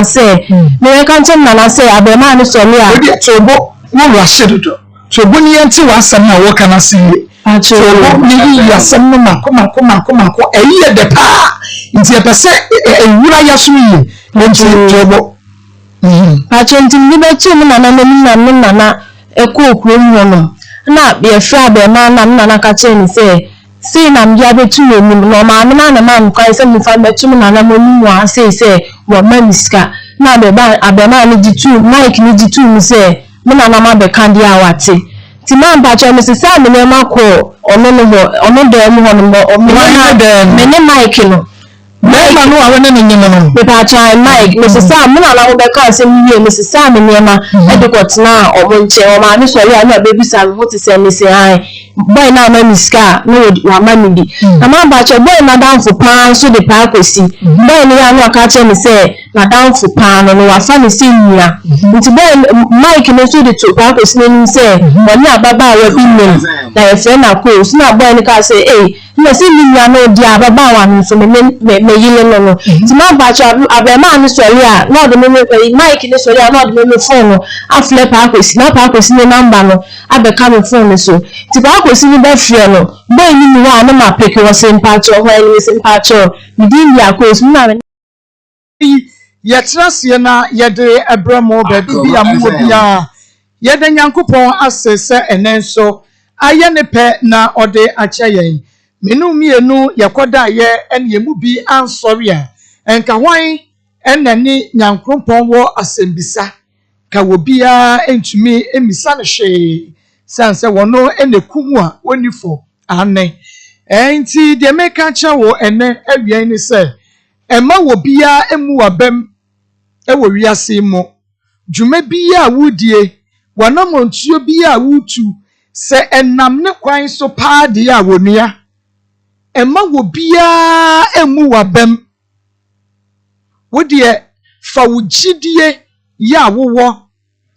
say me kan chen na say abema no so me a tobo wo rush do tobo ni enti wasam na wo kana see tobo ni yasam no mako eyi de pa nti e pese ewura yaso yi nti tobo Pachenti ni be chi na na eko okuro mu no na ye fra be na ka che ni say see na mdia betu ni no ma na ma kwai se mu fa betu na mo mu a say wo maniska na be ba abema ni ditu Mike ni ditu mi say me na ma be kan dia wate ti man ba cho me se sa me ma ko ono de mu hono me ne Mike no Mama no awene ne nyema no me pa cha Mike me se sa me na wo be kan se mi ye me se sa me nyema e de kotna omo nche o ma ni so ya na baby sa mo ti se me se ai boy na ma miska no wa ma ni bi na ma ba cho boy na dan fu pan so de pa akosi boy ni ya no ka che me se na dan fu pan no wa fa ni se nia nti boy Mike no so de to pa akosi ni se mo ni ababa wa bi mi na ye fe na ko so na boy ni ka se no si nia no di ababa wa ni so me yile no ti ma ba cho abema ni so ya no de me Mike ni so ya no de me phone afle pa akosi na pa akosi ni number no abeka me phone so ti pa akosi ni be free no boy ni mi wa na ma peke wo se mpacho ho ni se mpacho mi di ya akosi na ye trasie na ye de ebramo ba bi ammo bia ye de nyankopon asese enenso aye ne pe na ode ache yen menu mienu yekoda ye ene yemu bi ansori a enka hwan enani nyankopon wo asembisa ka wo bia entumi emisa ne hwe sanse wono enekumu a onifo ane enti de meka cha wo ene awian ni se ema wo bia emu wabam ewo wiase mo dwuma bia wudie wanamontuo bia wutu se enam ne kwan so paade a wonua ema wo bia emu wabam wodie fa wugidie ya wowo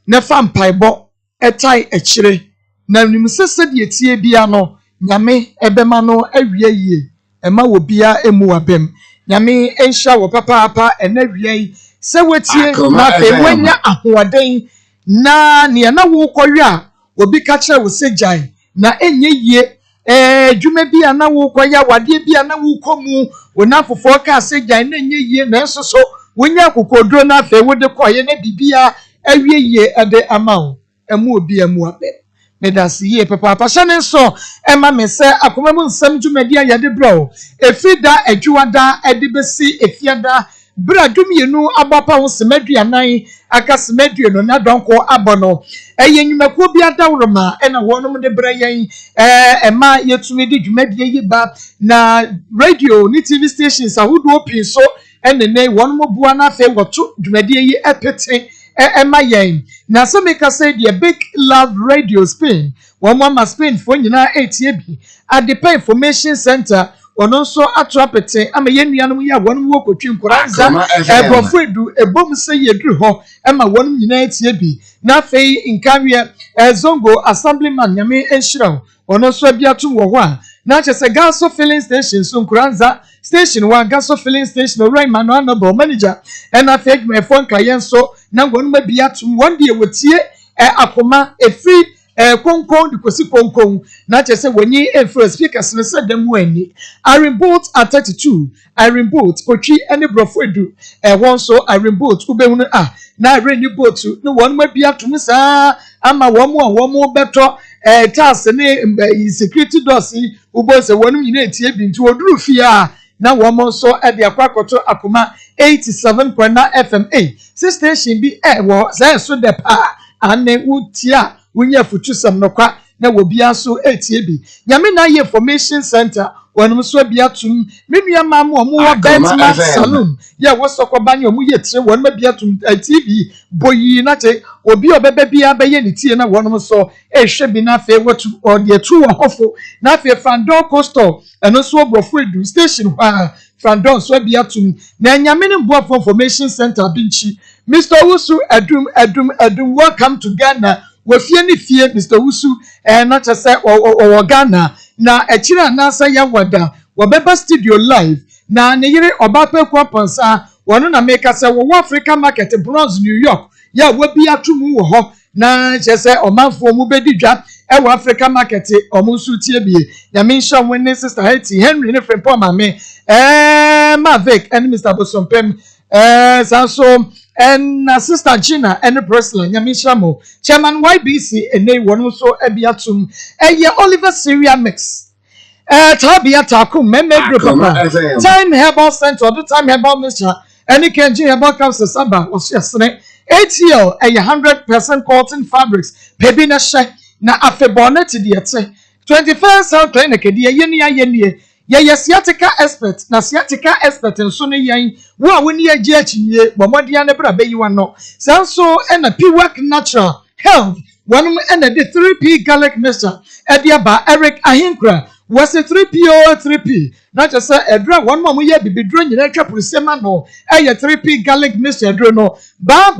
na fa mpaibɔ etai echire na nimsese de etie bia no nyame ebema no awie yie ema wo bia emu wabam nyame enhya wo papa enawia yi se wetie na fe wanya ahoɔden na ne na wo kɔwe a obi ka kyerɛ wo segyan na enye yie dwuma bia na wo kɔya wade bia na wo kɔmu wona fofo ka segyan na enye yie na nso so wonya kokodro na fe wode kɔye na bibia awie yie ade amawo emu obi emu abɛ medasi ye papa hyane so ema me se akoma mu nsam dwumadi ayade bro efida adwuada ede besi efiada bra dwumienu abapa ho semeduanan aka semedueno na donko abono eye nwumako bi adawroma ena wonom de bra yen ema yetumi de dwumadi yi ba na radio ni TV stations ahodo pin so enene wonom bua na fe woto dwumadi yi epete ema yen na so make say the big love radio Spain one mama Spain for nyina etie bi at the pay information center ono so atrapete ama yenuanom ya wonum wo kotwi nkoranza ebrofredu ebom se yedru ho ema wonum nyina etie bi na fei nkanwe zongo assemblyman nyame enhiraw ono so abiatum wo ho a na chese gaso filling station so nkoranza station one gaso filling station right man honorable manager and afeg me phone kayen so na wonum abiatum one day wotie akoma efri konkon dikosi konkon na chese wonyi first speakers ne said dem wani Iron Bolt at 32 Iron Bolt otwi ene brofedu won so Iron Bolt ubehunu na Iron Bolt no wonum abiatum sa ama womo beto task ne security doors ubo se wonum nyina etie bi nti oduru fia na womo so e de akwakoto akoma 87.9 FM station bi wo say so de pa ane utia wunya futusam nokwa na wobia so etie bi nyame na ye information center wonum so biatum menua mamu omo wa Betman Saloon ye wo sokobanye omo ye tire wonum biatum TV boyi na che obi obebe bia beye ne tie na wonum so ehwe bi na fe watu ode tu wo hofo na fe Fandon Coastal eno so obrofo edu station ha Fandon so biatum na nyame ne bo information center binchi Mr. Wusu adum welcome to Ghana wafie ni fie Mr. Wusu na chese o Ghana na echira na asa ya wada wabeba studio live na ne yire obape kwa pansa One na make us wo Africa market Bronx New York. Ya we bi atumu wo ho na chese omanfo mu bedi dwa e wo Africa market omo nsu tie bie. Ya me nsha wenne sister Hetty Henry ne friend Paul Mame. Mavic and Mr. Bosompem. So and sister Gina and Priscilla Nyamishamo. Chairman YBC and they one so ebiatum. Oliver Syria mix. Tabia Taku, Meme Group Time Herbal Center, the Time Herbal Mixture, and you can Herbal Council Saba was yesterday. ATL, 100% cotton fabrics, Pebina Shek, na Afebonnet to the 21st South Clinic, dear Yenia. Sciatica expert, na sciatica expert, and Sonny Yang, when ye jet ye, Bomodiana Brabe, you are no. So, and a P-Work Natural Health, one and the 3P Garlic Mixture, Ediaba Eric Ahinkra. Was a 3P or 3P? Not just a drug. One more year be drawing in a trap with Semano. A 3P garlic Mr. Drono. Ba.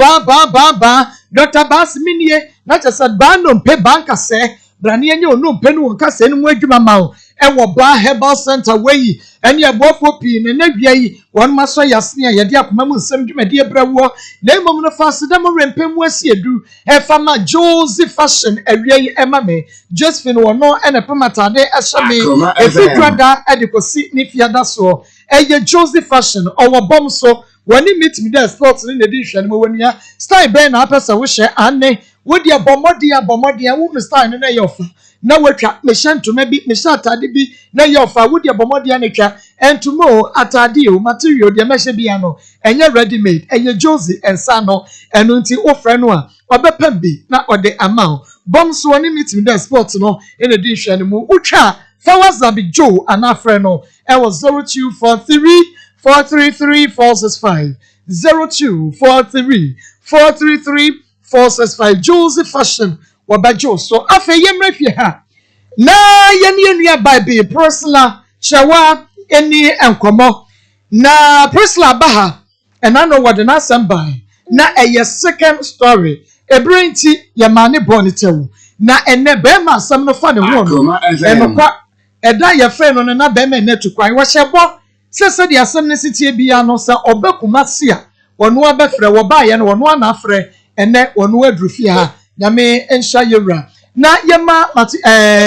Dr. Bass Minie. Not just a band on pay banker say. Braniano no penu cast anywhere to my mouth. And what bar herbal center way. And your both pin and every one must say Yasnia, Yadia Mamu, some dear Brawo. Name of the fast demo and Pem West do. Have Fama Josie fashion a ray emame. Just fin or no and a pomata de Ashame. If you drada adequacy Nifia so. A Josie fashion or bomb so. When you meet me there, sports in addition, when you stay Ben up as a wish, and would your bombardia, wouldn't start in a offer. Now we trap mission to maybe Mishata DB, na yofa would your bombardia and tomorrow at a deal material, the Meshabiano, and you're ready made, and your Josie and Sano, and until Ofrenoa, or Bepembi, not what the amount. Bombs one meet me there, sports no, in addition, Ucha, Fawazabi Joe, and Afreno, and was 0243. 433-465 0243-433-465 Joseph Fashion Wabajo so afa yemrefie ha na yene by be Priscilla Shawa eni enkomo na Priscilla baha and I know what the nasam by na a second story e brainti ya mane bonitewu na ene be ma asam no fa ne ho no enokwa eda ya friend no na be ma netu kwan wo hyebo Sesa di asem ne sitie bia no sa obekuma sia wono abefre wo ba ye no wono anafre ene wono adrufi ha nyame ensha yewra na yema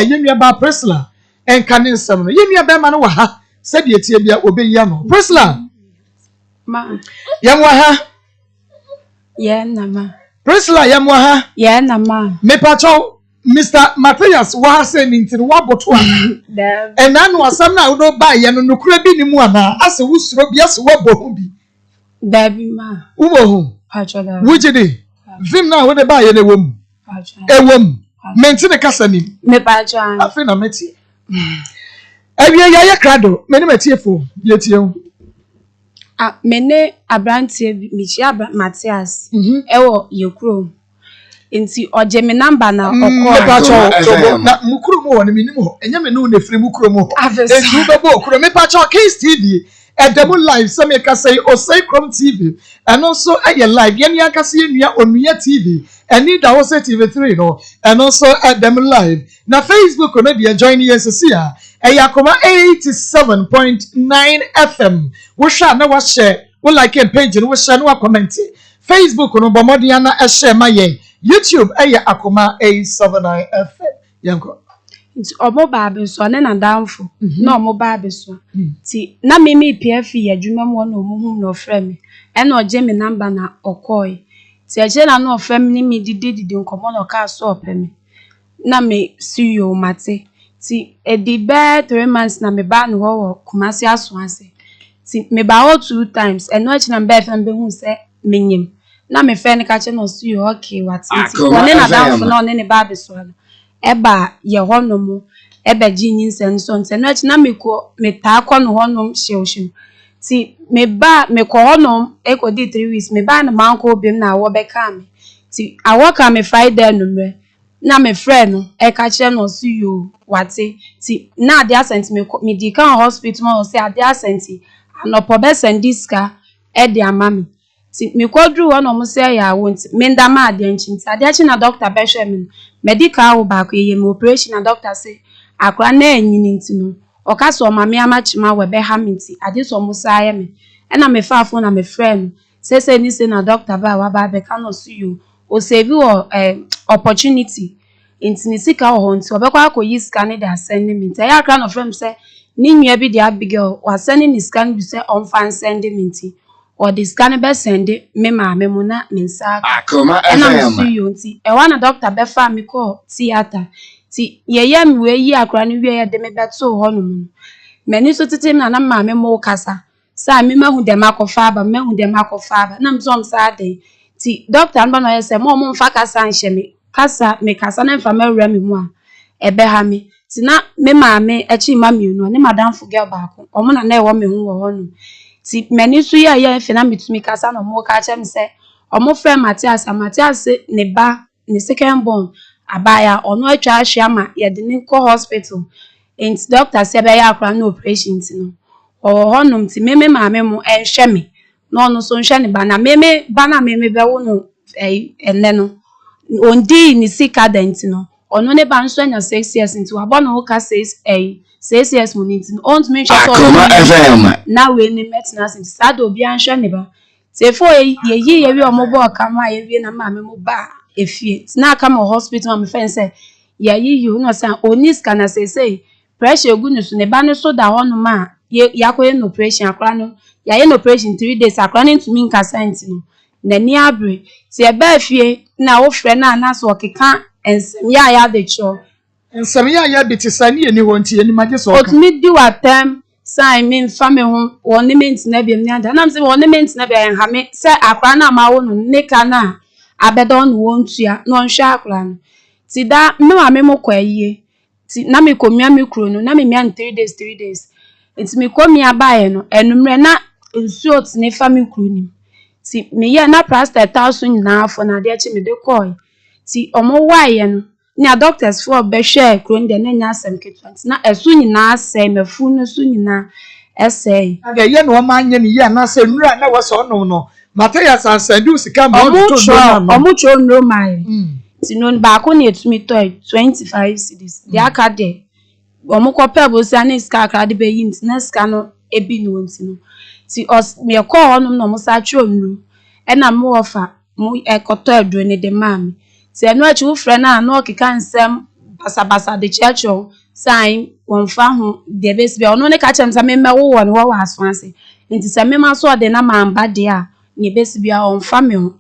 yenua ba Priscilla enka ne nsem no yenua ba ma no wa ha se di etie bia obeyi no Priscilla ma yemwa ha ye na ma Priscilla yemwa ha ye na ma me pacho Mr. Matthias wa say ninti wa boto an and anu asam na wo ba ye no nokura bi ni mu ana ase wusuro bi ase wo bohu bi dabi ma wo bohu pacho da wujide vim na wo de ba ye ne wom pacho ewom menti ne kasa ni me pacho an afi na meti awie ya krado me ne metiefo ye tie ho mene abrantie michi Matthias ewo yekuro Inti oje me number na okọ na mukuru mo woni minim ho enya me no na firi mukuru mo eju bebo okuro me pa cho Case TV edemu live some ka say Osai Chrome TV and also aye live yeni aka say enua onua TV eni da wo say TV3 no and also edemu live na Facebook no dey join yes a Akoma 87.9 FM wo sha na wa share wo like page no wo share no comment Facebook no bomodi na share maye YouTube Akoma 879 FM yanko It's mobile so na downfo na mobile so ti na me PF ya dwuma mo na omuhum na ofre me e na oje me number na okoi ti eje na no ofre me ni me didi nkomo na ka so ope me na me CEO mate ti e di be 3 months na me ba no wo Kumasi aso ase ti me ba o 2 times e no echi na be FM be hu se menyim na me fe ne ka che no CEO okay what ti one na downfo na one ne ba be so no eba ye honom eba jinyin senso nse no echi na me ta akọ no honom hyeohyew ti me ba me ko honom ekodi 3 weeks me ba na manko obim na awo beka me ti awo ka me Friday no me na me friend no e ka che no CEO wate ti na ade asent me di kan hospital no say ade asenti anopo be sendiska e de amami ti me kodru honom say ya wonti me ndama ade nchinti ade achi na doctor be hwe me medical wo ba ko ye me operation na doctor say akwa na anyini ntino okaso mama amachima we be ha minti ade so musa ye me And I'm a far phone, I'm a friend. Say ni say na doctor ba wa ba be cannot see you. O save you opportunity. Inti ni sika ho nti obekwa akoyi sika ne da send me. Nti ya kra no friend say ni nua bi dia Abigail wa send ni sika bi say on fan send me nti. Or the scan be send me maame mu na me nsa Akoma and I'm FM. see you nti. E wa na doctor be fa me call theater. Ti ye me we yi akra no we ye de me beto ho no mu. Mani so tete na maame mo kasa. Sa me mahu dem akofa aba, mahu dem akofa aba. Na msom sa ade. Ti doctor no na say mo mfa kasa nhye me. Kasa me kasa na mfa mawura me mu a. Ebe ha me. Ti na me maame echi ma mienu ne madam fu girl baako. Omo na ewo me hu wo ho no. Ti mani so ya mfe na metumi kasa na mo ka chem say omo frɛ Matias ne ba ne second born abaya ono atwa ahwe ama ye de ne ko hospital. And doctor say be ya akra na operation ti no. Honum ti meme maame mu enhwe me. No no so nhwe ne ba na meme ba na meme be wo no enne no. Ondi ni sika dent no. Ono ne ba nso anya 6 years nti wa bona wo ka 6 years mu nti no. On to me nhwe so. Akoma FM. Na we ni metina nti sada obi anhwe ne ba. Sefo ye wi omobo kama ye wi na maame mu ba efie. Na aka mo hospital am fen say ye yi you no say oni sika na say pressure gu nusu ne ba no so da ho no ma yakoye no operation akra no ya ye no operation 3 days akra no ntumi nkasa nti no na ni abre ti e ba fie na wo frɛ na so okeka ensem ya de cho nsɛm ya de tisani eni ho nti eni magye so otumi di watem sai me mfa me ho woni me ntina bia me ada na mse woni me ntina bia en ha me se akra na ma wo no ne ka na abedon wo ntua no nhwe akra no ti da me ma me mo kwa yie ti na me komia me kuro no na me mia 3 days enti me komia baaye no enumre na nsuo tine fa me kuro ni ti me ye na plaster taso nyina afo na de achi me de koi ti omo waaye no ni a doctors for be hwe kuro ndi na nya asem ketwanti na esu nyina asem mafu no su nyina esei aga ye no ma anya ni ye na se nwura na wo so no no Matias asandu sika ma omo cho no mai ti no ba ko na etumi to 25 cedis de aka de omo ko pebo sia na sika aka de be yi nti na sika no ebi no nti no ti os me ko honum no mo sa tro nru e na mo ofa mo ekoto aduro ne de maami ti eno achi wo frɛ na na okika nsɛm basabasa de checho sai wonfa ho de besi be ono ne ka chem sa me wo wo ne wo aso ase nti sa me ma so de na mamba de a ne besi bia onfa me ho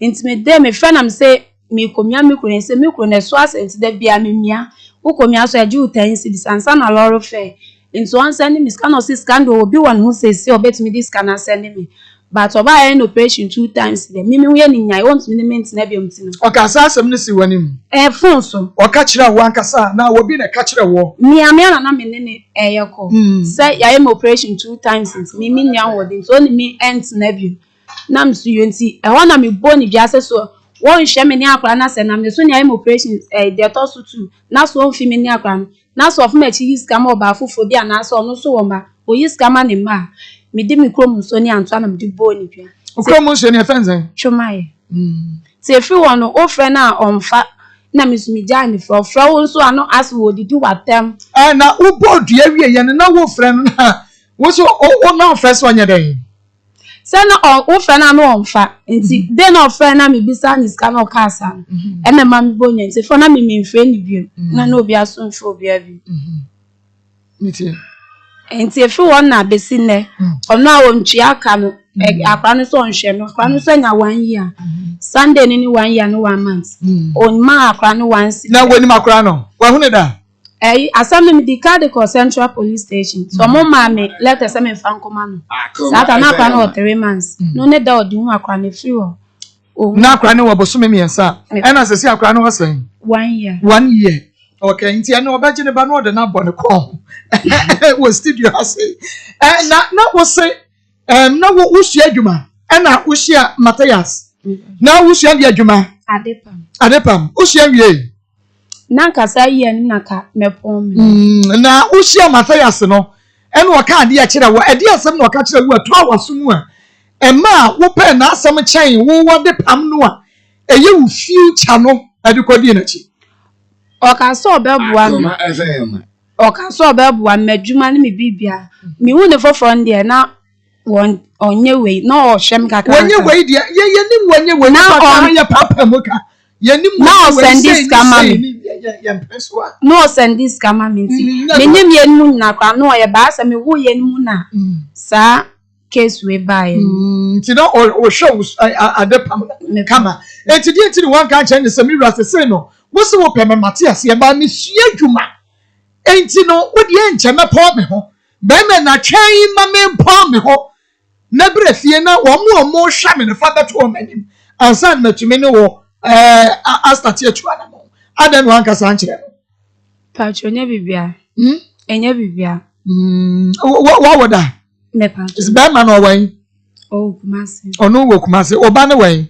nti me de me frɛ na me se me komia me kuro se me kuro ne so ase nti da bia me mia wo komia so age utan si disansa na loro fe nti on send me scan or scan obi won hu se obetimi dis scan na send me but oba en operation 2 times de me we ni nyai want me maintain na biom ti no okasa asem ne si wanim phone so oka kire wo ankasa na obi na ka kire wo mi na me ne yeko say ya em operation 2 times nti me nya wodi so ni me ent na biom na msu yo nti e ho na me boni bia se so won hwe me ni akra na se na me so nya em operation de to so 2 na so on fi me ni akra na so of me chi yiska ma oba afofo bia na so ono so wo ma o yiska ma ne ma me di mi krom so ni anto na me di boni bia krom so ni efenzen chumaye se efi won no o frɛ na onfa na me so mi ja ni frɔ wo so ano as wo didi watem na wo bodu awie ye na wo frɛ no na wo so o na frɛ so anya den se na o frɛ na no onfa nti de na o frɛ na me bisa ni ska na o kasa na ma me bonya nti fo na me mfrɛ ni biem na na obi aso mfrɛ obi abi nti nti efi won na besi ne ono a wontwi aka no akwa no so nhwe no akwa no so nya 1 year Sunday ni 1 year no 1 month on ma akwa no 1 na woni makra no wa hu ne da asam me di card ko Central Police Station so mo ma me let us me fa nkoma no sata na akwa no 3 months no ne da odi hu akwa no free o na akwa no wabosume miensa na sesi akwa no wasen 1 year 1 year okay nti ene obaje ne ba no de na bone ko wo studio ase na wo se na wo usua adwuma na usua Matias na usua di adwuma adepam usua wie na kasa ye ni naka mepon na usua Matias no ene o ka ade a kire wo ade asem na o ka kire wo ato awasom a ema wo pe na asem chen wo wo de pam no a eye wo future no ade kodi na chi okaso obebua no okaso obebua madwuma ne me bibia me hu ne foforo ndi na onye we no shem kaka onye we dia ye nim onye we na ya papa muka ye nim no send this camera ye mpeswa no send this camera minti menyem ye nim na kwa no ye ba asa me wo ye nim na sa case we buy ti no o show adepam kama enti die ti wan kan chen se mi rase se no wo se wo peme Matias ye ba ni sua dwuma enti no wo die nche me po me ho be me na twen ma me po me ho na bre fie na wo mo hwa me ne fa beto o manim ansan matumi ne wo astati atwa na mo adan wan ka san kire no pacho nya bibia enya bibia wa woda me pacho is be man o wan o kumase onu wo kumase oba ne wan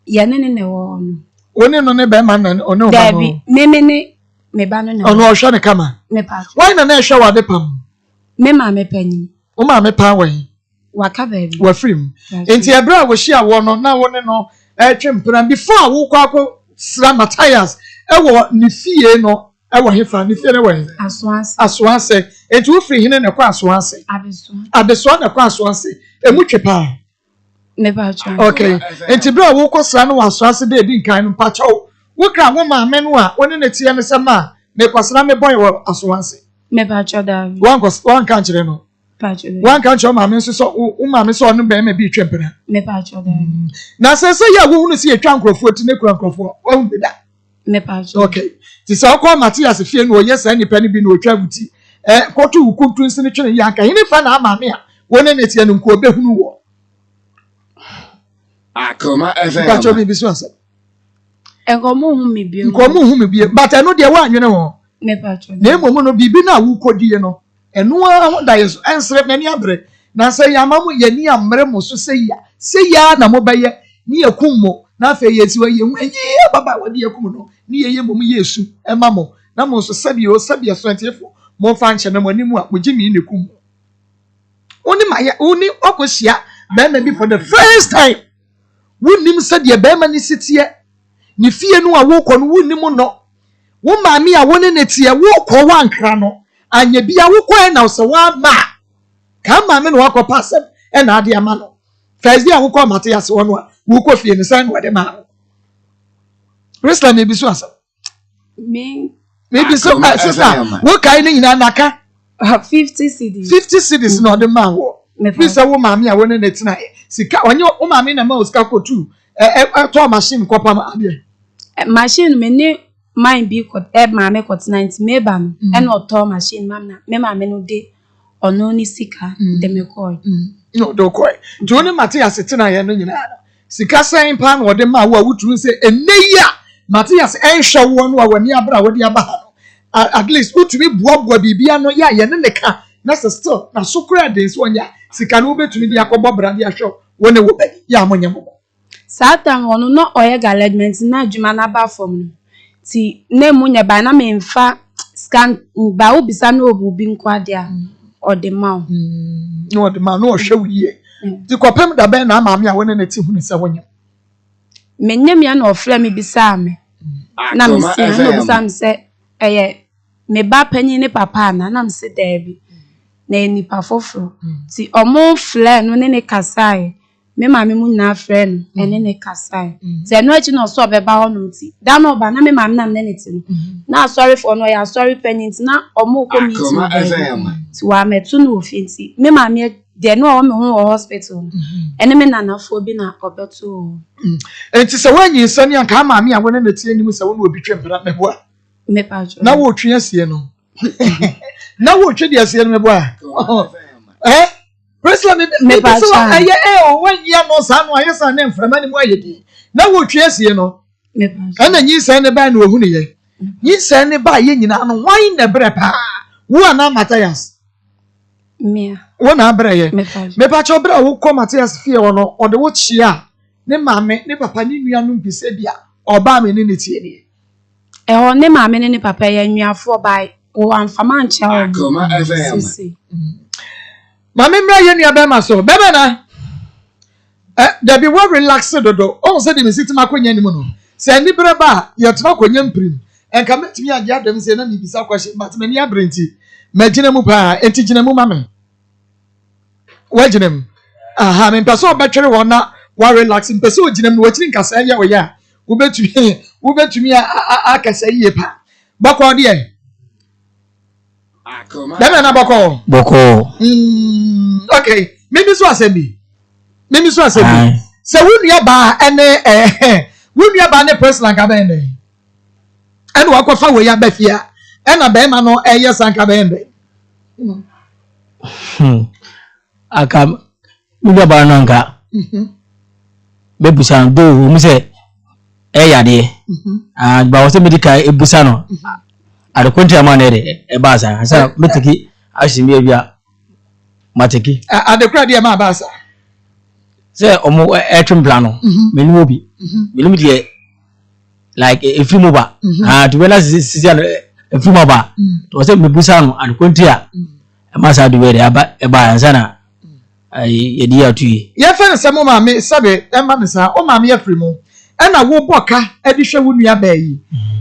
ya ne wo no oni no ne be man na onu oba no Dabi meme ne me ba no na onu o hwa ne kama me pacho why na hwa wa de pam me ma me panyi o ma me pa wan waka baby wa film enti ebra wo hia wo no na wo ne no twempran before wo kwako sra Matias ewo ni fie no ewo hefa ni fie ne wan asoanse enti wo free hine ne kwa asoanse abeso na kwa asoanse emu twepa me pacho okay enti bra wo ko sra no asoanse de di nkan no pacho wo kra wo ma me no a woni ne tie ne sama me kwasra me boy wo asoanse me pacho da wan kan kire no pacho wan kan cho ma me so wo ma me so no be me bi twempran me pacho da na se ya wo hunu se etwa nkrofo ti ne kura nkrofo wo hu da me pacho okay ti se okọ Matias fie no ye sa nipa ni bi no otwa buti kotu wukuntu nsi ne twene yanka hini fa na ama me a woni ne tie no nko obehunu wo Akoma FM pacho bi biso asa enkomo hu me bi nko mu hu me bi but eno de wa anwene ho me pacho na emo no bibi na wu kodie no eno a da yeso ensre na ni abre na se ya mamu ye ni amre mo so se ya na mo baye ni yakum mo na fa ye ti wa ye hu enye baba wa di yakum no ni ye mo yesu e ma mo na mo so sabi so antiefo mo fa nche na mo ni mu a mo gimi ne kum oni ma ya oni okosia be na bi for the first time wonim se de be ma ni sitie ni fie no a wo kɔ no wonim no wo maami a woni ne tie wo kɔ wa nkra no anya bia wo kɔ na so wa ma ka maami no akɔ pasem e na ade ama no first day a wo kɔ Matias wo no a wo kɔ fie ne san wo de ma Priscilla ne bi so asa me bi so sister wo kai ne nyina naka 50 cedis no de ma wo Priscilla wo maami a woni ne tina sika onye wo maami na ma o sika kɔ tu to machine kɔ pa ma ade machine me ne mine bi ko maame ko 90 meba no e na oto machine mamna me maame no de ono ni sika de me ko no do ko do ne Matias tina ye no nyina sika sen pa na ode ma wo a wuturu se eneya Matias enhwe wo no a wani abra wo de aba no at least wutumi buabua bibia no ya ye ne ka na still na sokura de so nya sika no betumi de akobɔ bra de ahwe wo ne wo ba ya amonyemo Satan wono no oye galledment na adwuma na ba fom no ti na mu nya ba na me mfa scan ba obisa na obubi nkwade a ode ma no ode ma no hwe wiye ti kopem da ben na maami a woni ne ti hunu se wonya menyem ya na ofra me bisa me na me si na obisa me se eye me ba panyi ne papa na me se dabi na nipa foforo ti omo fle no ne kasai me maami mu na friend ene ne kasai se no achi no so obeba ho no ti da no ba na me maami na ne ti no na sorry for no ya sorry penny na omo ko mi ti wa metu no ofinti me maami de no o me ho hospital ene me nana fo bi na obeto enti se wanyi nsani anka maami a wona na ti anim se wona obi twempra meboa me pa jo na wo twe asie no na wo twe de asie no meboa Priscilla me pa so aye o wanyi no sa no aye sa na mframa ni mu ayedi na wo twe asie no me pa ana nyi sa ne ba na ohu ne ye nyi sa ne ba ye nyina no wan na bre pa wo ana Matias me wo na bre ye me pa cho bre wo ko Matias fie wo no ode wo chia ne maame ne papa ne nua no mpise bia oba me ne tie ne ho ne maame ne papa ya nuafo ba wo amfama ncha wo Akoma FM Mame mra ye nua be ma so bebe na there be we relax dodo o se de me siti makonya ni mu no se ni bre ba ye tena konya mprim enka metimi age adam se na mi bisa kwahye but me ni abrenti magina mu pa enti gina mu mame wagina mu aha me person obetwere won na wa relax me person oginam no wakiri nkasa ya wo ya ubetumi akasa yie pa boko de Akoma. Deme na boko. Okay. Mimi so asebi. Se wunu ba ene wunu ba ne personal ka ben den. Ene wakofa we ya bafia. Ena be ma no eye sanka ben den. Aka wunu ba no nka. Bebusa do mu se yade. Ba wo se medical ebusa no. Ade konti amanere baasa asa metiki ashimi bia matiki Ade kra de ma baasa se omo etwem plano menu obi menu de like efimu ba to wena sisi an efimu ba to se mebusa no ade konti a masa de we aba ansa na yedi atuyi ye fe se mo ma me sabe ma me sa o ma me afrimu ena wo boka edi hwe wo nua ba yi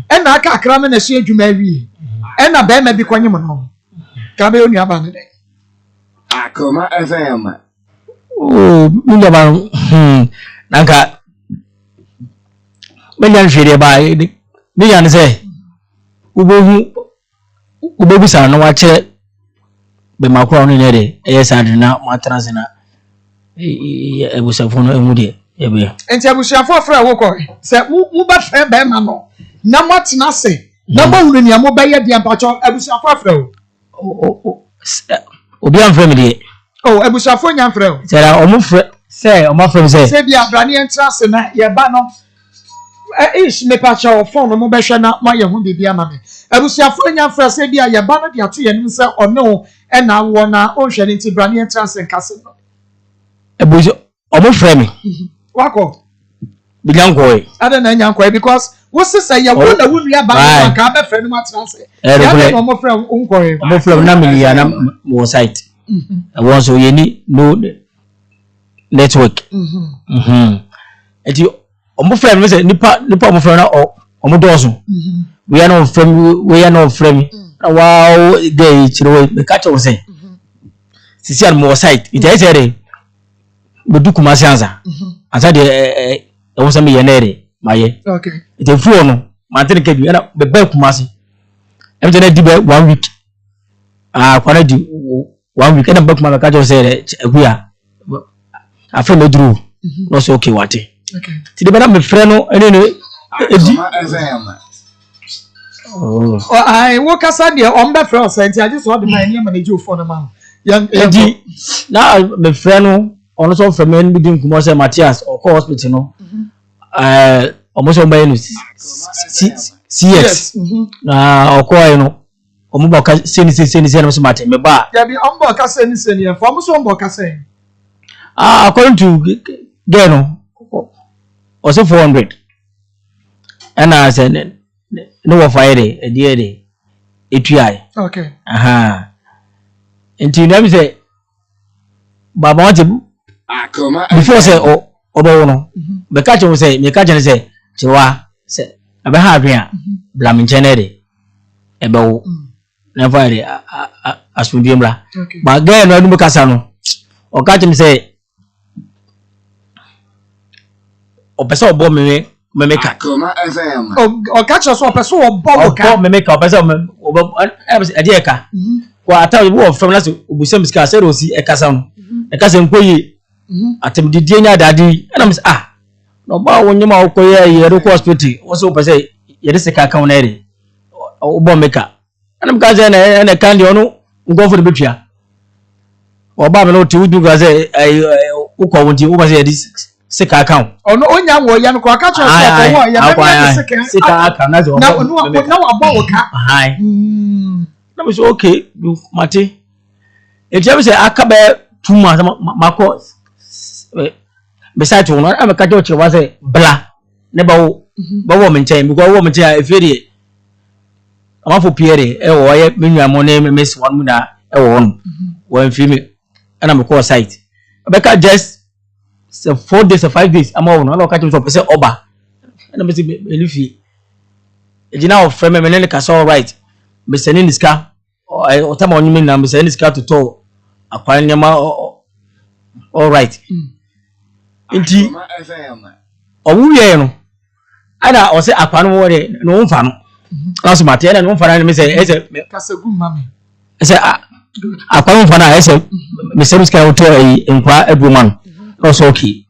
ena aka akra me na so adwuma awie ena ba ma bi kwanyem no ka be onua ba ne de Akoma FM. Nua ba nanka menyan hwede ba ni yan se ubehu sa no wa kire be makro no ne de sade na matrans na ebusafo no emu de ebe enti abusuafo afra wo ko se mu ba fe ba ma no na matena se na mo hunu ni amo ba ye de ampacho abusuafo afra wo obi am frame de abusuafo nya afra wo se la omo frame se bi abrani entra se na ye ba no ish me pacho phone mo be hwe na mo ye hu bibia ma me abusuafo nya afra se bi ye ba no de ato ye nim se ono e na wo na o hwe ni ti brani entra se nkase no ebuso omo frame wako bilyanko ada na nyanko because wo se ya wo na wo nua ba ka be frɛ no matena se ya no mo frɛ unko omo frame na milia na mo site won so yeni no network eti omo frame se nipa omo frame na omo dozo we are not frame wow dey chiro we catch we say sisi an mo site it is there bedu kuma sianza asa de won se me ye nere maye okay ite fuo no mantere kedu na be ba kuma si e je na di be 1 week kwana di 1 week na ba kuma ka jo se ehua afa me duru no so okay wate okay ti de ba na me frɛ no ene ne edi I work as a dear on the first I just want my name and you for the man. Young edi na me frɛ no ono so from me bi din kuma se Matthias or hospital no almost on by CS na okoy no omo boka seni no so matter me ba ya bi on boka seni ya for so on boka sen according to girl no also 400 and I said no fire e dey etuai okay until them say baba want Akoma before say obo no be catch him say me catch him say chiwa say abe ha adwen blam chenere ebe wo na fire asundie mra ba girl no adu kasa no o catch him say o pese obo me ka Akoma FM. o catch us o pese obo ka me ka o pese obo e dey ka kwa ata wo from last obusem ska say rosi e kasa no e kasa nkoyi atem didie nya dadi na me no ba wo nyima okoye ye ro hospital wo so pese ye de sika kan na ere obo meka na me ka say na kan de ono ngofo de betua oba me no ti wudu ga say ukọ wonti wo pese ye de sika kan ono onya wo ya no kwa catch us o wo ya me sika kan na zo na wa bo wo ka na me so okay mate e je me say akabe 2 months mako beside one am ka jo was say bla ne ba wo menchen because wo menchen e fere amafo piere e wo ye menua mo ne miss one mu na e wo no wo film ana me call site abeka just 4 days or 5 days am wo no na ka jo so pese oba ana me say elifi ejina of frame me ne ka so right me send ni ska o tama onyu me na me send ni ska to akwan nyama all right nti Akoma FM. owu ye no ana o se akwa no wore no mfa no kaso mate na no mfa na me say ese Kasagu mame. ese akwa no mfa na ese me say muska hotel nkwa abuman no so okay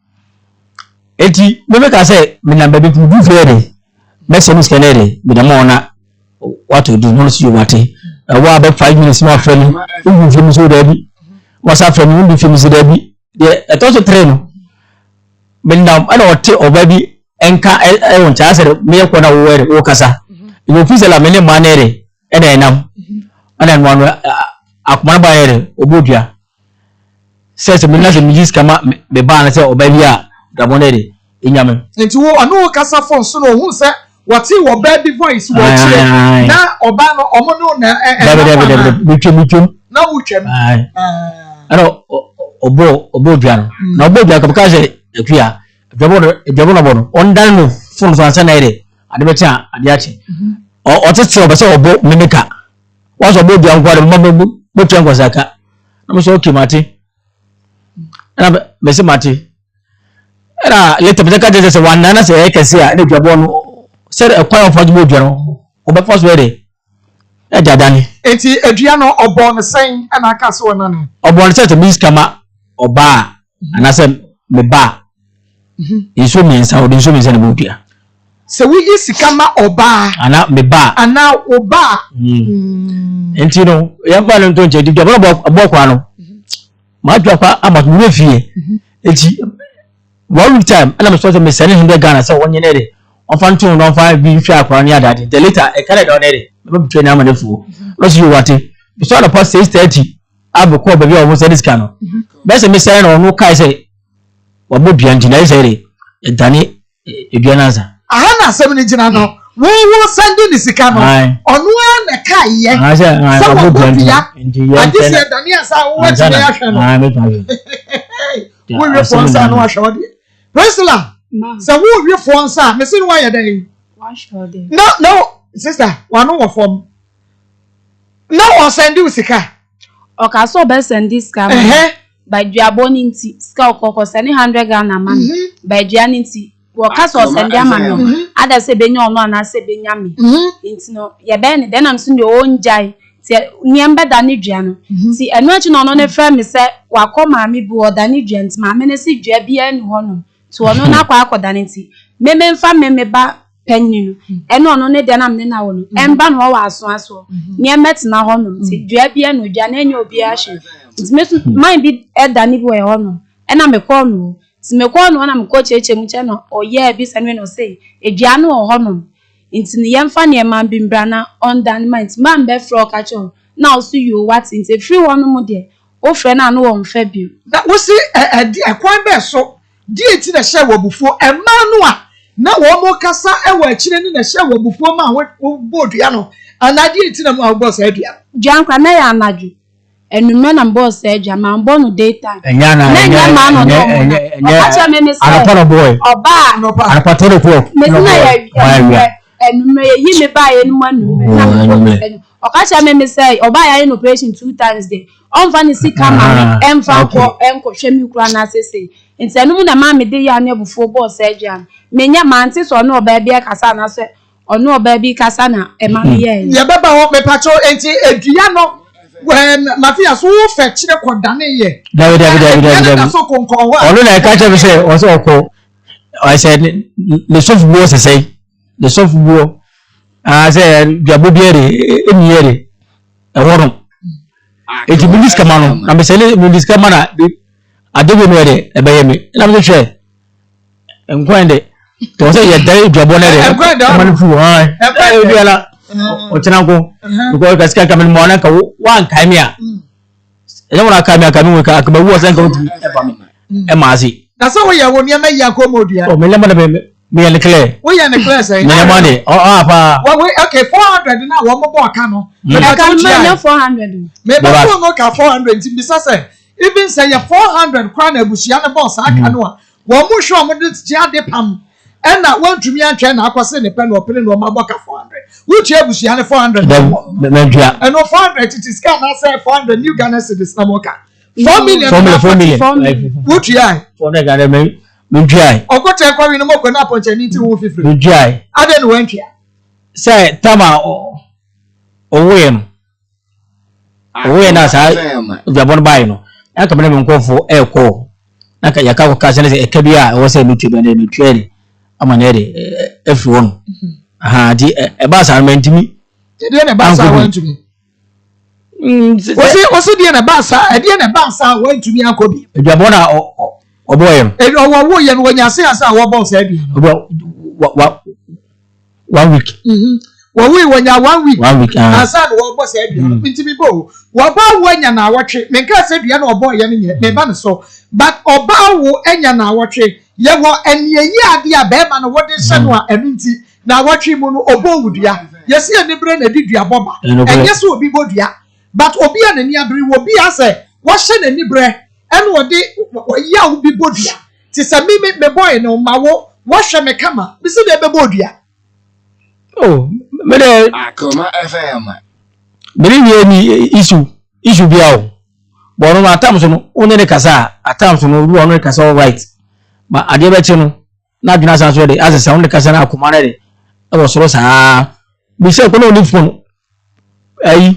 eti me make say me na baby pu du fere me say muska na re me da mo na what to do no see you what wa about 5 minutes more friend you film so there bi was after me you film so there bi the etoso train me na ana wote obabi enka e won cha sere me ko na wo kasa you fi la me ne manere e na enam ana no akuma ba yere obodua se me na se mijis kama me ba na se obabi a da monere enyame Nti wo anu kasa phone so no hu se wati wo baby voice wo chire na oba no omo no na mitwem na wutwem ana obodua no na obodua ka se akua dwabo no bono ondan no phone so ansa na ere ade be tia ade ache o tete oba se obo memeka wa so obodua nkwade mabbu botwa nkwasaka na mo so okay mate ana be se mate era leta be ka je se wanana se e kese a ne dwabo no said a choir for the modern or first ready. A dadani. Enti Adriano obon saying and I can't so none. Obon said to Miss Kama or bar, and I said, me bar. In so means I would in so means and boot. So we is Kama or bar, And now me bar, and now oba. And you know, young man don't you develop a boquano. My drop, I'm not with you. It's 1 time, and I'm supposed to be sending him the gun. So 1 year. On fan 2 on 5 being fair for any other. The later a carried on it. Between them and the fool. Let's you what it. You saw the past 6:30. I will call baby almost this canoe. Best a missile or no Kaise. What would be engineers? A Danny, a Bianaza. Ahana 70 Janano. We will send you the Sicano. On one a kai. I said, I will be I just said, Danias, I want to be we will force and wash out. Priscilla. So who you phone sir? Me say why you dey? Wash all day. No, sister. One no form. No, I send you sika. Okay, so be send this scam. By Diaboni nti ska okoko send 100 Ghana man. By Diani nti wo ka so send ya man no. Ada se benya ono na se benya me. Nti no ye be ne den am so ne o njai. Ti niembe da ne dua no. Ti eno achi no no ne fra me se wakoma me bi o da ne dua nti ma me ne se dua bia ni ho no. To ono na kwa akoda nti meme mfa meme ba panyi no eno ono ne de na me na wo no emba no wa aso ne metna ho no nti dua bia no dua na enya obi a hye nti mesu man bi eda ni bo e ho no ena me ko no nti me ko no na me ko cheche mu che no oye bi sanwe no say edua no ho no nti ne yemfa ne man bi mbra na on dan mind man be fro ka cho na also you what nti free one mu de o frɛ na no wo mfa bi That was a kwan be so. Dieti na share wabufuo Emmanuel na wo mo kasa ewa akire ni na share wabufuo ma wo bodua no ana dieti na mo boss adua Jankwa na ya anaju enume na boss eja ma mbo no daytime Enya na ma no no acha me me say Anapana boy oba no pa Anapatoro ko me na ya enume yi me ba ya enu anume okacha me say oba ya in operation 2 times day on fa ni sika ma emfa ko enko hwemi kura na sese nti enu na ma me de ya na bufo boss eja menya mante so no oba bia kasa na se ono oba bi kasa na e ma me ye ye beba ho me pacho enti edua no when mafia so fe kire kodane ye David so konkon wa ono na ka che say o so ko I said the soft boss say the soft boss say dwabo biere eniere e wono eti bundis kama no na me say bundis kama na adebe no ere e be me na me hwe enkwande to say ye dai dwabo na ere man fu ha e biala o tinanko because gaskiya kamar mo na ka wan kaimia e mo na kaimia kamin ka ba wo san ka mutu e mazi na so we ye wo niam ya ko modua o me lema na me ya clear we ya ne clear say me money pa we okay 400 na wo mo bo aka no me ka me 400 me ba ko no ka 400 ti bisa say even say 400 kwa na abusia ne boss aka no a wo mo hwe o mo de ti ade pam and na wan tumi antwe na akwase ne pe na opene no ma boka 400 which abusia ne 400 me dua and no 400 it is can na say 400 new Ghana cedis na moka 4 million. 4 million. What you? For the guy me dry. Okote kwa no mo ko na ponche ni ti wo fifiri. Me dry. Ade no wantwa. Say tama owe no. Owe na sa jabon bai no. Aka me nkofo eko. Aka yaka ko ka se ne eka bi a wo se me twa na me twere. Ama na de efi won. Aha di e ba sa mentimi. De na ba sa wantumi. Wasi de na ba sa, de na ba sa wantumi akobi. Jabon a oboyem. E wo ye no wanyase asa wo boss e bi. 1 week. We wanya 1 week. 1 week. Asa no wo boss e bi. Ntimi bo. Wo ba wanya na awotwe. Menka se bia na obo ye ne me ba ne so. But oba wo enya na awotwe. Ye wo eniyi ade a be ma no wo de hye no a enu nti na awotwe mu no obo wudua. Ye se eni bre na di dua boba. Enye so obi bodua. But obi a na ni abere wo bi ase wo hye na ni bre. Enu wo de ya wo bi bodua. Ti se me boy no ma wo hye me kama. Bi se de be bodua. Oh, me de Akoma FM. Me ni issue bia o. Bo no atam so no one ne kasa atam so no ru ono kasa all right. Ma ade be che no na dwena san so de asesa one kasa na akoma na de e wo soro saa. Bi se ko no ni phone. Ai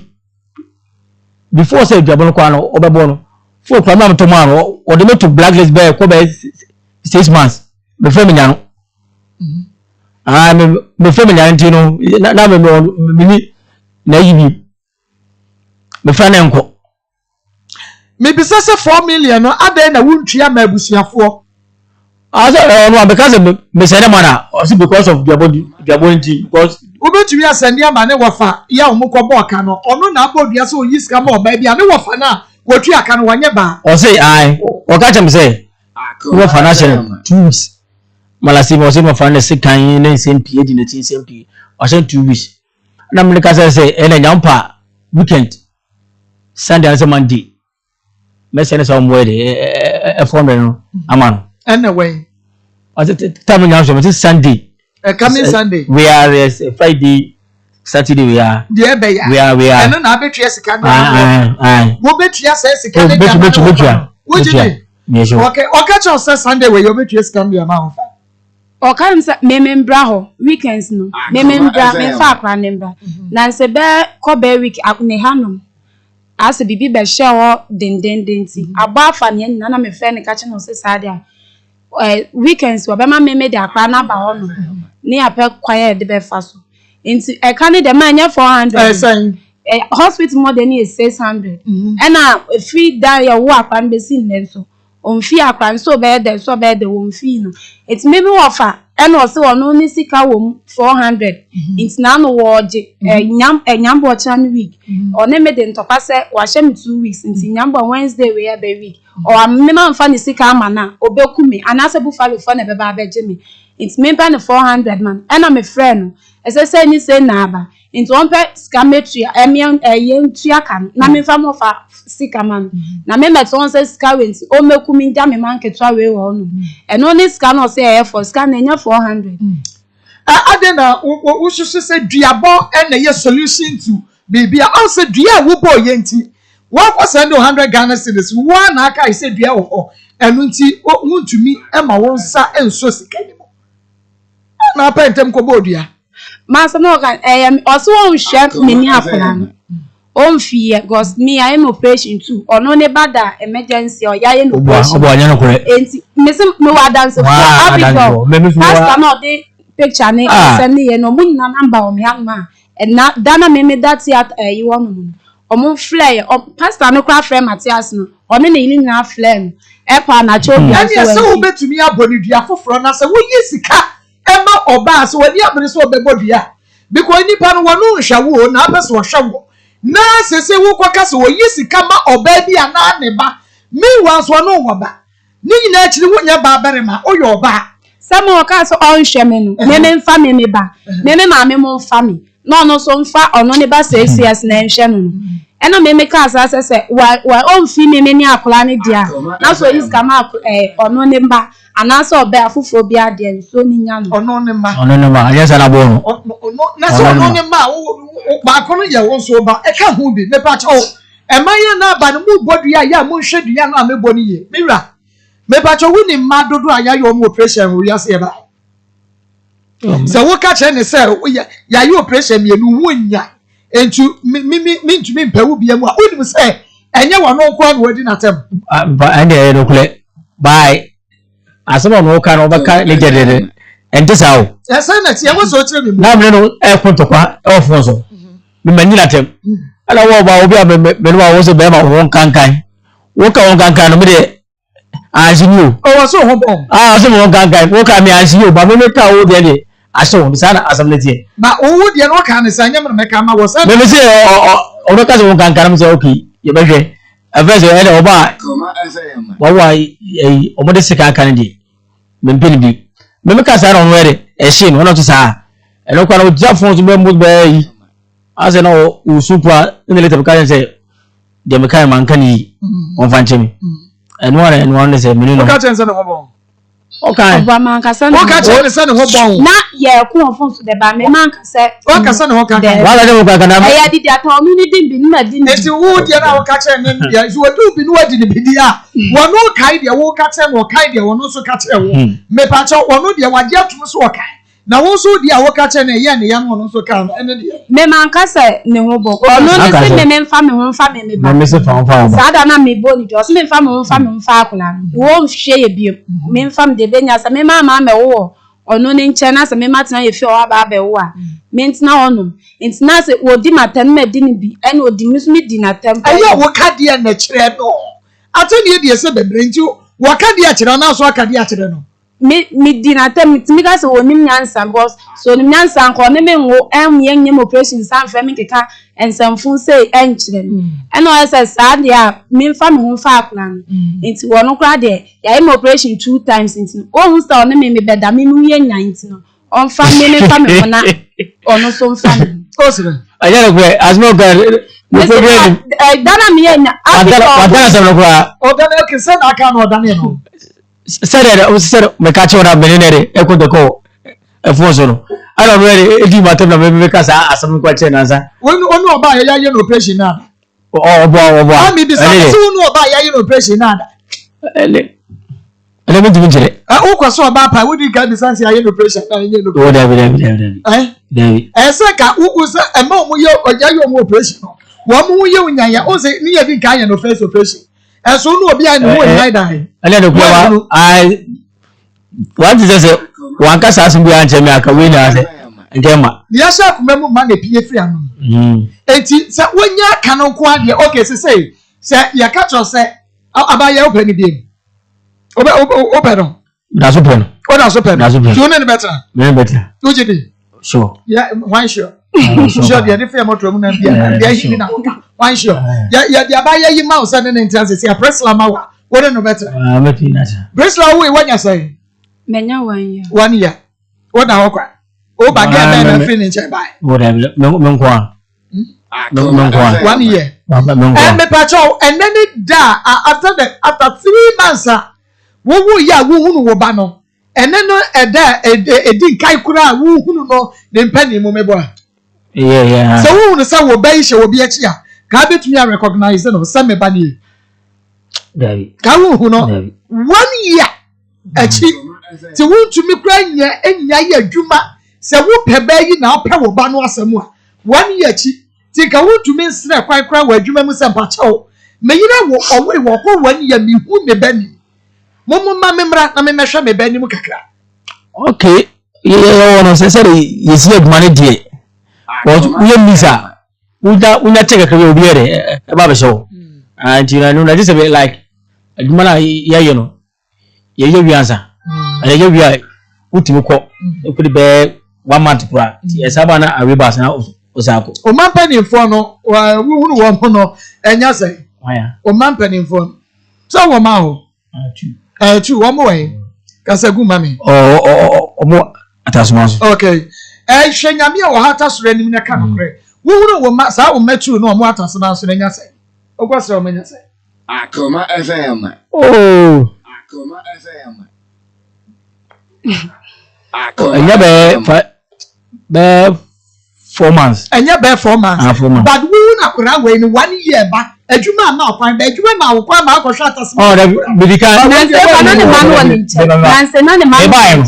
before say jabon kwa no obebo no. For kwa ma to ma no o de me to blacklist be ko be 6 months. Be fe me nya no. Me family auntie no na me na yibi me fa na enko me bi se 4 million no ade na wuntua ma abusuafo asa no because me say na mana because of their body because ubetumi asende ama ne wofa ya omukọ aka no ono na abodua so yi sika ma oba bia ne wofa na wotu aka no wanye ba o say ai o ka chem say wofa na share 2 weeks malasi mo se mo fa na sekan na SMP di na tin SMP o say 2 weeks na me ka say ene nyampa weekend Sunday and Monday me say na so mo de form no aman anyway o say time nyam so Sunday coming Sunday we are Friday Saturday we are eno na abetua sika na wo betua say sika na betua okay cho say Sunday we you betua sika na ma ho o kan sa memembra ho weekends no memembra me fa akra nembra na se be ko be week akune hanom ase bibi be shewo dendendenti agba fa ne na me fe ne ka che no se sadia weekends wo be ma meme de akra na ba ho no ni ape kwaye de be fa so enti e kan de ma nya 400 hospital more than is 600 and free down your work and be seen then so on fee akwan so be the won fee no it maybe offer and also on only sika wo 400 it's now no woje nyambo chan week or na me de ntopa se wa hye me 2 weeks nti nyambo Wednesday we ya be week or me man fa ni sika ama na obekumi anase bu fa for na be ba beje me it's me pa 400 man and I'm a friend say ni say na aba into one pe scametry emian yentua kan na me fa mo fa sika man na me met on say sika went o mekumi nda me man ketwa we wo no and only scan no say for scan na 400 adena wo susu say duabo na ye solution to bibia o say dua wo boy yenti wo for send 100 Ghana cedis wo na aka say dua wo enu nti wuntumi e ma wo nsa enso sika ni mo na pentem ko bodua Master no can also on chef mini aplan. On fear because me I am operation too. Or no bada emergency or ya no operation. Me wa dance for Africa. Pastor no the picture ne send me no mun na number o me ma. And na dana me that at you want omo flare pastor no cra frame Matthias no. Ono na yini na flare. E pa na chobi so. And so betumi aboni dua foforo na se wo yisika Emma oba so wani abere so obebodua because nipa no wonu nhwawo na abeso hwawo na sese wo kwaka so yisika ma oba bia na ne ba mi wanso no woba ni nyina akiri wonya ba berema oyo oba samo oka so onhwe me no me mfa me ba me ma me mo mfa me no so mfa ono ne ba 6 years na nhwe no eno me ka asa se wa onfi me ni akola ne dia na so yisika ma ono ne mba anasa obe afufo bia de so ni nya no ono ne ma ayesa na bo no na so ono ne ma ba kono ye wo so ba e ka hu bi me pa cha o Emaya na ba no mu bodua ya mu hwe dua no amebo ni ye. Mira. Me pa cho woni ma dodo aya yo mu operation wo yase ba. Se wo ka che ne se ya yo operation me nu wonya. Entu mi ntumi mpawu bia mu a onim se enye wono nko na wadi na tem. Ba ande no kule. Bye. Asema no ka no baka le jedede. Ente sawo. Esa na ti e wo so kire mi mu. Na me no e kontokwa e ofonso. Me manyi na tem. Ala wo ba obi a me no wo so be ma won kankan. Wo ka won kankan no me de anjinu. O wo so ho bon. So won kankan. Wo ka me anjinu ba me ka wo de aso bi sana asamleti. Ba owo de no ka ne sanya me ka ma wo sa. Me se o no ka so won kankan me se okay. Ye be hwe. Aveso e de oba. Akoma FM. Wa o mo de sika kan di. Me mpeni bi. Me ka sa ron were e shin wona to sa. E no kwa no jafon so be mo be yi. Ase na usupwa in the little can say de me kai man kan yi on fanchemi. And one say me no. O ka chen se ne ho bon. Okay. Oba man kasa no. O ka chen se ne ho bon. Na ye ku onfon de ba me man kasa. O ka se ne ho ka. Wala de mo ka na. Ya di ata onu ni din bi na din. Enti wo de na o ka chen ne dia so du bi no adi ne bi dia. Wono kai de wo ka chen wo kai de wono so ka chen wo. Me pa cho wono de wa je atum so o kai. Na wo so di a wo ka che na ye ne yan wono so ka no ene de Me man kasa ne ho bo ono ne se me mfa me ho mfa me ba Me se fa ba. sada na me bo ni jo se me mfa me ho mfa me mfa akula wo hwe ye bi me mfa me de benya sa me ma me wo ono ne nche na sa me matena ye fi o aba be wo a me ntina ono ntina se wo di matem me di ni bi ene odi mi so me di na tem ayo wo ka de na kire no atani de se bebre nti wo ka de a kire na so aka de a kire no me di na tem mi ka se onim nyansa boss so onim nyansa nko ne me wo yenye operation san fa me keka ensamfun say enchire no e say sa de a me mfa me ho fa akula no enti wo no kra de ya im operation 2 times enti o hu sa one me beda me mu ye nyan enti no on fa me fa me ho na ono so mfa me o sire Aya no kwe asmo ka no problem. Dana me ye na Adana sa no kwa. o da na ke se na aka no da ne no Sere me ka che ora benenere e ko de ko e fonso no. Ala no e di matem na me ka sa asam kwa che na sa. wonu oba ya ye no operation na Obo. ami bi sa so wonu oba ya ye no operation na da Ele me dimi jere. o kwa so oba pa wodi ka bi sa ya ye no operation na ye no O David. David. se ka ugu se e ma mu ye oja ye mu operation no wo mu ye unya ya o se ni ye bi ka ye no first operation e so no obi a ni wo ni da Ele no kwa I want to say one ka sa sun bi an che me aka we na se. Ndema. ya sha kuma mu ma na pie free anu enti se wonya aka no ko ade okay se ya ka cho se abaye open ni dem open no Da so pen. o da so pen Da so pen. you know better Me better. o jidi Sure. yeah why sure sure dia dey fear motor mu na bia dia himi na why sure ya dia abaye yi ma o se ne ntase se ya press la ma wa o no better Me pina sa. press la we wanya say menya 1 year 1 year o da ho kwa o ba ga na finish by O David me kwa. Akoma FM. 1 year Me kwa. me pacho and then it da after 3 months wo ya wo hunu wo ba no and then no edi kai kura wo hunu no ne mpani mo mebo Yeah. so wo hunu sa wo ba yi she wo bi achi a ka betumi a recognize no sa me ba ni David. ka wo hunu 1 year achi ti wo ntumi kura enya ya adwuma se wo pe ba yi na pe wo ba no asemu a 1 year achi ti ka wo ntumi nsre kwai kura wo adwuma mu se mpacho me yire wo owe wo ko 1 year mi hu me ba ni Momo ma memra na memehwe me ba ni mu kakra. Okay. Yeah, no say yes ye adwuma ne die. But we misa. Unya check ka obi ere e ba be show. And you know na this be like adwuma na ye no. Ye wi ansa. Ye wi utimi ko. E kudi be 1 month pra. Yes aba na aribas na osako. O man panimfo no wo hunu wo no enya sai. Waya. O man panimfo. So wo ma ho. Chu wo mo we. Kasagu mami. Omo atasuma. Okay. Hwenyame a wo hata soro anim na ka no kre. Wo hunu wo ma sa wo machu no mo atasuna so na nya sai. Ogwasra wo manya sai. Akoma FM. Oh. Akoma FM. Enya be 4 months. And you bear 4 months. 4 months. But we na kura we in 1 year ba. Ejuma na okwan ba ejuma na okwan ma ko shata se. Oh, the because Nanse na ne man won nche. Nanse na ne man. Buy.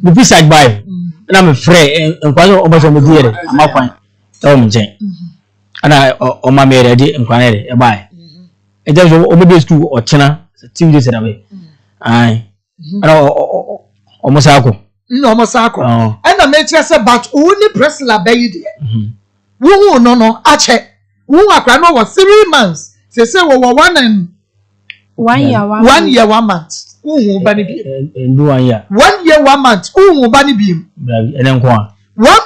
The fish I buy. Na me frɛ nkwaso oboso me die amakwan e mo nchen ana o ma me ready nkwan re e buy e je so o me dey school o chena team dey say be ai ana o mo sako No mo sako ana me kire say but wo ni wrestler ba yi de wo no ache wo akra no was 3 months say wo 1 year 1 month wo ba ni bi do 1 year 1 year 1 month wo ba ni bi ene nko a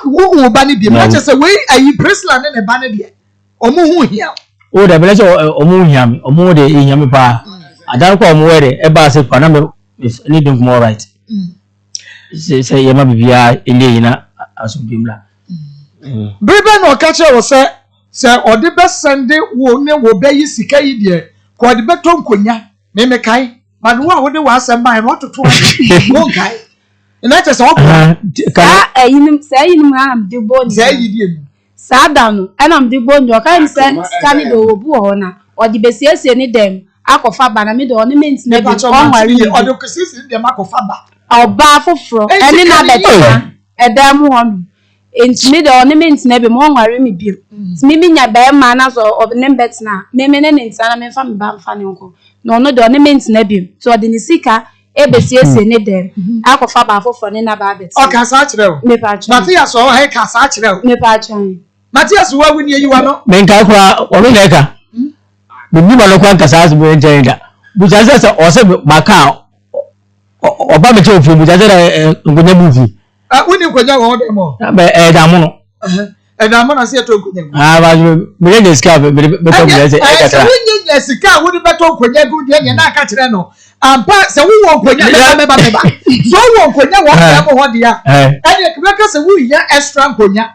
wo ba ni bi na che say we ayi wrestler ne ba ne de o mo hu hia o da bele so o mo hia mi o mo de hia mi pa adan ko o mo were e ba se kwa na me need them more right say yema bibia ele yina asubimla Brebe no catch wo say odi be sende wo ne wo be yi sika yi de ko odi be to nkonya me kai but wo a wo de wa asem ban no toto wo kai na che say o ka yinim am de boni say yi die mu sa da no enam de boni o kai se skani do obu ho na odi be siesie ni dem akofa ba na me de ornament na bi on wari odi kusisi dem akofa ba oba foforo eni na beta edam ho no enti de ornament na bi mo nware mi bi mi nya ba ma na so of nem bet na me ne ntia na me fa me ba mfa ne nko no no de ornament na bi so de ni sika e be siesie ne dem akofa ba foforo ne na ba bet o ka sa kire o me pa cha Matias o he ka sa kire o me pa cha Matias wa wuni yi wa no men ka kwa o me ka bi ba lo kwa ka sa asu bo njenga bu ja se o se maka oba me che ofu bu ja se ngonya bufi wuni nkonya wo de mo da mo no da mo na se to nkonya ba me ne ska be ko me se e ka tra wuni sika wuni beto nkonya gu de na aka kire no ampa se wo wo nkonya me ba so wo nkonya wo ya mo hodi ya ene ke ka se wo ya extra nkonya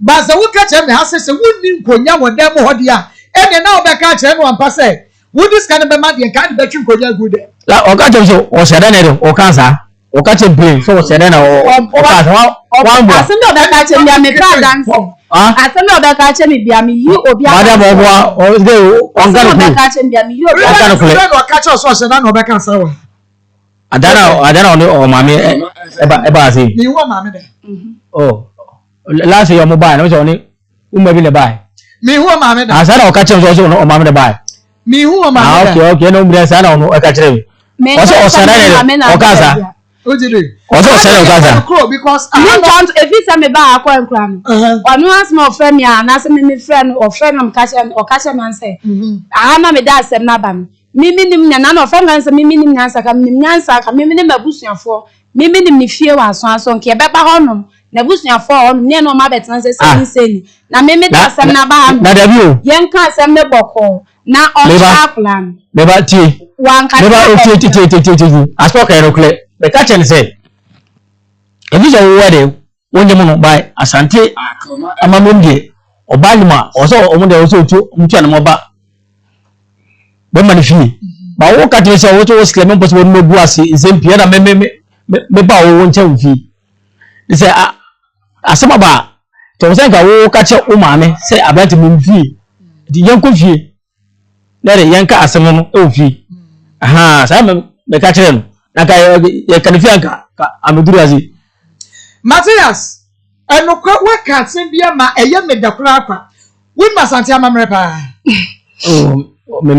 ba se wo ka kire me ha se wuni nkonya wo de mo hodi ya ene na wo be ka kire no ampa se wo dis kan be ma de ka de betwi nkonya gu de la o ka je so o se da ne do o kan sa o ka che brain so o se da na o ka sa wa bo asemi oda ka che mi me pa dance asemi oda ka che mi bia mi yi obi madam o de o ngana oda ka che mi bia mi yi obi aka ko no ka che so se da na o be kan sa wa adana o mami e ba se ni wo mami de oh la se yo mo ba na so ni umma bi le ba mi wo mami de asana o ka che so o mami de ba mi hu mami de okay no mbre sa na o ka che o so o se da ne o ka sa ojire o so o se o ka sa because I want if you say me ba akwa nkra no onu asma of friend ya na say me friend of friend am ka che o ka che man say aha na me da asem na ba mimi nim nya na friend kan say mimi nim nyansa ka mimi nyansa ka mimi nim abusuafo mimi nim ni fie wa aso nke be ba honom na busuafo honom ne no ma betan say seni na mimi da asem na ba na da bi o yen ka asem me boko na on plan me ba ti wan ka me ba o ti aso ka no kle be ka chen say ebi so wo de wonje mu no bai asante amamomdie obalima oso omude oso otu mtu na moba be manifi ba wo ka tire se wo to skleme mpo se wo mebu ase nsempie na me ba wo nche mfi se asema ba to se nka wo ka che wo maame se abante mu mfi di yanko fie na re yanka asema no e ofie aha sa me ka kire no na ka ye kanifia nka ameduru azi Matias enokwa waka sembia ma eye medakura akwa win masanti amamre pa me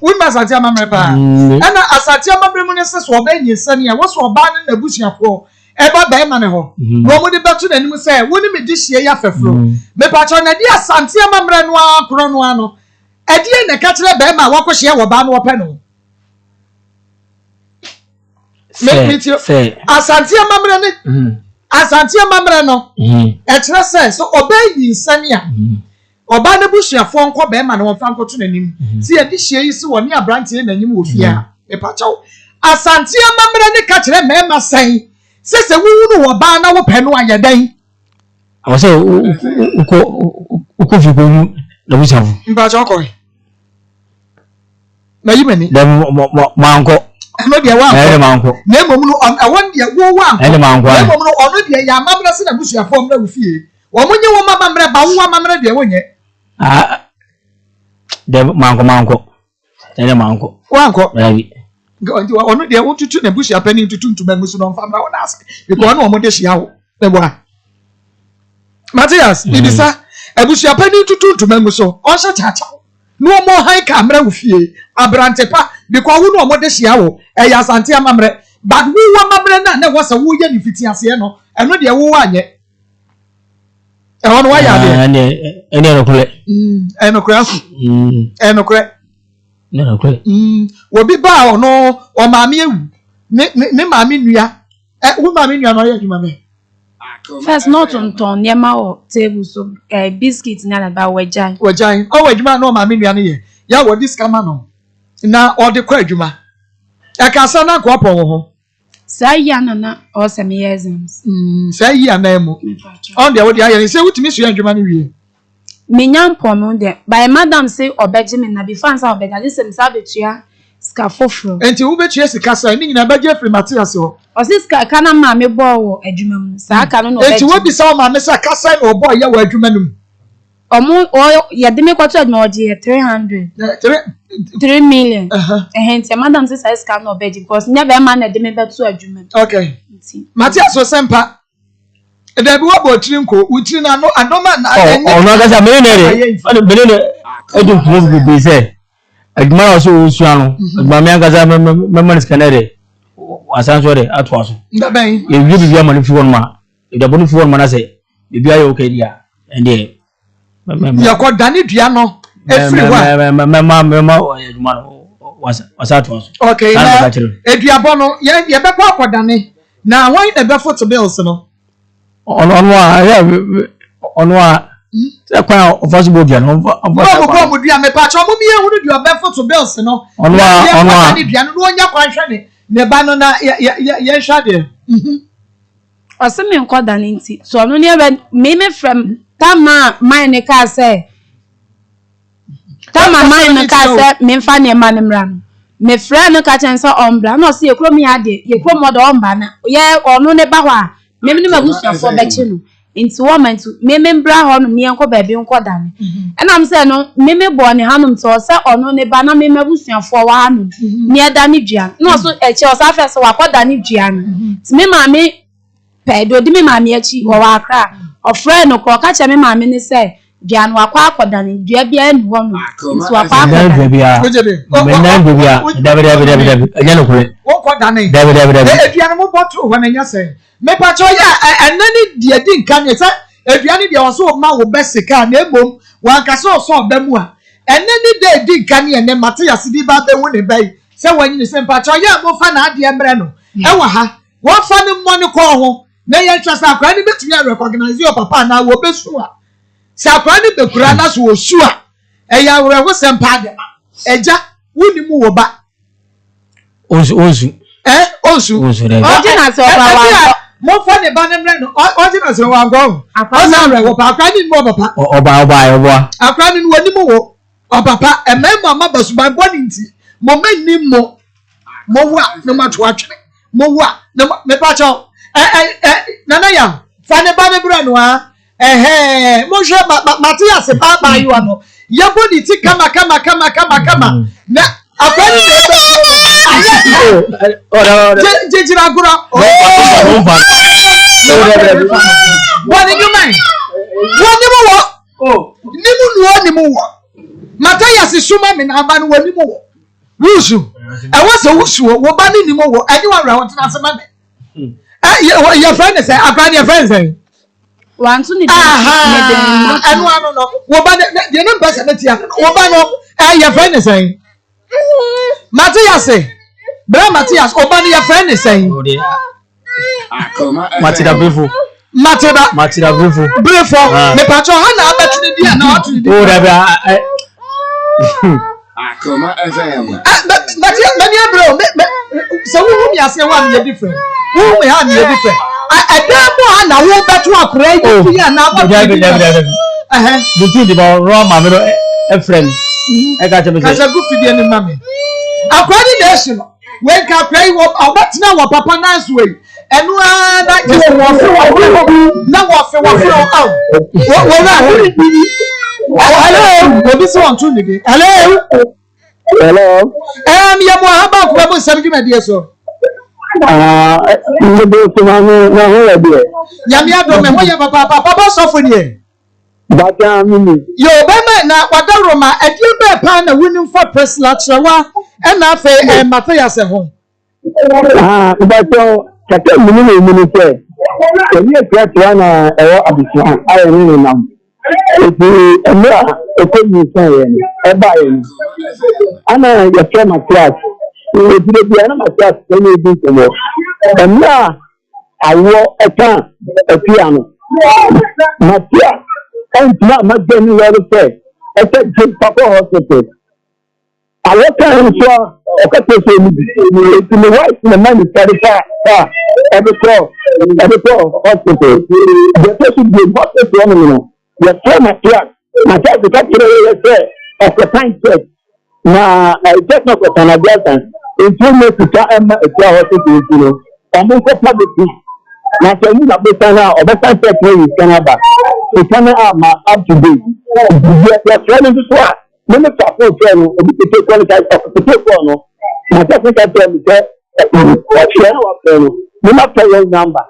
win masanti amamre pa ana asati amamre mu ne se so oba nyesani a wo so oba ne nabusuafo eba ba ma ne ho wo mo de betu nanim se woni me di hie ya fefro me pa cho na di asanti amamre no akro no ano edi ne ka kire ba ma wo ko hie wo ba no wo pe no me asanti amamre ne Asante amamre no e kire se so oba yi nsania oba na busuafo nko be ma na wonfa nkoto nanim si e di hie yi si woni abrante nanim wo fia e pa chaw asante amamre ne ka kire me ma san se wuwu no wo ba na wo pe no ayedan awose uko fi ko na busuafo mba chaw ko na yimani da manko no dia wa manko na emom no awon dia wo wa manko na emom no ono dia ya amamre se na busuafo mra wo fie Omunye wo mama mre ba wo mama mre de wonye. De manko. Ene manko. Wanko. Rabi. Nti ono de wo tutu na bushi apani tutu ntuma ngusu no famra wona ase. Because ono omode hia wo. Ebo. Matthias, ibisa ebushi apani tutu ntuma ngusu. Onse chacha. No more high camera wo fie. Abrantepa because wo no omode hia wo. Eya asante amamre. But wo mamre na wo se wo ye ni fiti ase no. Eno de wo anye. Ehon wa ya de. Ene rokole. Enokra. Enokra. Ne rokole. Obi ba ono o maami ewu. Ne maami nua. Wo maami nua no ye adwuma me. First not on ton yema o table so biscuit na ba wajan. Wajan. O adwuma no maami nua ne ye. Ya wo this kama no. Na o de kwa adwuma. Akasa na ko pon ho. Say yana na o some exams. Say yi anamu. On de wo de aye say wutimi so adwuma ne wie. Minyan pono de by madam say obeji me na before answer obeji this sem sa betua ska foforo. Enti wo betua sika sa ni nyina beje free Matthias ho. O si ska kana ma me bo wo adwuma mu. Sa aka no obeji. Enti wo bi sa o ma me sa kasa na obo ye wo adwuma num. Omo o ye de me kwato adwuma oje 300. 3 million. Enti madam say sa ska no obeji because nya be ma na de me beto adwuma. Okay. Matthias so sempa da bi wo bo trinko utri na no adoma na ono gaza menere edu move be say aduma so usua no aduma me gaza me scanner asan so de atwa so nda ben e bi bia mani fi won ma e da bonu fi won ma na say e bia ye okay dia ende ya ko dani dua no efri wa me aduma no wasa atwa so okay na eduabo no ye be kwa akodane na won e be foot bills no onwa se kwa ofasibo dia no ofasibo dia me pa cho mo mi ehunu dia be foot bills no onwa ni dia no onya kwa hwe ne ba no na ye hwa de osemi nkoda ni nti so no ne me from tama mine ka say tama mine ka say me fa ne ma ne mra no me fra no ka chen so ombra no se ekro mi ade ye kro mo do omba na ye ono ne ba ho a me me magusu for bechi no into woman to me bra ho no me enko ba bi enko da ne and am say no me bo ne hanum to say ono ne ba na me magusu for wa hanum me da ne dua no so eche o sa first wa koda ne dua no ti me ma me pedo di me ma me echi wo wa akra o friend no ko ka che me ma me ne say dua no akwa akoda ne dua bia ni ho no into akwa akoda bia me nan bia dabi anya no kure wo koda ne dabi dua no mo boto ho na nya say me pa cho ya enani die di nkan ye say eduane dia wo so ma wo besika na ebom wan ka so ba mu a enani de di nkan ye ne Matthias bi ba be wo ne bai say wanyi ne say pa cho ya mo fa na ade mbre no e wa ha wo fa ne mo ne ko ho na ye twasa akwa ni betumi recognize your papa na wo besu a sa akwa ni bekura na so wo su a e ya wo ho sempa de eja woni mu wo ba onsu onsu ojina so pa wa mo fa ne ba ne mre no ojina so wa ngo osa re wo pa akwa ni mo papa oba akwa ni woni mu wo o papa e member ma basu ba boni nti mo mani mo wa no ma to atwe mo wa me pa cho nana ya fa ne ba ne bra no a mo hwe Matthias ba you no ye boni ti kama na akwa ni jejira gura wani nyuma wani mu wo Matthias suma me na ba no wani mu wo wusu e wose wusu wo ba ni mu wo ani wa ra wo tena asema me your friend say akra your friend say want to need anu anu no wo ba de no ba se metia wo ba no your friend say Matthias bra Matthias oba ni your friend say Akoma Matida brefo me pacho ha na abetu ni dia na atu ni o da Akoma FM Matthias me ni bro so wo mi ase wa me different wo me ha me different adamo ha na wo betu akura yi ya na abetu the thing about raw mama a friend I got to be as a good video ni mama akura ni nation when ka pray wo obetina wo papa nice way enu na wo fe no wa feel out. Hello, obi so on tune ni. Hello. Hello. Ya mo aba ko ba nsam dwuma die so. Ndo so na ho ya die. Ya mi ado me ho ya papa so fo die. Bata mimi. Yo be me na wadawro ma adie be pa na winning for personal trawa e na afa Matthias ho. Bata kata mimi se. Ni e trawa na ewo abisa ayo ni nam. Eti emra ekoyi san ye ba ye. Ana ya frama class. Eti bi ana ma class ni bi ko. Emra awo etan epiano. Matia and not much getting ready to say. I said, Papa Hospital. I was telling you, okay, to the wife, the man is very far. Every hospital. The person be hospital. The friend of my child is actually of the time check. Now, I just not for Canadian. In 2 months to try a hospital, almost a public. Na so you na better now or better check when you Canada. You Canada up to date. Your friend is what? When the support friend will be take qualified of the people no. Na just make that tell me say what share our friend. You must tell your number.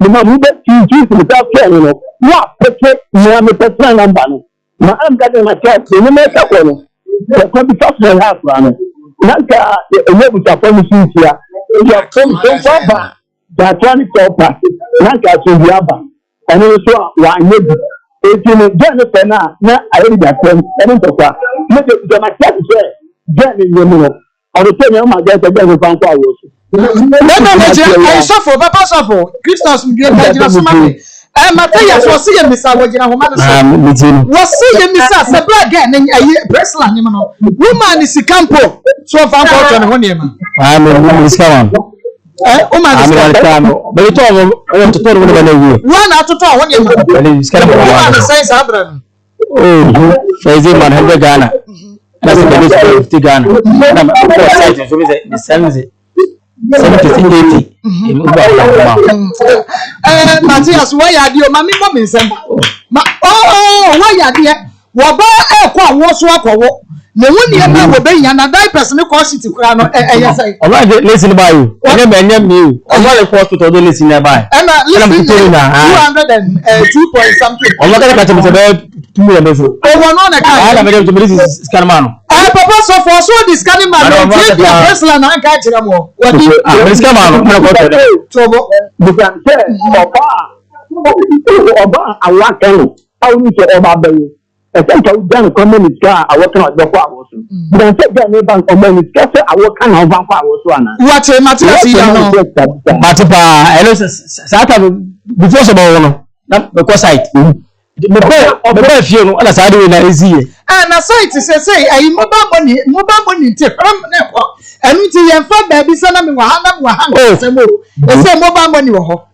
You must move to choose without friend no. What protect me personal number no. Na am getting my check. You make up one. The come be personal house no. Nanka e be to promise you here. You come so far. That one is all past. Nanka to the Abba. And also, why maybe. If you know, Jennifer now, I already got them. I don't know what. Maybe my cat is there. Jenny, you know. On the same time, I guess I get a phone call. No, I suffer, Papa suffer. Christos, you get Matthias was seeing Mr. Wagina was seeing Mr. Sabra again in a press line. Woman is a campo. So far, one year. I'm a woman's come. One out to talk 1 year. Says Abraham. Oh, Fraser man, 100 Ghana. That's the 50 Ghana. I'm excited. So the 70, 80 in Matthias, why are you, Mammy? Oh, why are you? Waba ekwa woso akwo na woni e na wo be yan na die person ko shiti kura no say oba listen by you ene be nyam ni oba le hospital do listen by na listen 200 point something oba ka ka me be tumu ya meso o no na ka na me dem to me scan man papa so for so this scan man no take your person na ka kire mo wodi scan man na ko to bo because oba awakano awuni so oba bayo essential dan community ka awokan odoko awoso dan se dan ni bank community ka se awokan na bank awoso ana what Matthias ya no matipa hello sata before so bawo no na be site me be fie no ala sa de na eziye na site say ayi mobile money tip na ko enu ti yen fa ba bi se na me wa ha se mo e se mobile money wo ho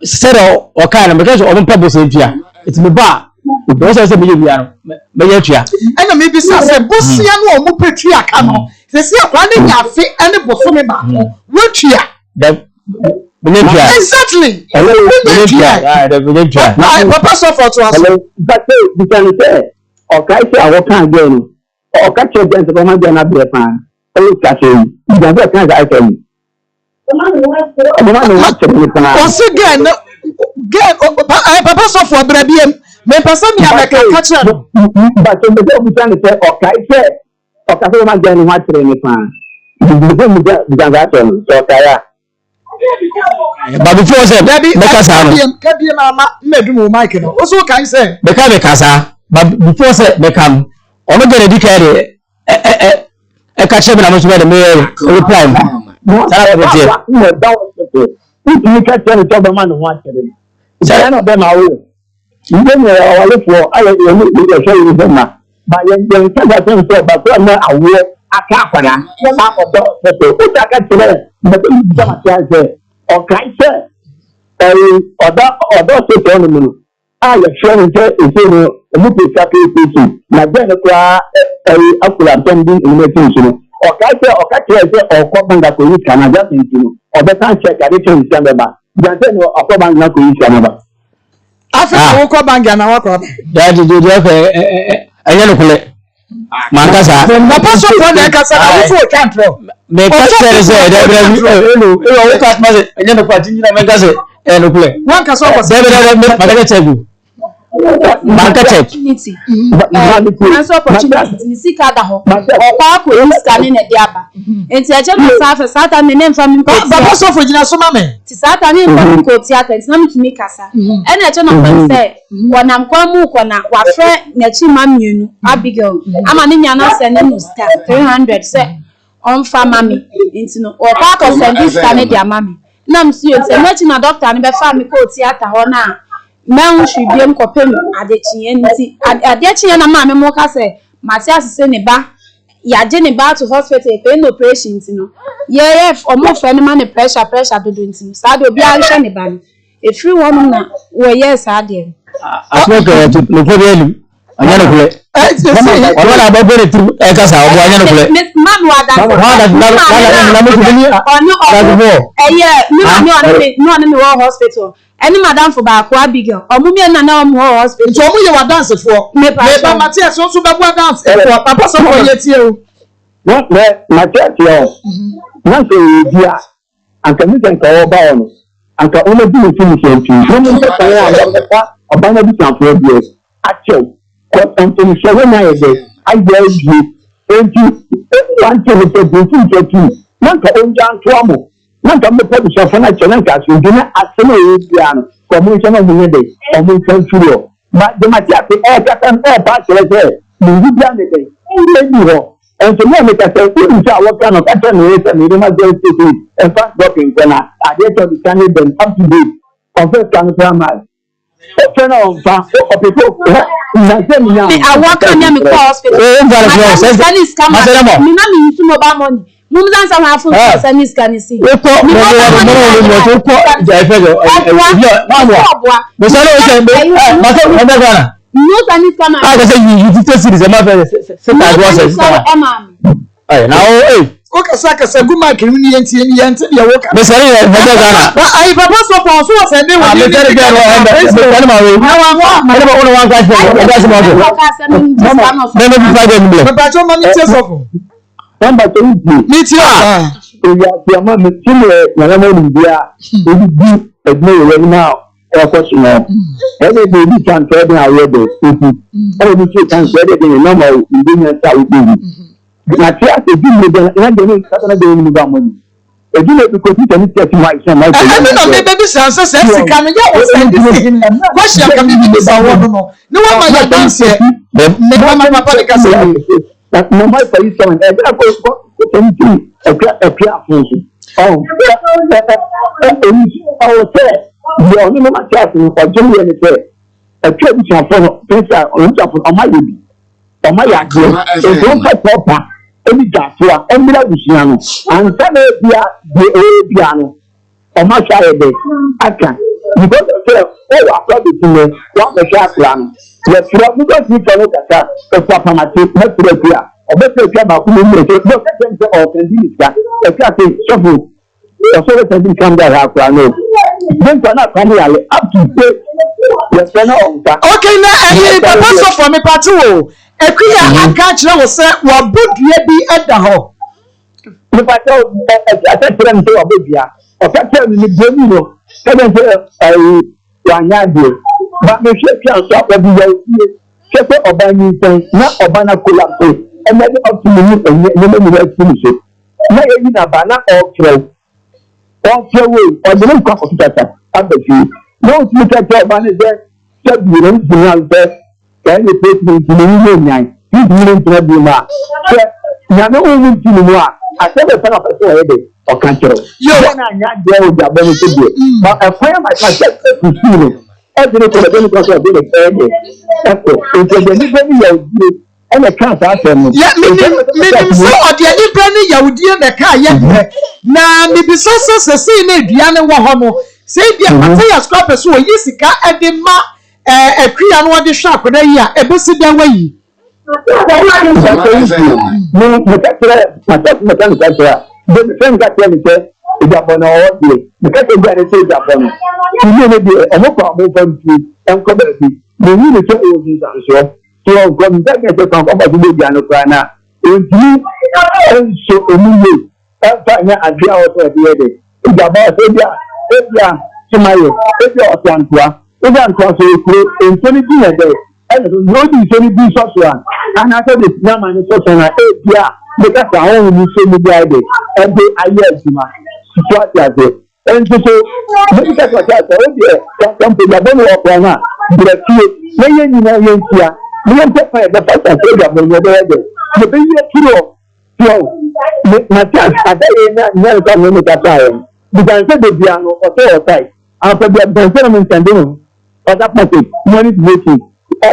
sero o ka na because o mo pabo se tua it me ba o se me bia no me ye tua ena me bi se bosia no o mo petua ka no se akwa ne nyafe ene bofo me ba wo tua exactly papa so for to us but you can say okay say I can again o ka che den se ma na be pa o ka say you go kan ga item once again papa so for brabiem me person me ameka catch no but so me can say okay say ma ga ni wa tere ni pa you go ga item so kaya but before say make us kabie mama medum mic no also can say make us but before say make am ono gere di kare catch me na mo so be me reply sara ko tie no you can tell the job man wa tere say no be ma wo inde me awale fo ale you show you them na ba yen ka ga so ba ko na awo aka akwara na odo so o ta ka tere but you don't say okay say odo so to no no you friend say e no mu pe ka pe na ben kwa akula pending in meeting no okay say okọ banga ko yi kana just no obetan check ade change sember ba dan say no okọ banga ko yi kana ba after woko banga na wako. Daddy do ayelo kule. Mankasa. Papa so for na kasa na wo can't draw. Me kasa say woko atma ayelo kwati nyina mankasa no kule. One kasa ko say magana chegu. Banka check. Financial opportunity sika da ho. Okwa ko iska ne na diaba. Enti aje no safa sata ne nemfa mi ko. Papa so for gina so mame. Ti sata ne mfa ko theater na mi tumi kasa. Ene aje no fa say wonam kwa mu ko na wa fre na chi ma mienu Abigail. Ama ne nya na se ne no ska 300 say on fa mami. Enti no okwa ko send iska ne dia mami. Na msi yo se na chi na doctor ne be fa mi ko theater ho na man should be kopem adechie nti adechie na ma me mo ka say mate asese ne ba ya je ne ba to hospital e no operation nti no ye omo fe ne ma ne pressure dodo nti no sa de obi a hwe ne ba no e free one na wo yes ade asmoke to no problem anya no kule wala ba bere tu e ka sa obo anya no kule man wa da na mo kudini no no hospital any madam for ba kwa Abigail omumi na omo hospital so omo ye wa dance for me ba Matthias so be wa dance for papa so for ye tie o no Matthias yo na so dia anka mi kan ka oba ono anka omo di mi finish enti no mo ka ya ba oba na bi kan for bi acho ko Anthony so na ye de aye bi enti one to the two na ka onja anto amo nanka me podi so fa na chena ka so gina asema e bia no community na munye de omo kan furo ma de ma tia pe ka tan ba chele se mu bia ne de e bi ho en so me ka se ku nja wo ka no ka tan ne se ne ma je se e fa dropping kana ade to the channel ben up to date of the kan drama o tena on fa o people na se mi na awaka nya me call hospital mi na mi nsu mo ba money mumzan sama afu sanis kanisi eko mo ko ja ifego mo sale o je ma so mo gana no sanis kana ka say you test series ma fe se ta go se na o o ka sa guma kirimi yenti ya woka me sale ya mo gana ai papa so for so se me wo me tell get no ma we na wa no wa ka se me no bi fa go mi me pa cho ma ni te so for number 2 mi ti ya ya ma mi ti na mo ni bia o bi edme we now e ko sino e de bi kan to de awe de e bi ti kan so de no ma ndi nya ta u bi na ti a bi mi de na de ni ka na de ni ba mo ni e di le ko ti ni ti ma isa ma e mi no me baby san so se sika no ya wo send this in question ka mi bi sa wo no ni wa ma ya dance me ma papa de ka se no mai pa isso é da coisa que tem que é afunso eu não me achava no pode me dizer é que eu tinha falado pensa eu já falei o mai aqui eu não faz popa ele já foi é mira buciano anta me biano o mai sai de aka because o aplaude time o me já plano le fura mu ko ti folo kaka e papa mate me fura pia o be fura ba ku mu se no ka tem se o kan di ska e ka te sofu o so ka di kan da ha kwa no den ko na kan ya le up to date le fena on ta okay na e papa so for me party o e ku ya aka kire wo se wo bodue bi eda ho me pata o ata fura mi se wo bodua o ka tell me bo mi no ka den se wa nya de ba me hwe pia so ababi ya se oba ni tan na oba na kola pe e me de up to me ni me wa ti so na ye ni na ba na o kre we o de nko ko tata abafi no ti ta ta ba ni de se bi ro ni na be ka ni pe ti ni ni nyan ti ni ni tra bi ma se na no o ni ti ni wa a se be fa na fa so ye de o kan kre yo na nya de o ja ba ni ti bi ba e fa ma ta se ku si ni every time they go to the bed eko into the living yahudi and the cancer afem ya me so odi anibra ni yahudi na ka ye na me bi so se na dua ne wo ho no se bia Matthias crop so yi sika e de ma akria no de hwa akoda yi a ebesi da wayi no me ka tell me the friend got tell me Japan or because of that, say Japan. You may be a more problem and come back. You need to show you this answer. So, come back at the company to the Janopana. If you so immediately, after I agree out of the other, it's about Ebia, Sumayo, Ebia Santua, Ebia Santua, infinity a day. And no, it's only be social. And after the Nama and social, Ebia, because I only say the idea, and they are yes, what you are and so, look at what I said, come to the bone of Rana, but you know, you don't take the fact that they are the baby kilo. So, my chance, I never come in at time. Because I said the piano or so type. After the settlement and doing, but that must be money waiting. I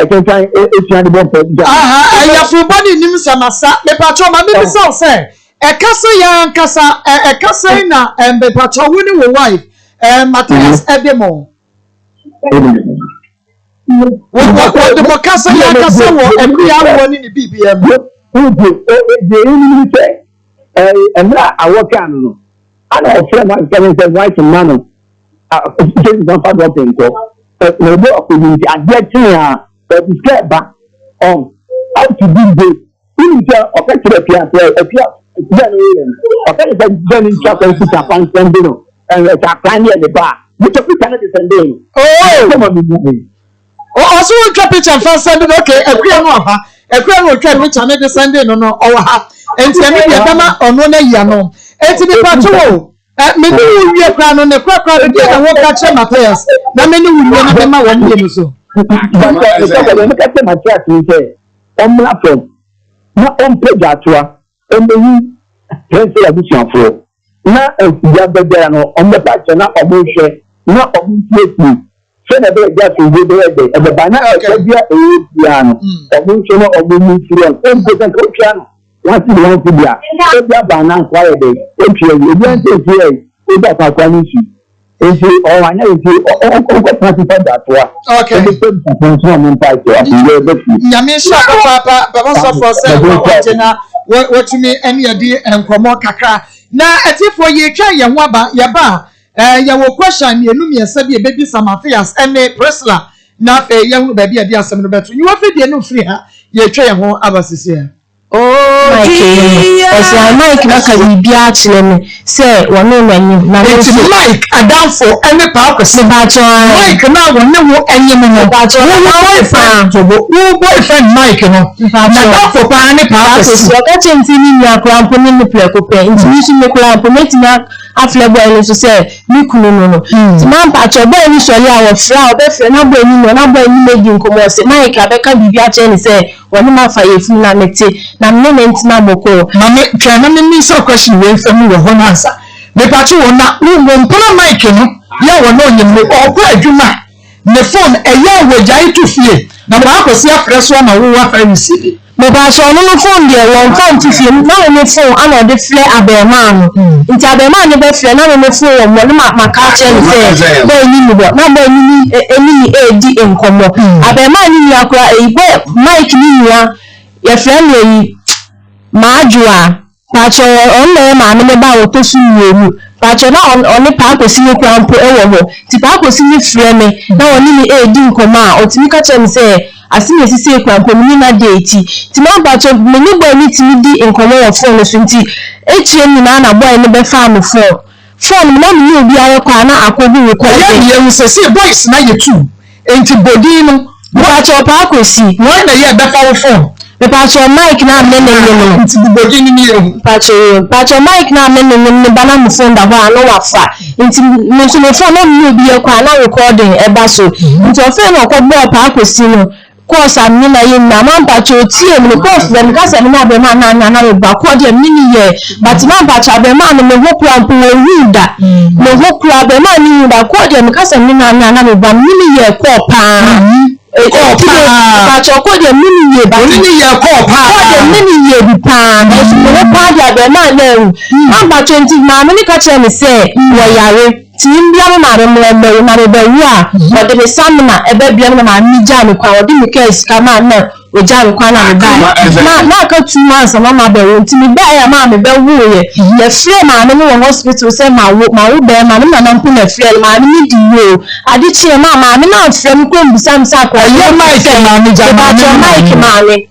can find a bomb. I have your body names and the patron, my baby so say. A casa young casa, a casena, and the patron winning a wife, and Matthias Edemo. What the Macassa Yacasa and we are one in the BBM. The enemy say, and that I work on. I know friend I'm coming to white and man. Don't forget to but no more community. I get here, but it's get back on how to do this. You tell okay to the piano, okay, then in chapel to Japan Sandino and a plan at the bar. Which of the Canada Sandino? Oh, come on. Oh, also a capital and first Sunday, okay, a crown will try which another Sunday no or half, and send me a dama or no yano. And to the patrol. Maybe we are crown on the crowd again and walk at Matthias. Now, many will never know 1 year or so. Look at my chat, you say, on platform, not on Pegatua, and the pencil addition for. Not as the other day on the patch, not a bullshit, not a bullshit. Send a bit just in the and the banana piano, a bullshit or bullshit, and put a piano. Once you want to be a banana quiet day, if you don't take here, you got a quality. If you or I know you all participate that way. Okay. Yamisha, Papa, Papa, for several what you mean, any idea and from more kakra. Now, as if for ye try your waba, yaba, your question, you know me and said, baby, some affairs, and a presla, not a young baby, a dear some better. You have to no free her, ye try and more abasis here. Oh, Mike, na ka bibia kire me say wono nanyim na Mike adamfo ene pa akwese ba cho Mike na wonne wo enyim no ba cho wo boyfriend Mike no na adamfo pa ene pa akwese o ka chenti ni nya krampo ni me pleko pe intuition me krampo metina aflebo ene so say mi kunu no ti man pa cho boy ni so ya wo fra o be fra na boy ni no na boy ni meji nkomo se Mike abeka bibia kire ni say wono ma fa yefu na mete na moment na boko mama kana me so question we fam wo ho answer me pacho wona wo mpona Mike no ya wono nyim o kwa adwuma ne phone eya wajai to fie na ba akosi afreso na wo wa fa receive me ba so no phone de won phone to fie na wo phone ana de fle abema no nti abema ne be fle na wo phone wo mo ma ka che ni say bo ni mi bo na bo ni eni edi enkomo abema ni ni akura bo Mike ni ya ye friend yi Majua, Pacho, only man, about what to see you. Pacho, not only Paco see you crown per hour. Tipaco see you frame, now only a dim coma, or Timika and say, I see a say crown per minna deity. Timon Pacho, many boy need to be in common of phone, Sunti. HM Nana boy never found for. Phone, none you be our corner, I could be required. You say, boys, now you two. Ain't it Bodino? Pacho Paco see, one a year better phone. Pacho Mike na menene nti bogini ni Pacho Mike na menene bana mu phone da ho no wafa nti me so me phone no mi obi e kwa na recording e ba so nti o fe no ko bo pa akosi no course amni na ye na man Pacho tie me course dem ka se me na be ma na ba ko de mini ye but man Pacho be ma no me ho plan po ruda me ho kura be ma ni ruda ko de me ka se me na ba mini ye ko pa Pacho ko de mini ye ba mini ye ko pa ko de mini ye bi pa na so me pa dia be ma na man Pacho nti ma me ka che me se wo yare tim bia ma re mo be wu a o de me samna e be bia na ma mi ja no kwa o de me case ka ma na oja me kwana me ba na ka 2 months mama be wo ntimi ba ya mama be wo ye the frame ma no wo hospital say ma wo be ma no na mpo na frame ma ni di wo ade chie mama me na frame ko mbusam sa kwa ye mic ma me ja ma me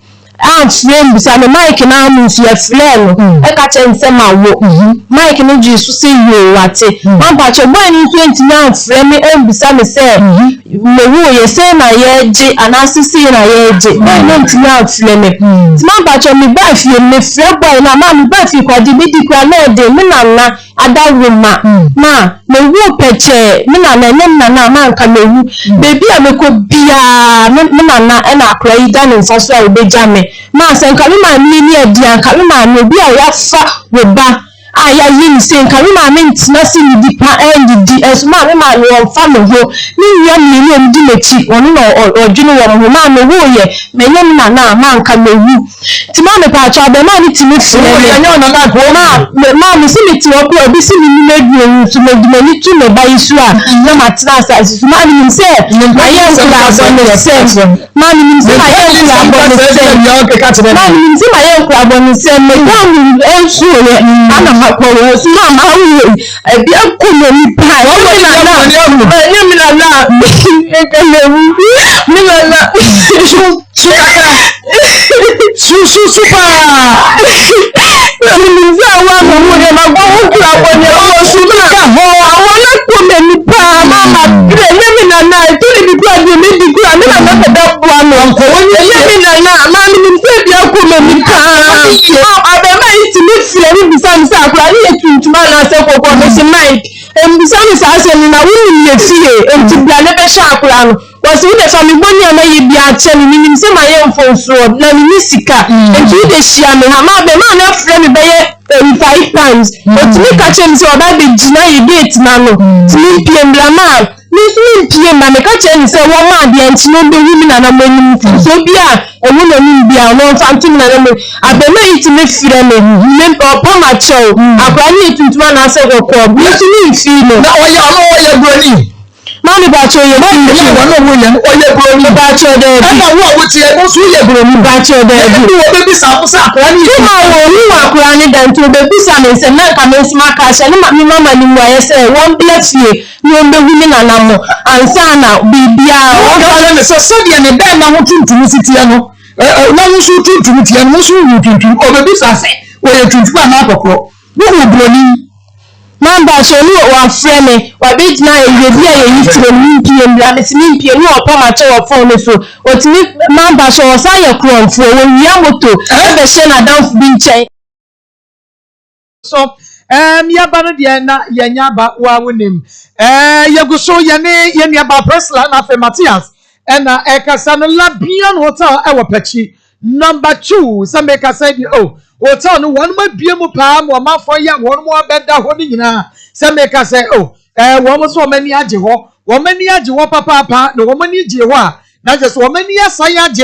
frame bisa me Mike na amu fi afle no e ka che nse ma wo Mike no ji so se yo wate man ba che boy ni 20 na frame e bisa me se me wo ye se na ye ji anasisi na ye ji boy no ntina afle me ti man ba che me ba fi me frame boy na ma me ba fi kwa di bi di kwa na de me na adawo ma me wo peche me na na ma nka me wu baby a me ko bia me na e na akra yi da ne nsa so a obeja me ma se nka me ma ni adi anka me ma no bi a ya fa we ba aya yin se nka me ma me ntina si ni di pa ndi eso ma me ma no fa me ho ni nya me ni ndi mechi onu no odwunu wo mo ma me wo ye me nyem na ma nka me wu ti ma me pa cha be ma ni ti me fi me nya ona na ko ma me si me ti wo ko bi si mi ni medu tu me di mani tu me ba isu a na ma tra sa si ma ni se ma ye nkura abon se ma ni se ma ye nkura abon se ma ni se ma ye nkura abon se me ga ni ensu ye ana ma ko wo si ma ma wu e bi aku me ni pa wo ni na mi na e ka le wu mi na su pa mi se wa mo wo de ma go nkura abon ye o su na ho awon na ko me ni pa mama gre ye mi na to ni bi kwa di mi di kwa mi na na da bu anu ko ye mi na ma mi se bi aku me ni pa abe ma iti mi fie ni bi sam sa kwa ni etuntuma na se kokko me se Mike em bi sam sa se ni na wo ni ye fie em ti bia ne be sha akura no wasi de fami boni ama ye bia che ni nim se ma ye mfonso na ni sika em ti de shia me ha ma be ma na fre mi be ye 5 times but me catch him say oba be gina ye date na no ti mi pie mblama mi so pie ma me catch him say wo ma de enti no be wi mi na na manim so bia owo no nim bia no fantim na me abe ma yi ti me fire me opa ma chew akwa ni tuntuma na se kokko bi ti mi fi no na oye broni mami ba cho ye mami ye wo no wo ye oye broni ba cho de na wo ti e mo su ye broni ba cho de bi wo be bi sa musa akwa ni ti ma wo ni wa akwa ni dan to be bi sa me se na ka me sma ka sha ni mama ni wa ye se won bless ye ni o be wi ni na mo ansa na bibia o ga le so de ne be na ho tuntum sitie no na wo su tuntum tie no su wu tuntum o be bi sa se wo ye tuntum na akokro wo broni Mamba so ni wa frame wa be na ye bi a ye yitire mi pie mbia me simi pie ni opa ma che wo phone so otimi mamba so wo sa ye kronfo wo wia moto e be she na down bi nchen so ya ba no de na ye nya ba wa wonim ye go so ye ne ye nya ba Presla na fe Matthias na e kasa no Labian Hotel e wo pachi number 2 some make say hotel no one ma bie mu pa mo ma fo ya won mo beda ho ni nyina some make say wo mo so mani age ho wo mani age ho papa no wo mani age ho a na je so wo mani asan age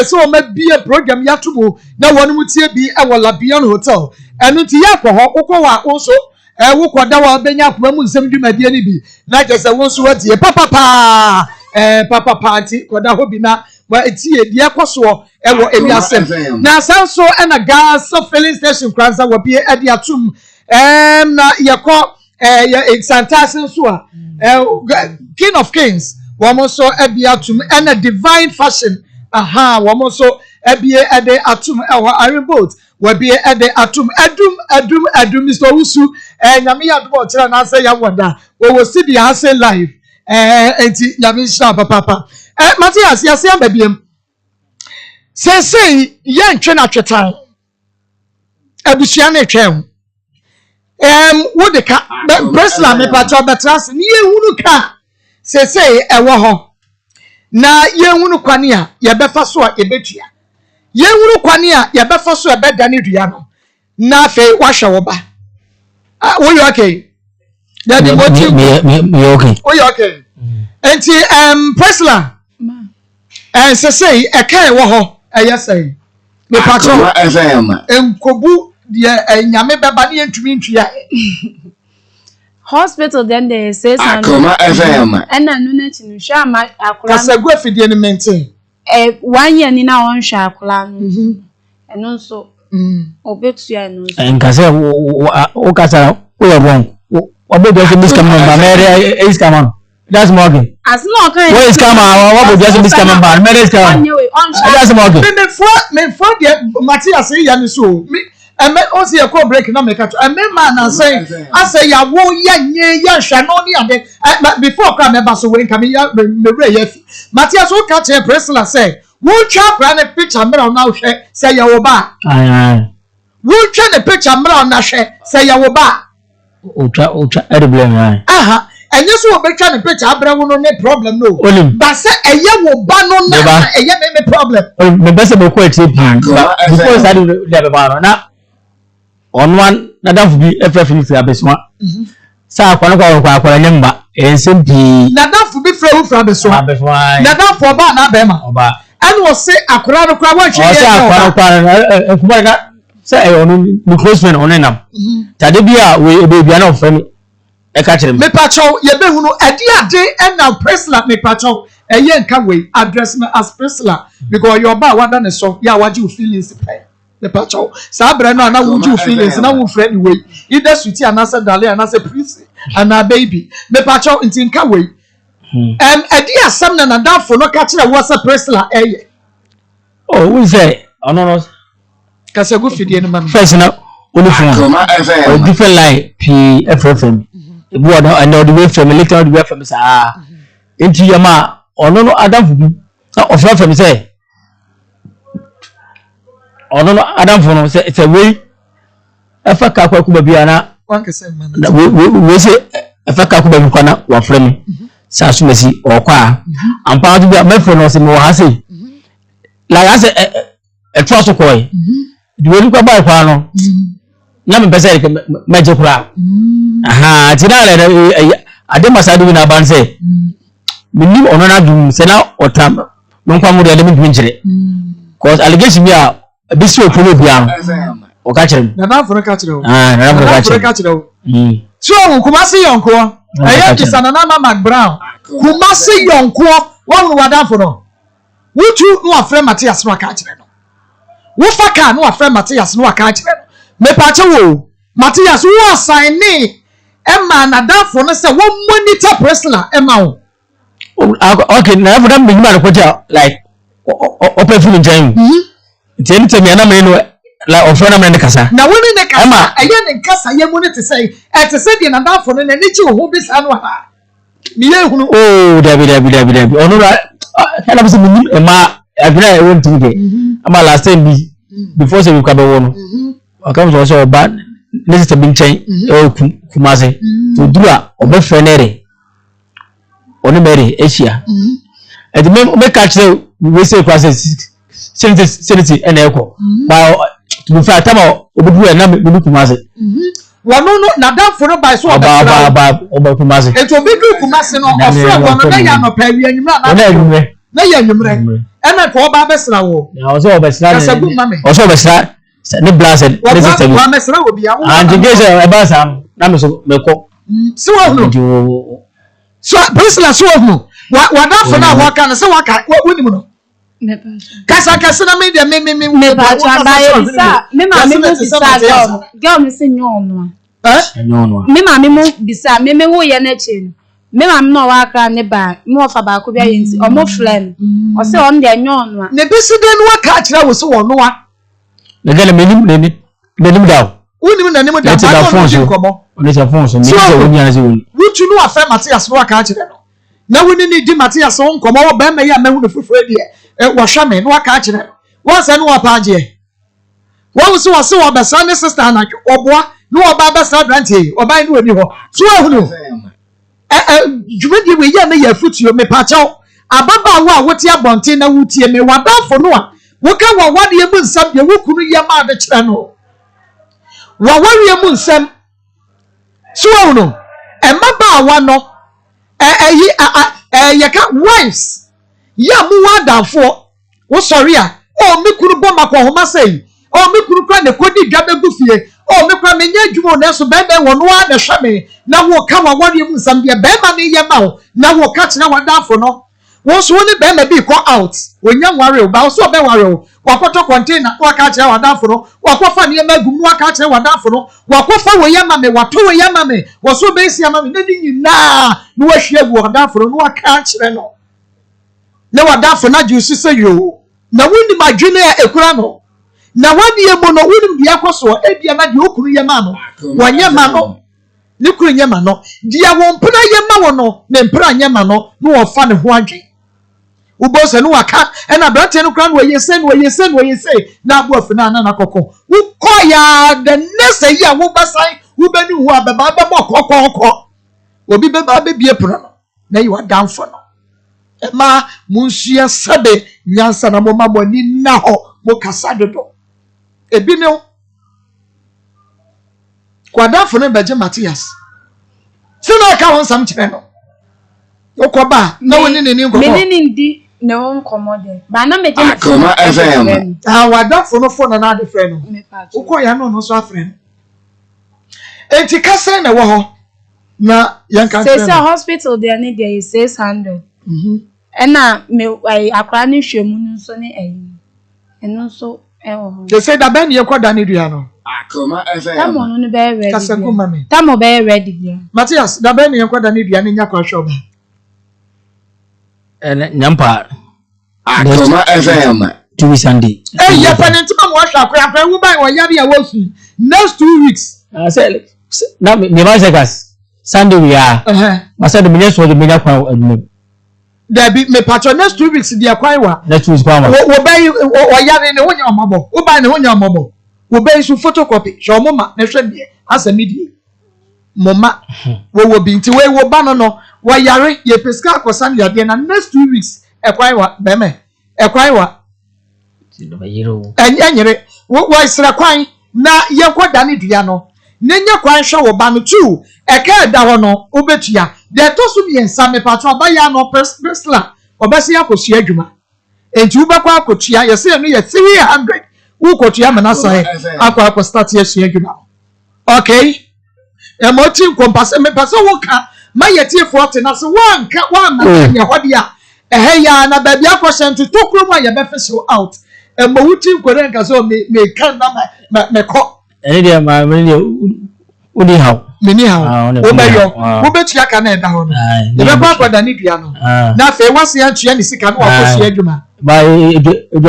so wo ma bie program ya tumu na won mu tie bi e wo Labian Hotel enu ti ya ko ho kokko wa wo so wo koda wa benya akoma mu nsem dwumadie ni bi na je se wo so watie papa anti koda ho bi na wa etie die koso ewo ewiasem na sanso na gas filling station kranza wo bi e dia tum na yeko exantasin so a King of Kings wo mo so e dia tum na divine fashion wo mo so e bi e de atum ewo iron boat wo bi e de atum adum Mr. Usu nyame ya do kira na say ya woda wo si di ase live enti nyame sha papa Matthias ya se ababiem say ye ntwe na twetan abusua na twem wo de ka Presla me pa cho betras ni ye hunu ka say ewo ho na ye hunu kwane a ye befa so a ebetua ye hunu kwane a ye befa so e bedane dua no na fe wa hwe wo ba wo you okay daddy me okay wo you okay enti Presla say e kai wo ho say me pa cho enkobu de nyame beba ne ntumi ntwia hospital then they say Akoma FM and no na chinu sha ma akura kasagwa fidie ne maintain 1 year ni na on hwa akola no eno so obetua eno so en kase o kasa o ye wrong obo just miss come number mere is come on that's morgan as no kan where is come on what just miss come number mere is come that's morgan me for the Matthias ya ni so me o se ko break na me ka to me man na say say ya wo ya nye ya hwa no ni ade before ka me ba so we ka me ya me re ya Matthias o ka che Priscilla say wo twa pra na picture me na hwe say ya wo ba wo twa na picture me na hwe say ya wo ba ultra blame aha enye so obetwa ne picture abrewo no ne problem no but say eye wo ba no na eye me problem me bese be ko etie before that le ba na on one na danfo bi FF ni fi abeswa sa akwana kwa akwana nyemba ensem na danfo bi fra wu fra abeswa na danfo ba na be ma oba and wo say akwana no kwa wa hwe ye akwana ekuma ga say onu ni close friend onenam tade bia we bia na ofani e ka kire me pacho ye be hunu ade and now Priscilla me pacho eye nka we address me as Priscilla because your ba wada ne so ya waji feelings pay me pacho sa bra no na wuji feelings na wo friend we either sweetie anasa dale anasa priest and a baby me pacho nti nka we ade asam na dafo no ka kire wo sa Priscilla eye oh we say ono kase go fidie no man first na only phone a different line PFFM ebu oda and the way from later the way from say enti yama ono no adamfo bi na ofra from say ono no adamfo no say we afa ka kwa kuba bia na wan kase man we say afa ka kuba bi kwa na wa frame sa so mesi okwa ampa do bia me for no say me wa ha say like I say e trust ko e the way kwa ba kwa no na me pese meje kura aha ti na le ade masadu na ban say minim ono na dum se na otam no kwa mu de le mi ngire cause allegation bia bisi opolo bia o ka kire na na foro ka kire o na na foro ka kire o so kuma se yonko eya ti sana na Mac Brown kuma se yonko won wada foro wutu no afre Matthias no ka kire no wo fa ka no afre Matthias no ka kire no me pa che wo Matthias wo assign ni Emma na dafo no say wo monitor Priscilla Emma wo okay na for them minima ko ja like open film jam tell me na me no like offer na me ne kasa na woni ne kasa eye ne kasa ye mo ne te say de na dafo no na ni chi wo bisa no ha mi ye hunu oh dabi ono ra kana bisa minim Emma agina e won tinge ama last time bi before say we ka be wo no akam so ba nesite bi nchen e kumase to dura obefenere oni mere Asia e de me ka kire we say kwase senate eneko ba to be fair tama obudu e na me kumase wono no na danfo no by so ba kumase e to obudu kumase no ofre wono na ya no pa wi anyumra na ya anyumre ena ko ba besra wo na oso besra oso besra ne blasted resist wa mesra wo bia wo and engage e ba sam na me so me ko so wo so Priscilla so wo wa danfo na wo ka na se wa ka wo ni mu no kasa na me de me ba cha ba ye bisa me ma me mu bisa girl me se nyono nyono me ma me mu bisa me wo ye na che no me ma me no wa ka ne ba me wo fa ba ko bia ye nti o mo friend o se on de nyono ne bisi de no wa ka kira wo se wo no wa legale menim daw unim na nim da ba no ji komo on est fond so me so woni ase woni wutu no afa Matthias no aka kire no na woni ni di Matthias on komo wo ba me ya me hu no fufure de wo hwa me no aka kire wo se no pa age wo se wo besa ne sister na oboa no oba besa brantie oba ni woni ho so ahunu jumedi we ya me ya futuo me pa chaw ababa wo a wote abonte na wutie me wadafo no a woka wa wade mu nsam de wokunu yema de kire no wa ware mu nsam so ahunu emaba awa no yeka wives ya mu wadafo wo sori a o me kunu bo makọ homa sei o me kunu kwa ne kodi dwabe gufie o me kwa menye adwumo na so bebe wono a de hwe me na wo ka wa ware mu nsam de be ma ne yema o na wo ka kire wadafo no Once one be be call out when young warrior, but also be warrior. Wakoto container, wakache wa dafuro, wakofa ni emegu wakache wa dafuro, wakofa we yamame, watu we yamame, waso besi yamame, nedi na nuwa shegu wa dafuro, nuwa kache no. Na wa dafuro na juicy say yo. Na wundi majine ya ekurano. Na wadi ye mono wundi mdiyakoso, ebi ya madi okuru yamano, wanyamano. Nikuru yamano, diya wompuna yamano, nempura yamano, nuwa fane huanji. Ubose no waka na brate no kran we yesen na abu afina na kokko ukoya the next year wo basan wo bani hu ababa ba kokko obi be ba be bie pro no na you are down for no e ma munsia sabe nyansa na mo ma mo ni na ho mo kasa dodo ebi ne kwada fo no beje Matthias sino ka won sam kire no okoba na woni ne ni nkoko no commode ba na meje Akoma FM wada fo no fo na de frɛ no ukoya no so afrɛ no enti kasa na wo ho na yanka say hospital there need there is 600 na me akra ni hwemu no so ne eno so ho they say that ben ye koda ni dua no Akoma FM tamo no be ready kasa ko mame tamo be ready there Matthias da ben ye koda ni dua ni nya kwa hwe nyampa Akoma FM 2 weeks Sunday ye penentima mo hwa akwa wo ban wo yare ya wosu next 2 weeks say na me ba segas Sunday we are ma say the me so the me nya kwa adum there be me patcho next 2 weeks dia kwan wa next week kwa ma wo ban wo yare ne wonya omabo wo ban ne wonya omabo wo ban su photocopy show mo ma na hwe die asa media moma wo bi nti we wo ba no wo yare ye peska akosan yade na next 2 weeks ekwan wa be me ekwan wa ti do bayiro anyere wo isra kwan na ye koda ne dua no nenye kwan hwe wo ba no tu eka da ho no obetua de to so bi ensa me patro ba ya no pesla obesi akosu adwuma enti wo bekwa akotua ye se no ye 300 wo kotua me na sai akwa start ye su adwuma okay emoti nkompase me pase wo ka ma ye tie 40 na so wanka ma ye hodi a ya na ba bia kwasent tokro mu ya be fish out emowuti nkore nka so me kan na me ko ene dia ma me dia udi haw mini haw obeyo wo betua ka na eda ho no e be kwa kwada ni dua no na fe wase ya tua ni sika no akosi adwuma ba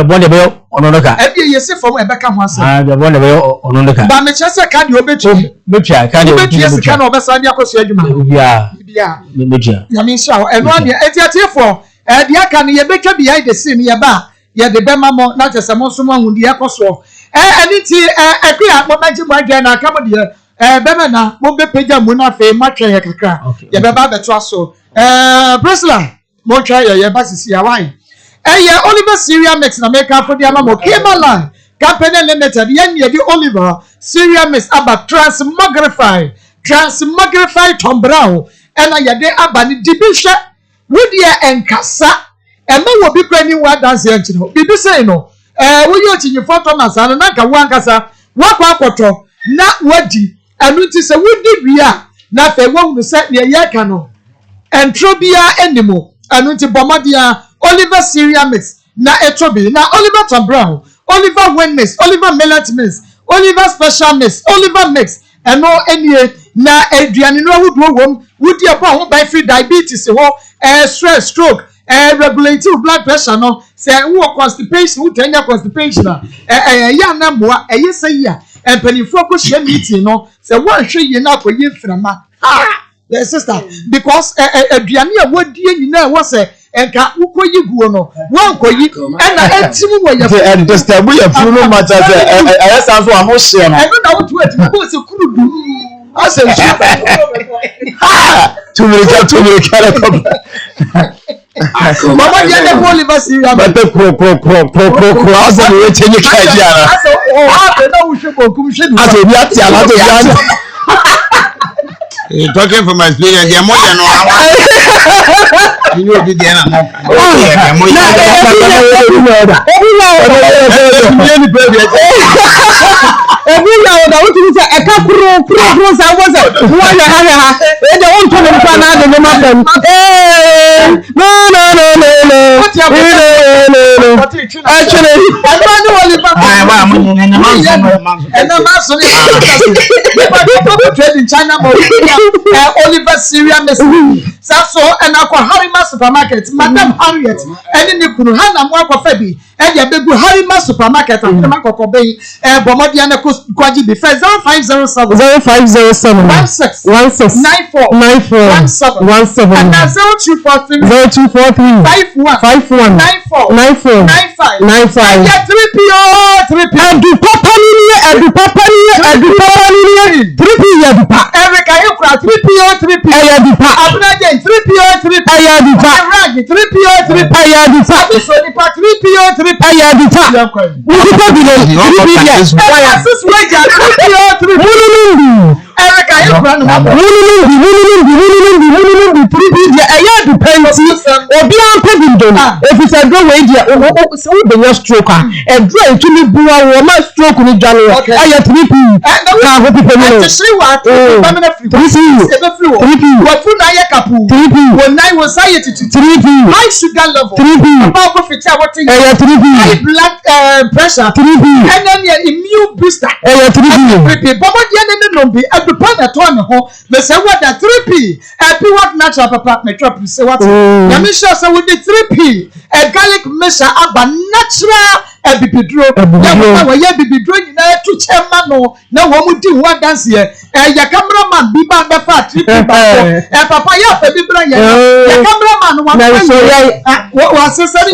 bonde be ono no ka e bi yesi fom e be ka ho ase bonde be ono no ka ba me chese ka de obetua ka de obetua sika na obesa ni akosi adwuma bia metia ya mi sha eno ade etiatiefo e dia ka ni ye betwa behind the scene ye ba ye de be mamo na chese mo so mo hu de akoso eni ti ekua mo maji mo adwa na ka mo de bebe na mo be peja mu na fe matwe ye kakra ye be ba beto aso Priscilla mo twa ye ba sisi ya why ye Oliver Cereal Mix na make up for the amamo Kimberland Company Limited ye ne di Oliver Cereal Mix about transmogrify Tom Brown ena ye de abani dibishe wudi enkasa ema wo bi kwani wa dance ye nchiro bibi say no wo yo chinyi photo na sana na ka wa nkasa wakwa akoto na wadi anu ti se wudi bia na fe wo hu se ne ye ka no entrobia enimo anu ti bomadia Oliver Cereal Mix na etrobi na Oliver Tom Brown Oliver Win Mix Oliver Millet Mix Oliver Special Mix Oliver Mix eno enie na aduane no wudu wom wudi abo ho by free diabetes ho stress stroke regulating blood pressure no say wo constipation wo tanya constipation ya na moa say ya empanifo ko hye meeting no say wo hwe ye na akoye mframa sister because aduane a wodie nyina wo say enka ukoyi guo no wankoyi ena etimu wo ya and disturb your funeral matter I stand for amo share no eno na wo tu etimu ko se kurudu ase tumirika mama ya de Oliver Cereal but pro asa we chenye kaji ara ase o ha na wo hwe bokum hwe du ase bi ati ala to ya talking from my experience, the more than you know, the more Ebu ya oda wuti ni say eka kuro sa wo say wo ya ha e de won to me pa na de ma fam no actually Everybody will live back. And the man so trade in China Oliver Syria Messi. So and akwa Harima supermarket, Madam Harriet, and in the Kunu Hana Mwako Febi, and ya bebu Harima supermarket and the Mako Bay, Bomodiana Kwaji be 0507 16 94 17 and 0243 51 94 95 yeah 3PO Edu Papa Eric Ayukra 3PO Eyadupa Abunaje 3PO Eyadupa Ragi 3PO Eyadupa Sonipa 3PO Eyadupa Mukupa Bile 3PO Eric Ayukra Obi Ampedindo if it's a go way dia o be stroke a draw to me bua wo ma stroke ni January aya 3P na go people know permanent free 3P what food na ya kapu 3P when nine was society 3P high sugar level 3P about go fit what aya 3P high blood pressure 3P and then immune booster aya 3P bobo dia ne no be adupa na to me ho me say what that 3P happy what natural papa me trap say what na me sure say with the 3P a garlic mixture aba natural bibidro ya bibidro nyina tu chema no na wo mu di ho dance ye ya cameraman bi ba da fa 3P ba papa ya fa bibra ye ya cameraman wa wa sesari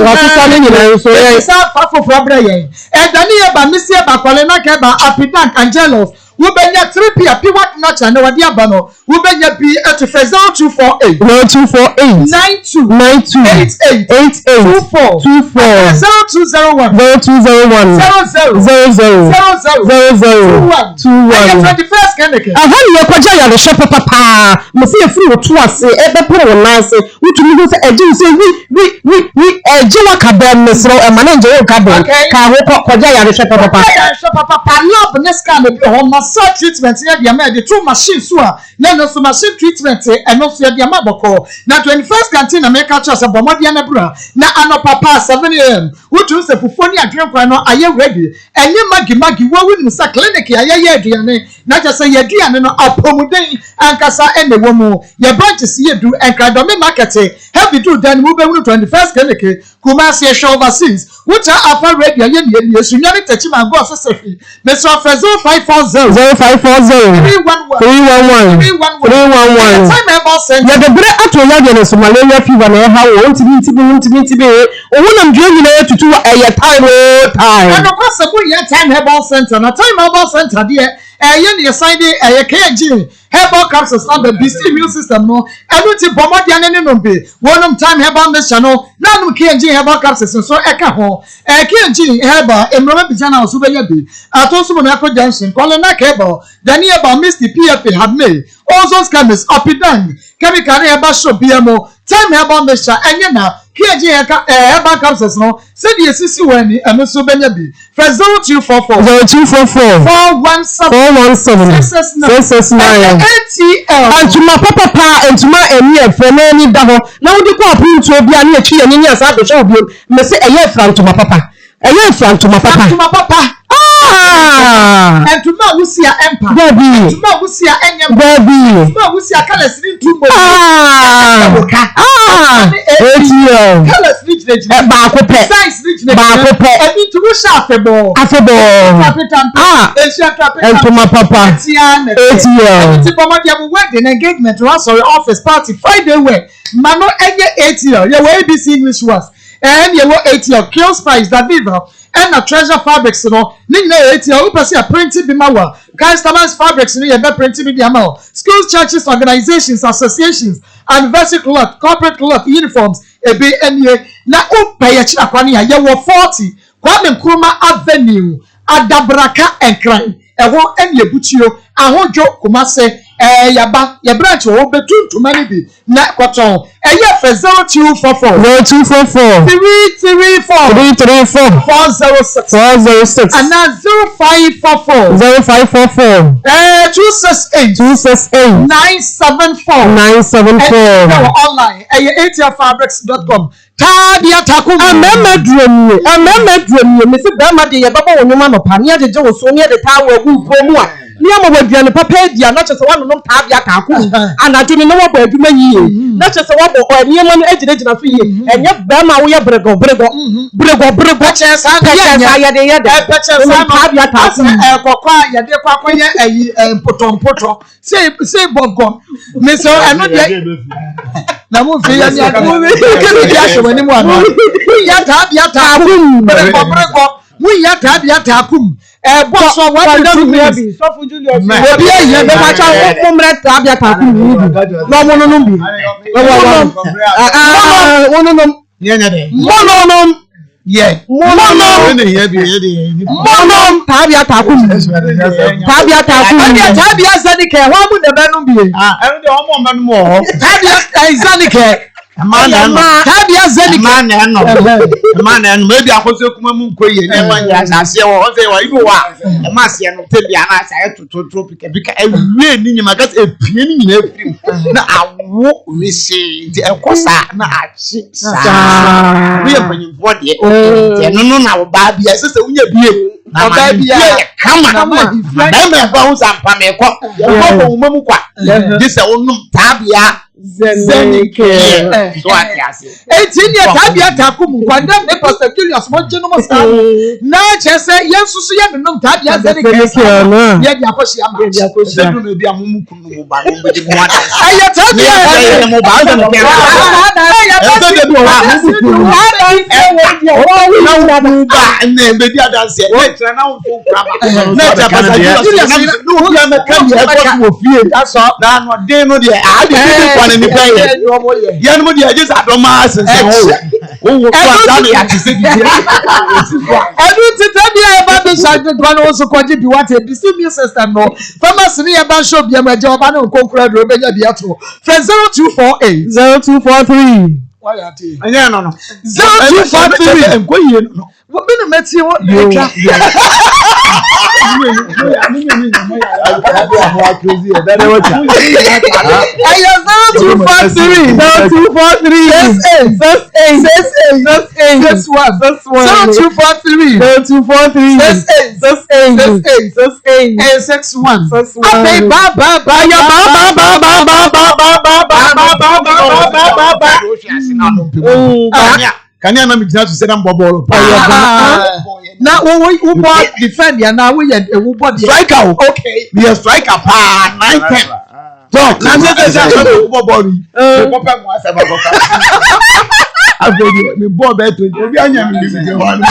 nyina so ye sa fa fo bra ye dani ye ba misi ba kwale na ke ba apidan angelos Wubenya 3P a piwat nacha na wadi abano. Wubenya P at 0248 92 88 24 0201 00 21st Kennedy. Ahani ya kwaja ya reshe papa. Mesi efiri otu ase ebe pere wonase. Utumi go se eji se we eji wa kabem mesro e manage yo kabem. Ka ho kwaja ya reshe papa. Ya reshe papa love ne scan be ho massage treatment ya dia ma the two machine so a na no so machine treatment e no so ya dia ma boko. Na 21st canteen na make catch us abomodia na bra. Na anopapa 7 am. Utu se fufoni adwenkwa no aye ready. Enye magi wo win sa clinic ya ye aduane. Na just say ye aduane no apomuden ankasa ene wo mu. Ye branches ye du enkradome market. Heavy do then move be 21st clinic. Kumasi show overseas. Uta apa ready ye ni sunyani techima go sesefi. Mr. Fezo 540 311 time about send ya the break ato ya de so malaria fever na ha wo ntimi owunam dwe na tutu time and of course we ya time herbal center na time herbal center there ye ni sign dey KG herbal capsules na the boost immune system no everything bomodi ane no be wonum time herbal mixture no na no KG herbal capsules so eka ho KG herbal emroma bijana so be ya bi atonso mo na ko junction kolona herbal Daniel about Mr. PFA had made all those chemists up and down. Chemical herbal shop BMO time herbal mixture and na KG herbal capsules no said the CC when and so benyabi for 0244 417 669 ATL and to my papa and to my emi for any davo now the ko apun to obi ani atwi ani asa do show obi me say eye from to my papa and to know who see a empire, baby, to know who see a baby, to know who see a colors in 2 months. Colors reach the size reach the I need to wish affable, and to my papa, 8 years. Wedding engagement to answer your office party Friday way. Mano, 8 years. Your ABC English was, and you were 8 years. Kill Spice, Daviva. And a treasure fabrics no nina eti o pese a printing bi mawa customers fabrics no ye be printing bi diama schools, churches, organizations, associations, anniversary cloth, corporate cloth, uniforms ebe enie na o peye chi akwani ya ye wo 40 Kwame Nkrumah Avenue Adabraka Enkran ewo enie buchio ahojo Kumase yaba ya branch wo betuntu mani bi na kwaton for 0244 334 406 and now 0544 268 974 online atfabrics.com Tabia takum amema drum me se be ma de ye baba wonuma no pa ne de wo so ne de ta wo gu pomu a ne ma waduane papa dia na chese wano no tabia takum anadu ne no wo ba aduma yie na chese wo bo ne ma no agire gina so yie enye be ma wo ye brego chese ya ye de tabia takum kokwa ye de kwakwa ye mpoto say bonko me so eno de na mo fi ya ni adu ke ya hwe ni mo ana ya tabia takum brego we ya tabia takum boss wa don me so fu Julius obi ye be ma cha wo mre tabia takum ni no mo no bi wono yeah mono tabia takum tabia zanike ho mu de benu bi enu de ho mo benu mo tabia zanike tabia zanike man eno maybe akoso kuma mu nkoye ne man ya asase wo o say wa ibo wa ma se no tebi ana sa to bika ewie ni nyima gas epie ni nyina efiri na awo wisi de ekosa na achi sa we empanyimfo de no na wo ba bia sese unya bie na ba bia kama na ba ba hu sampa me ko ko mu kwa dise wonum tabia zenike so atiase etinia tabia takum kwanda ne pastor Julius mo gye no mo sa na chese yensusu ye menum tabia zenike ye dia koshi ama se du me bia mumu kunu mo ba no be di mo ada aye tabia ye mo ba so no ke ne be dia danse e tra na wo kraba na ta pastor Julius no ya me kan ye ko mo fie na no de no de a de ni pa ye yan mo de aje sa do ma sense wo kwa da ya ti se di adu tete bia e ba be sha de no so kwaje bi what e see me sister no pharmacy ni e ba show bia ma je oba na nkonkura do be nya bia to 0243 why ya ti anya no 0243 enkoye no wo bi no meti wo Kanya na migina to say na mbobolo na wo boy defend ya na wo ye wo boy striker okay we are striker pa 910 so na say wo mbobolo e ko pe mo ase ba ko agodi me bo be to obi anya mi mi wa no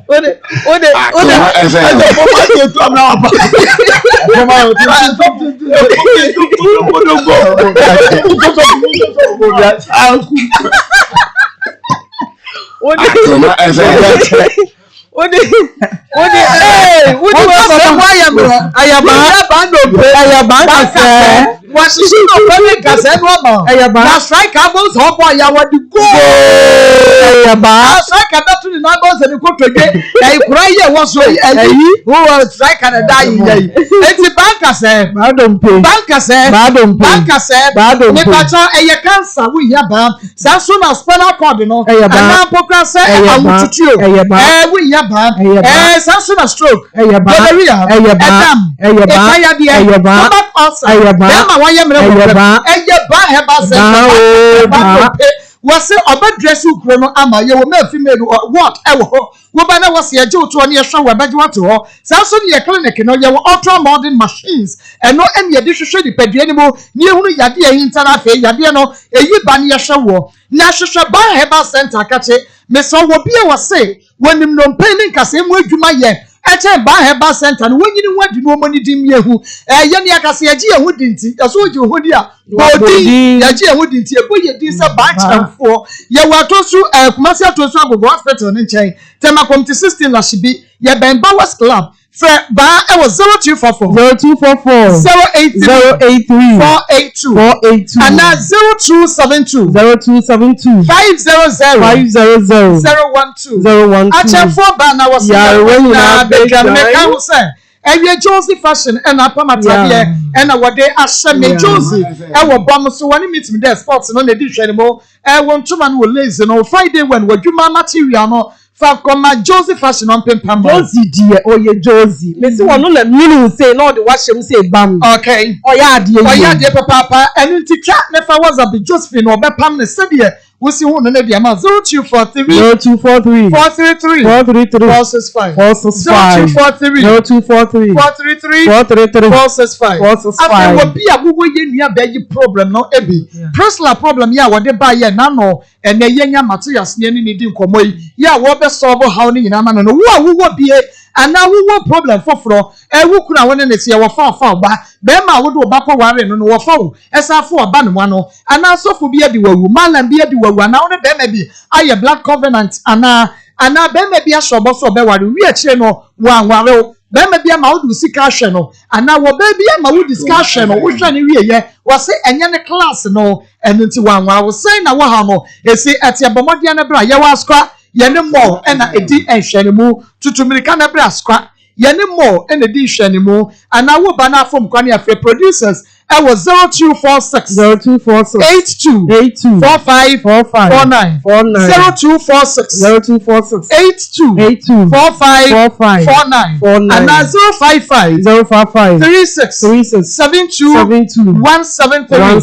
ode to am na wa na strike abos hopo ya wadi go strike betu ni na abos ni ko toje e kura ye wo so eyi wo strike na dai yi enti banka se ni pacho eye cancer wo ya ba sa so na spinal cord no na pokra se awututuo wo ya ba sa so na stroke gonorrhea edam fire dia stomach ulcer dem wa ye mre ba heba se wase obadress ukro no ama ye wo ma female what ewo wo ba na wase ye jewo to ne ye hwa ba je wato ho sa so ne ye clinic no ye wo ultra modern machines eno em ye de hwehwe di padua ni mo ni ehunu yade ye hintara fe yade no eyi ba ne ye hwewo na hwehwe ba heba center kache me so wo bia wase wonim no mpeni nkase mu adwuma ye eche ba heba center no wonyini wadi no moni dim yehu ye ne akase ye je yehu dinti so oje hodi a bodi ye je yehu dinti e boye din se ba chamfo ye wato su kumasi ato su agogo hospital ne nchen tema community 16 la shibi ye ben Bowers club Fred ba e was 0244 0244 083 482 and 0272 0272 500 012 achefo ba na was na bega me kan say Ewie Josie fashion and apamatabe and wode ahye Josie e wo bom so woni meet me there sports no na di hwe mo e won tuma no lazy no Friday when wadwuma material no fa koma Josie fashion on pempam Josie die oye Josie me se wono la mini say no de washem say bam okay oya de papa and titwa ne fa WhatsApp Josephine no be pam ne se de What's your name? 0243 0243 433 465 0243 0243 433 465 after what be a wo ye nua ba yi problem no ebi personal problem ya wo de ba ye na no ene yenya materials ne ni di nkomo yi ya wo be solve how ni nyina ma no wo bie ana wo problem foforo wo kuna wona ne se wo fa ba be ma wo do ba kwa ware no wo fa wo esa fa oba no ano ana sofo bia di wawu malam bia di wawu ana wona be ma bi aye black covenant ana be ma bia shobo so be ware wi akire no wa ware be ma bia ma wo du sika hwe no ana wo be bia ma wo discussion no wo hwe ne wi ye wo se enye ne class no enti wa ware wo say na wo ha no esi ati abomodia na bra ye wa skwa yene mo ena edi enhwene mu tutumirika na bra skwa yene mo ena edi enhwene mu ana wo ba na afom kwani afi producers e was 0246 82 45 49 0246 82 45 49 ana 055 36 72 173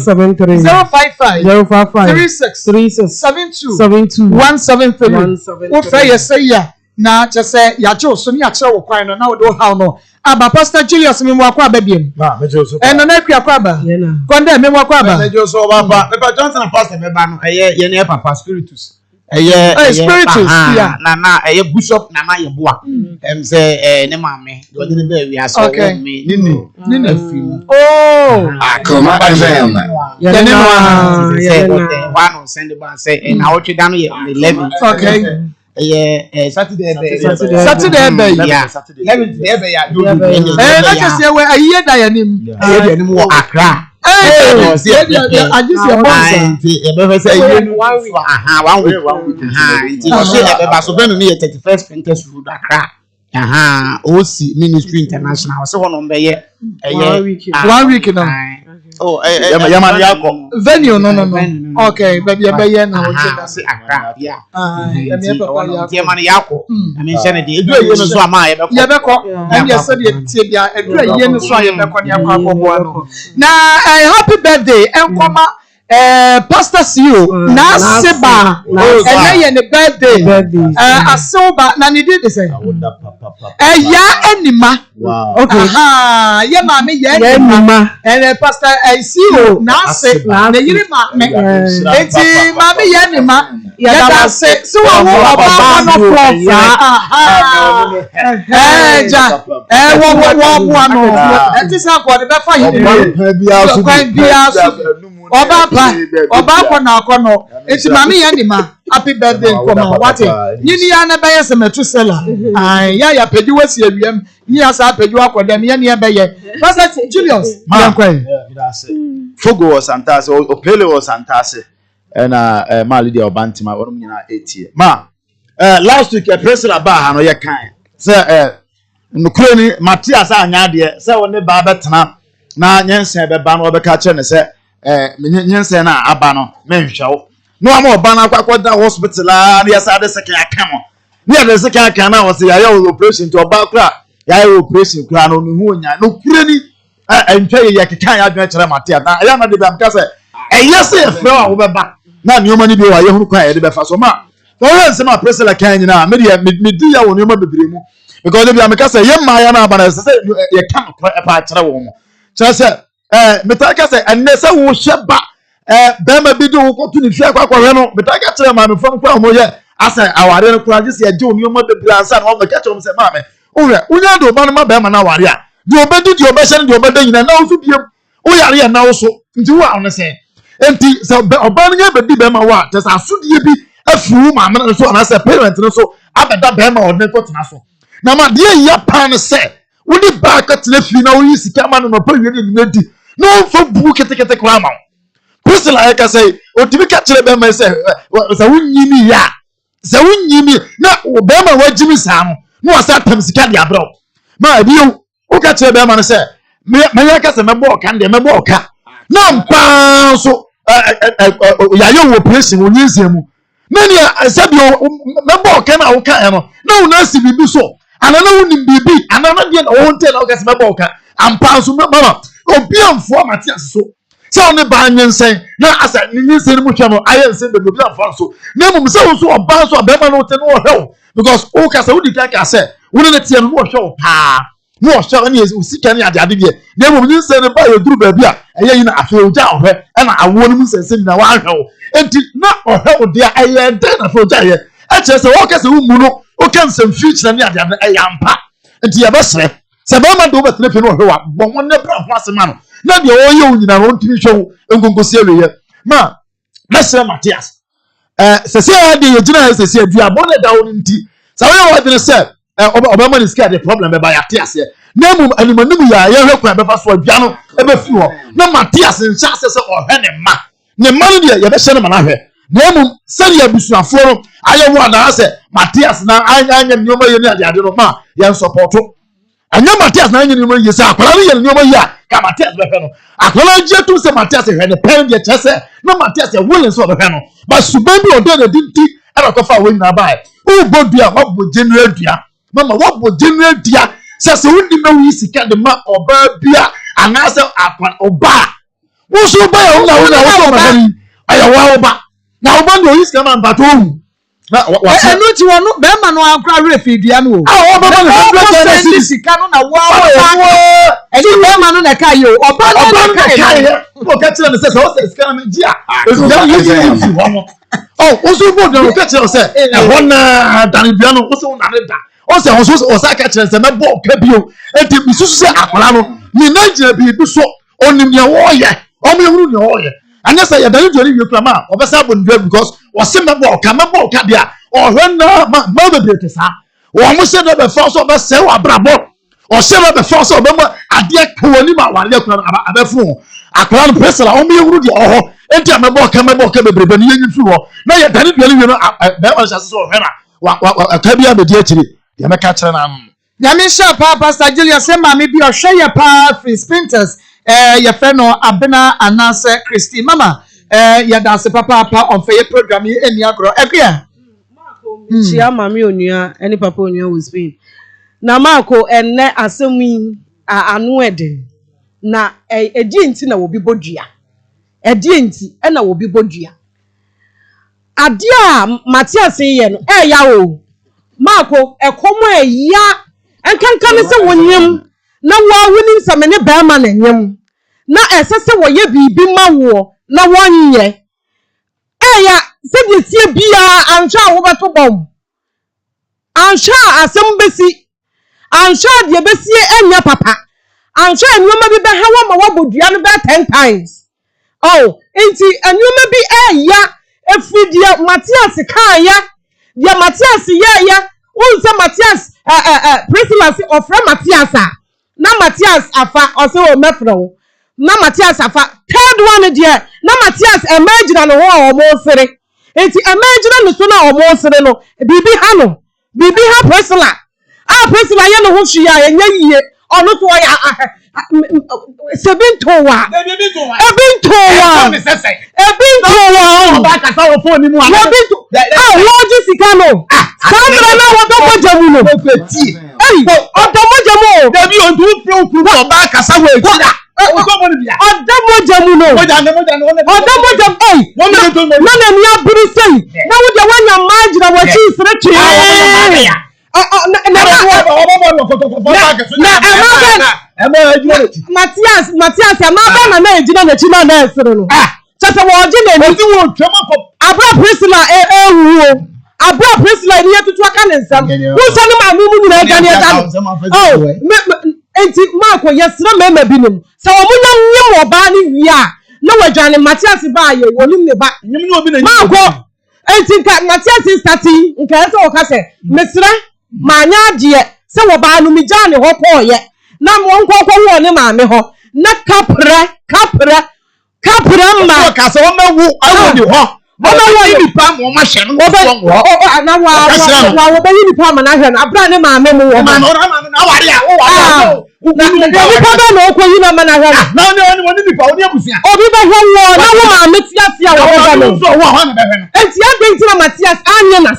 055 36 72 173 wo fa say ya na che say ya je oso ni akere wo kwan no na wo do how no aba Pastor Julius me mo akwa aba biem me je oso eno na akwa aba konda me mo akwa aba me je oso baba me pa Johnson and Pastor me ba no ye ne papa spiritus spiritus ya na bishop na ye boa say ne maame do de be wi aso me nini afi Akoma FM. ya ne no one send ba say na wo tweda no ye 11 okay Saturday yeah Saturday yeah na kese we aye da yanim wo Accra I just your boss e say you 1 week 1 week you say e be so ben no 31st Pentecost Road Accra OC Ministry International so one be ye 1 week no Yamani yako. Venue no. Okay, baby be na o say Accra yeah Yamani yako I mean say dey edu aye no so ama ye be ko and you said you tie bia edu aye no so aye be ko ne akwa abobo no na happy birthday enkoma Pastor CEO na seba ene ye ne birthday asoba na ne dey say ya enima okay ye ma me ye enima and Pastor CEO na se na yiri ma me enti ma me ye enima ya da se so wo oba no prof ja wo no enti sa ko de be fa yi Oba na akono enti mama ya ndima happy birthday nkoma wate nyini ya na beye se metu sela ya pedi wasi awiem ni ya sa pedi akodam ya ne beye Pastor Julius yankwan Fogo was antase Opele was antase na Mali dia obantima wonu nyina etie ma last week president ba ha no ye kan se nukure ni Matias anya de se woni ba betena na nyense be ba no obeka che ne se nyense na aba no menhwewo no ama oba na akwakoda hospital na yasa de second akamo ni de second akamo na wose ya operation to oba kra ya operation kra no hu onya no kure ni entwe ye kekan ya dwen kire Matias na ya na de ba mka se yese fro a wo beba na nioma ni bi wa ye hunu kwa ye de be fa so ma so we se ma president kan nyina me di ya wo nioma bebremu because de bi amka se ye ma ya na aba na se ye kan kwa pa kire wo mo se metaka se enese wo hyeba bema bi do ko tu ni fia kwa no metaka kire ma me fam kwa mo ye asa aware no kura gise ye je oni o bebre ansa na o meka kire mo se ma me ohwe unya do ma no ma bema na aware a di obedi di obehye di obeda nyina na osu biem o yare ya na oso nti wo a no se enti se oba no nya bedi bema wa te sa asudie bi afu ma me no so na se parent no so abeda bema o ne to tena so na ma de ya pan se Wodi ba ka tena fi na wo yi sika ma no pa wie ni di no fa bu kete kwa ma Priscilla I can say otimi ka kire be ma say wunyi ya say wunyi na be ma wajimi sa no wasa tam sika dia bro ma bi o ka kire be ma no say me ya ka say mebo ka de mebo ka na mpa so ya yo operation wonyi nsiamu na ni say bi mebo ka na wo ka e no na una si bibi so anana woni bibi anana de na wo nte na wo ka say mebo ka ampa so mama obi amfo Matias so so on ba nyensen na asa ni nyensen mu hwemo ayensen be obi amfo so na mum se wo so oba so abema no te no hwew because o ka say wo di ka say wo ne tie no wo hwew pa no o hwew ni o sika ni ade de na mum nyensen ba ye duru ba bia eye yi na afi oja ohwe e na awo no mu sensen na wa hwew enti na o hwew de aye de na fo oja ye e che say wo ka say wo mu no o kan sem future ni ade ade ampa enti ye be sere se ba ma do be tele fi no hwew bon won ne bra ho asema no na de o ye onyina no ntimi hwew engongosi awe ma mesre Matias sese ade ye gina sese adua bonne da won nti sa we wa de se obama ni sika the problem be ba Matias na mum animanim ya ye hwekwa be fa so adua no e be fi ho na Matias ncha sese o hwe ne ma no de ye be hye ne ma na hwe na mum se ya busuafo no aye wo na se Matias na anya nyoma ye ni ade no ma ye supporto anya Matias na anya nyoma ye se akwara no ye nyoma ye ka Matias be hwe no akwara je tu se Matias hwe ne pen de chese na Matias e willing so be hwe no ba suban bi odo na dinti e ba ko fa wo nyina ba u bodua wa bo general dua mama wa bo general dua se wundi na wi sika de ma oba bia anase akwa oba wo so ba ya na wo so ba ni aya wa oba na oba no yi sika man ba to hu na wa enu ti wonu be ma no akra refi dua no oba ba na se sika no na wa enu be ma no na kai o oba no na kai o ka tire me se o se sika na me gia o so bo do ka tire se e hona dan dua no o so na ne da o se o sa ka tire se me bo ka bio enti misusu se akwala no ni na gira bi so onim ye wo ye o me huru ni wo ye anya say ya dan jori wi klama o be sa bo ndua because o se me bo ka dia o hwe na ma be brete sa o mo se do be fa so be se wa brabo o se be fa so be ma ade kwani ma wale akura abefu akwala no Priscilla o me huru dia o ho enti amebo ka bebrebe ni yenyi fi ho na ya dan dua ni wi no be wa sase so hwe na wa ka bia be di akiri ya me ka kire na Nyame sha pa Pastor Julius se ma me bi o hwe ye pa free sprinters ye fe no abena anase Christy mama ya da se papa on fe ye program ye eni agro ebia chia mami onua eni papa onua wo Spain na mako enne asemi anu ede na edi nti na wo bi bodua edi nti na wo bi bodua ade a Matias ye no ya o mako ekomo ya enkankan se wonyem na wo woni nsame ne ba ma na nyem na esese wo ye bibi ma wo na wonye ya se de tie bia anhwa wo beto bom anhwa asem besi anhwa de besi enya papa anhwa enyoma bi be hawa ma wabodua no be 10 times oh enti enyoma bi ya efidia Matias kan ya dia Matias ya unse Matias Priscilla ofra Matias na Matias afa ose o mefro na Matias afa third one there na Matias imagine no ho o mo sere enti imagine no so na o mo sere no bibi ha Priscilla Priscilla ye no ho hwia enya yie ono to ya sebintowa ka sa wo phone ni mu ana woji sikano samra na wodomo jamu no odomo jamu dabi on tu pro ba ka sa wo ekira odomo jamu no odomo jamu na ni aburu sei na wo de wanya majira wo chi sire chi Matias amaba na ejina na china na esere no chese wo oji na ni wo twema pop abra Priscilla ehuo abra Priscilla ni yetutu aka ne nsam wo so no ma mu nyina ga ne ga enti mako yesere mema binom se wo munya nyem oba ni wi a na wadwane Matias ba ye wonim ne ba nyem ni obi na mako enti ka Matias starting nka se wo ka se mesra manya die se wo ba no mi jane ho ko ye na mo nkoko wo ne maame ho na kapra ma ka se wo mawu awudi ho Oba wo ni pa mo ma hye no wo na wa be ni pa ma na hye no abra ne maame mu wo ma no na ware a wo ware na ni pa ba no ko yi na ma na hye no na ni pa oni abusia obi ba hye wo na wo maame tia wo ba no so wo ha na be hye no enti adenti na Matias anye na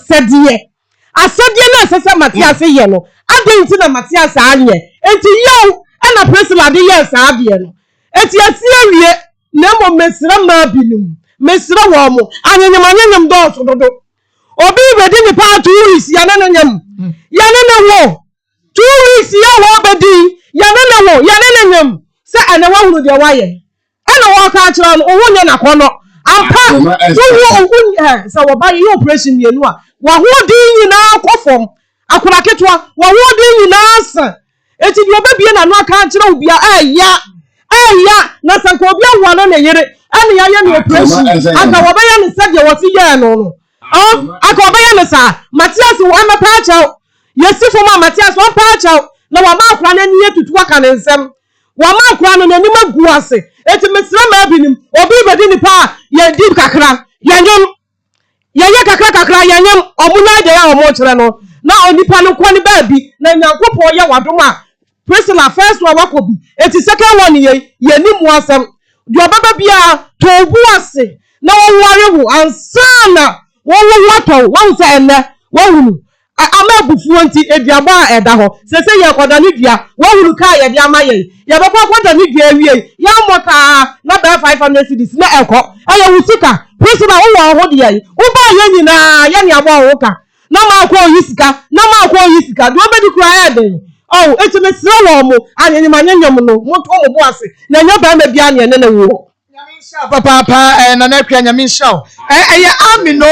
asede na sese Matias ye no adenti na Matias anye enti yo na president de yes ade no enti asie na mo mesra ma binum mesra wo mo anyanyam do obi bedi ni pa 2 weeks ya na nyam ya na wo 2 weeks ya wo bedi ya na nyam se ana wa huru de wa ye ana wo ka kira no wo nya na kono ampa so wo se wo ba ye operation mienu a wa ho din nyina akofom akura ketwa wa ho din nyina asa eti di obebie na no aka kira obia aya na sanko obia wo no na yere ani ya ye no operation aka wo ba ye no se de wo ti ye no aka wo ba ye no sa Matias wo ama pa acha yesi fo ma Matias wo pa acha na wa ma akura na ni etutu aka ne nsem wa ma akura no ni magu ase eti mesra ma binim obi bedi ni pa ye dip kakra yanyom ye kakra yanyom omuna de ya omo kire no na onipa no ko ni ba bi na nyankopon ye wadom a Priscilla first one wakobi eti second one ye ni mu asem do baba bia to bu ase na wo ware wo ansana wo wato wo se enne wo hunu ama bufu nti ediaba eda ho sese ye koda ni dua wo hunu ka ye dia ma ye bakwa koda ni dua wie ya mota na ba 500 cedis na eko aye wutika Priscilla wo ho de ye wo ba ye nyina ye ne abo wo ka na ma akọ yisika do be di kura ya den oh eti me sira wo mo anyanyam no mo to mo bo ase na nya ba ma bia ne na wo papa na na kwa nyame nhyia eye amen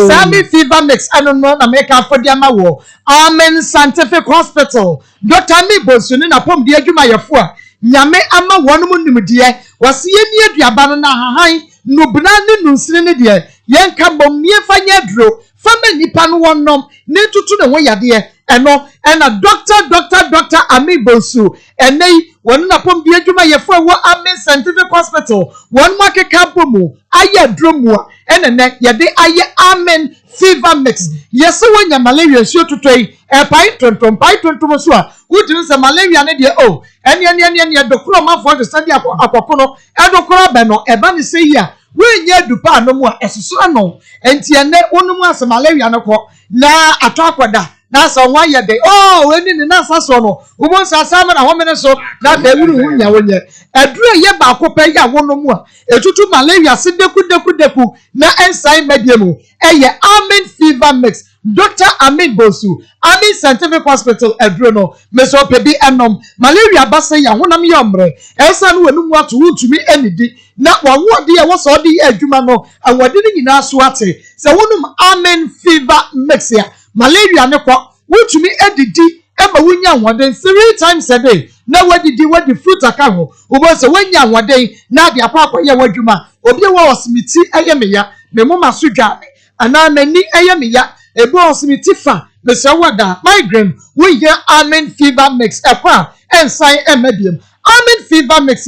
Sami fever mix ano no na make afodi ama wo Amen Scientific Hospital Dr. Mibosu ni na pom de adwuma yefo a nyame ama wonum nimde wase ye ni aduaba no na hahan nubna ne nunsine ne de yenka bom nie fanya dro fama nipa no wonom ne tutu ne ho yade eno na Dr. Amibosu enei wonu na pom de adwuma yefo wo Amen Scientific Hospital wonu makeka bomu aye dromu enene yede aye Amen fever mix yeso wonya malaria nsuo tutoi pai tontom so a wudin se malaria ne de o ene dokoro mafo de sadi akokono edokoro be no eba ne se yi a wenya dupa no mu a esusu ano enti ene wonu ase malaria ne ko na ato akoda na so nwa ye de weni ne na saso no ubon sasa ma na homene so na be wuru hunya wonye eduro ye ba akopa ya wonu mu a etutu malaria se deku na ensign medium eye Amen fever mix Dr. Amibosu Amen Scientific Hospital eduro no meso pebi enom malaria basa ya honam yomre ensa no wenu mu ato wutumi enidi na wawode ye wo so de adwuma no awode ni nyina so ate se wonum Amen fever mix ya malaria ne kwa wutumi edidi ema wunya ahoden 3 times a day na wadidi wadi fruit aka ho ubo se wanya ahoden na de apapa ye wadwuma obi wo osimiti eye meya me moma so dwane ana nani eye meya ebo osimiti fa me se wada migraine we hear Amen fever mix ekwa ensign emedium Amen fever mix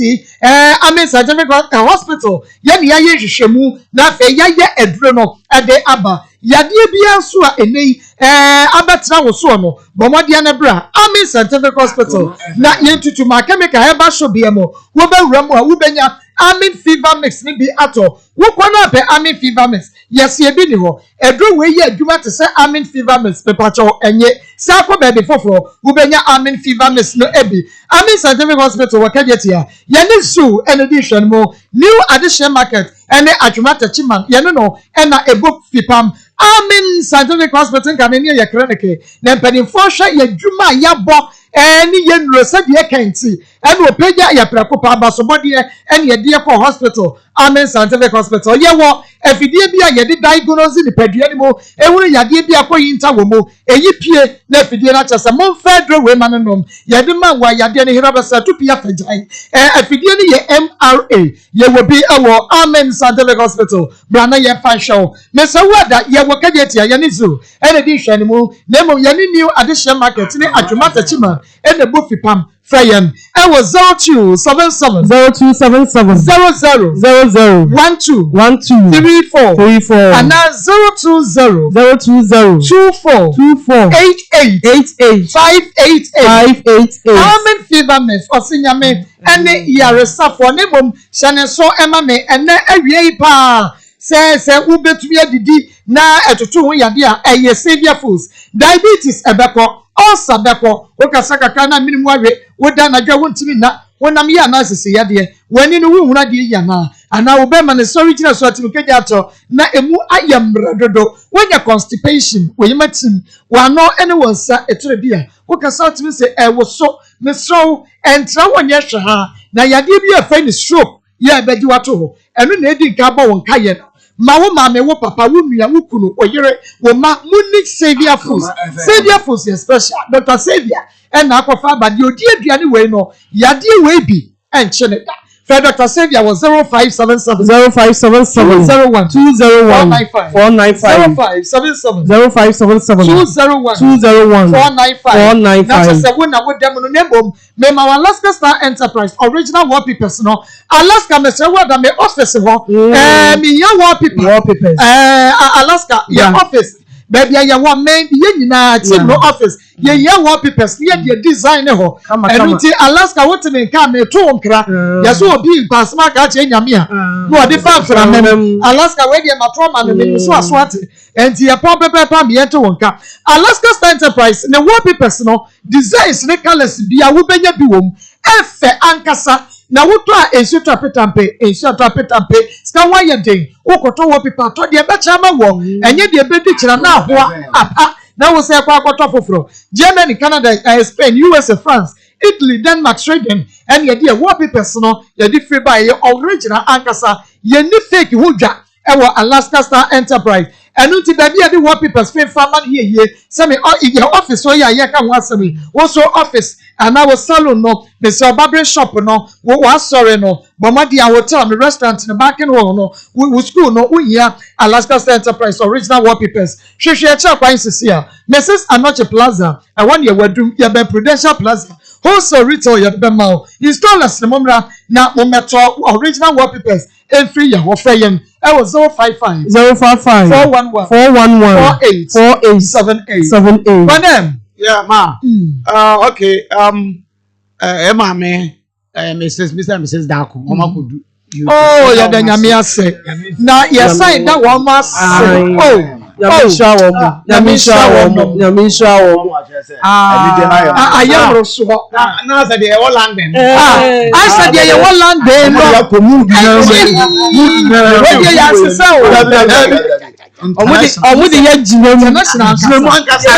Amen Scientific Hospital ye ne ye hwehwemu na fe ye eduro no ade aba yade bia so a enei abetra wo so no bomode na bra Amen Scientific Hospital na yentutu ma chemical heba so bia mo wo bewura mo a wo benya Amen fever mix ni bi ato wo kwana pe Amen fever mix yes ye bi ni ho edro we ye adwuma te se Amen fever mix pepacho enye sa ko be foforo wo benya Amen fever mix no ebi Amen Scientific Hospital wakajetia ye ni zoo edition mo new addition market ene adwuma tachiman ye no ena ebo fipam Amen Scientific Hospital kan ne ye krenike na mpanimfo hwa ye dwuma yabo eni ye nuro se de kenti ene opeja ya prakopa abasobode ene ye de ko hospital Amen Scientific Hospital. Yewo efidie bi a yede diagnose ni padua ni mo ehunu yade bi akoyinta wo mo eyi pie na efidie na kyese mo fedro we manenom yede ma wa yade ni hirabasa tupia fagyan efidie ni ye MRA yewo bi ewo Amen Scientific Hospital brana ye fa show mesa wada yewo kajetia ye ni zo ene di hwani mu na mo ye ni new addition market ni atwomata chima ene bofi pam Fayen, I was 0277 00 12 34 and now 020 24 88 588 Amen fever mess or senior me and the yaresa for nebum shane so emma me and then a pa says ube to be a didi na etutu yadia a savior fools diabetes ebeko also beko okasaka kana minimum woda na dwa wontimi na wonam ya na sese yade wani no wuhuna de ya na ana wo be ma ne sorry kina so atimi keja ato na emu ayamra dodo wonya constipation woyimatim wano ene wonsa etore bia wokasa atimi se wo so me so entra wonya hwe ha na yade bi afa ni stroke ya beji wato ho eno na edi nka bo wonka ye no ma wo ma me wo papa wo nua wo kunu oyere wo ma Munich Savior Foods special Dr. Savior and akwafa ba di odi aduane we no yade we bi enche ne da Dr. Savior was 0577 01 201 495 0577 201 495 na se wo na wo dem no nebom me ma Alaska Star Enterprise original wallpapers no Alaska me se wo da me office ho me ya wallpapers Alaska your office baby ya wa men ye nyina team no office ye wallpapers ye the design ho enuti Alaska what me ka me to nkra ya so obi pasma ka che nyame a no de fa fra mem Alaska we de matroma no me so asoate enti ya pop pepper me to wonka Alaska Star Enterprise ne wallpapers no designs ne colors bia wo benya bi wom efe ankasa na woto a ensu tapetampe ska wa ye den wokoto wo pipa to de be chama wo enye de be di kira na ahoa apa na wo se kwa akoto foforo Germany Canada Spain USA France Italy Denmark Sweden and ye de wallpapers no ye di free buy original ankasa ye ni fake hudwa ewo Alaska Star Enterprise enu ti baby de wallpapers fe fama ye se me your office so ye ka ho asemi wo so office and our salon no the barber shop no wo sorry no bomadi a hotel the restaurant in the back end no we school no we here Alaska Star Enterprise original wallpapers hwehwe cha kwan sisia Mrs. Anoche Plaza I want your wedum ya be Prudential Plaza wholesale retail ya be ma installers momra na mometo original wallpapers every year wo freyem I was 055 411 4878 my name yeah ma okay Emma me Mrs. Dako mama could do oh ya da nyame ase na ya sign that one must nyame sha wo I am Rosso na say dey London I said dey London no community ya sisa omudi ya jino national jino ankasa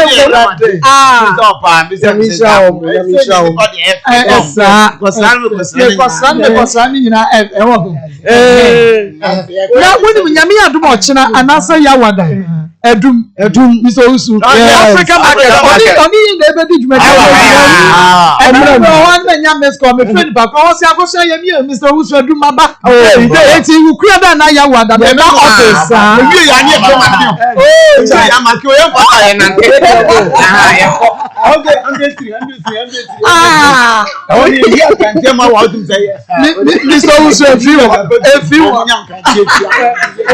kosran nyina ewo na woni nyame adom ochina anasa ya wada edum biso Africa market oni na ebe di jumadi and one na nyame sko me friend ba ko si akoso ya mi Mr. Usu edum maba eti ukura da na ya wada be na office ewie ya ni ya maki o ye pata ye na okay 103 oni ya kan te ma wa dum say Mr. Usu efi wo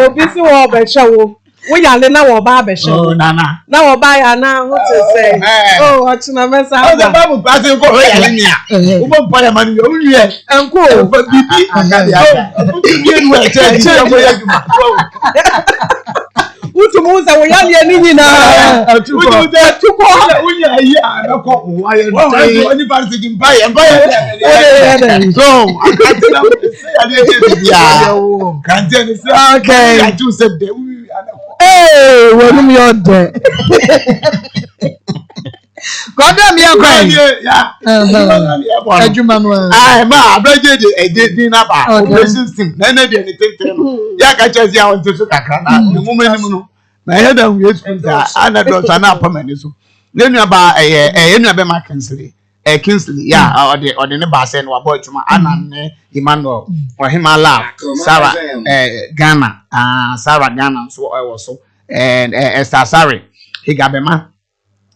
obi si wo be shawo we ya le na wo ba be shawo na wo ba ya na what to say ochina mesa o the bible pass ko ho ya le nia wo bo pa ya mani o wie enko bibi bibi nu e che che mo ya juma utu musa wo ya le ni nyina utu unya yi anako wo ya no oni party ki mpa ya so akatina say ya le ke ya kan je ni say okay ya tu say de wonum your de Godam ya kwan. Yeah. Adwuma no. Ah, ma abeje de din na ba. Operation system. Na na de anything no. Ya ka chezi ya won so kakra na. Mu manim no. Na he da hu Yesu Christ. Ana do so na apamani so. Nenu aba enu abe ma Kingsley. Kingsley yeah or the ne ba say no abo twuma Anane Emmanuel or Himala Sarah Ghana Sarah Ghana so I was so and Esther Sari he gabema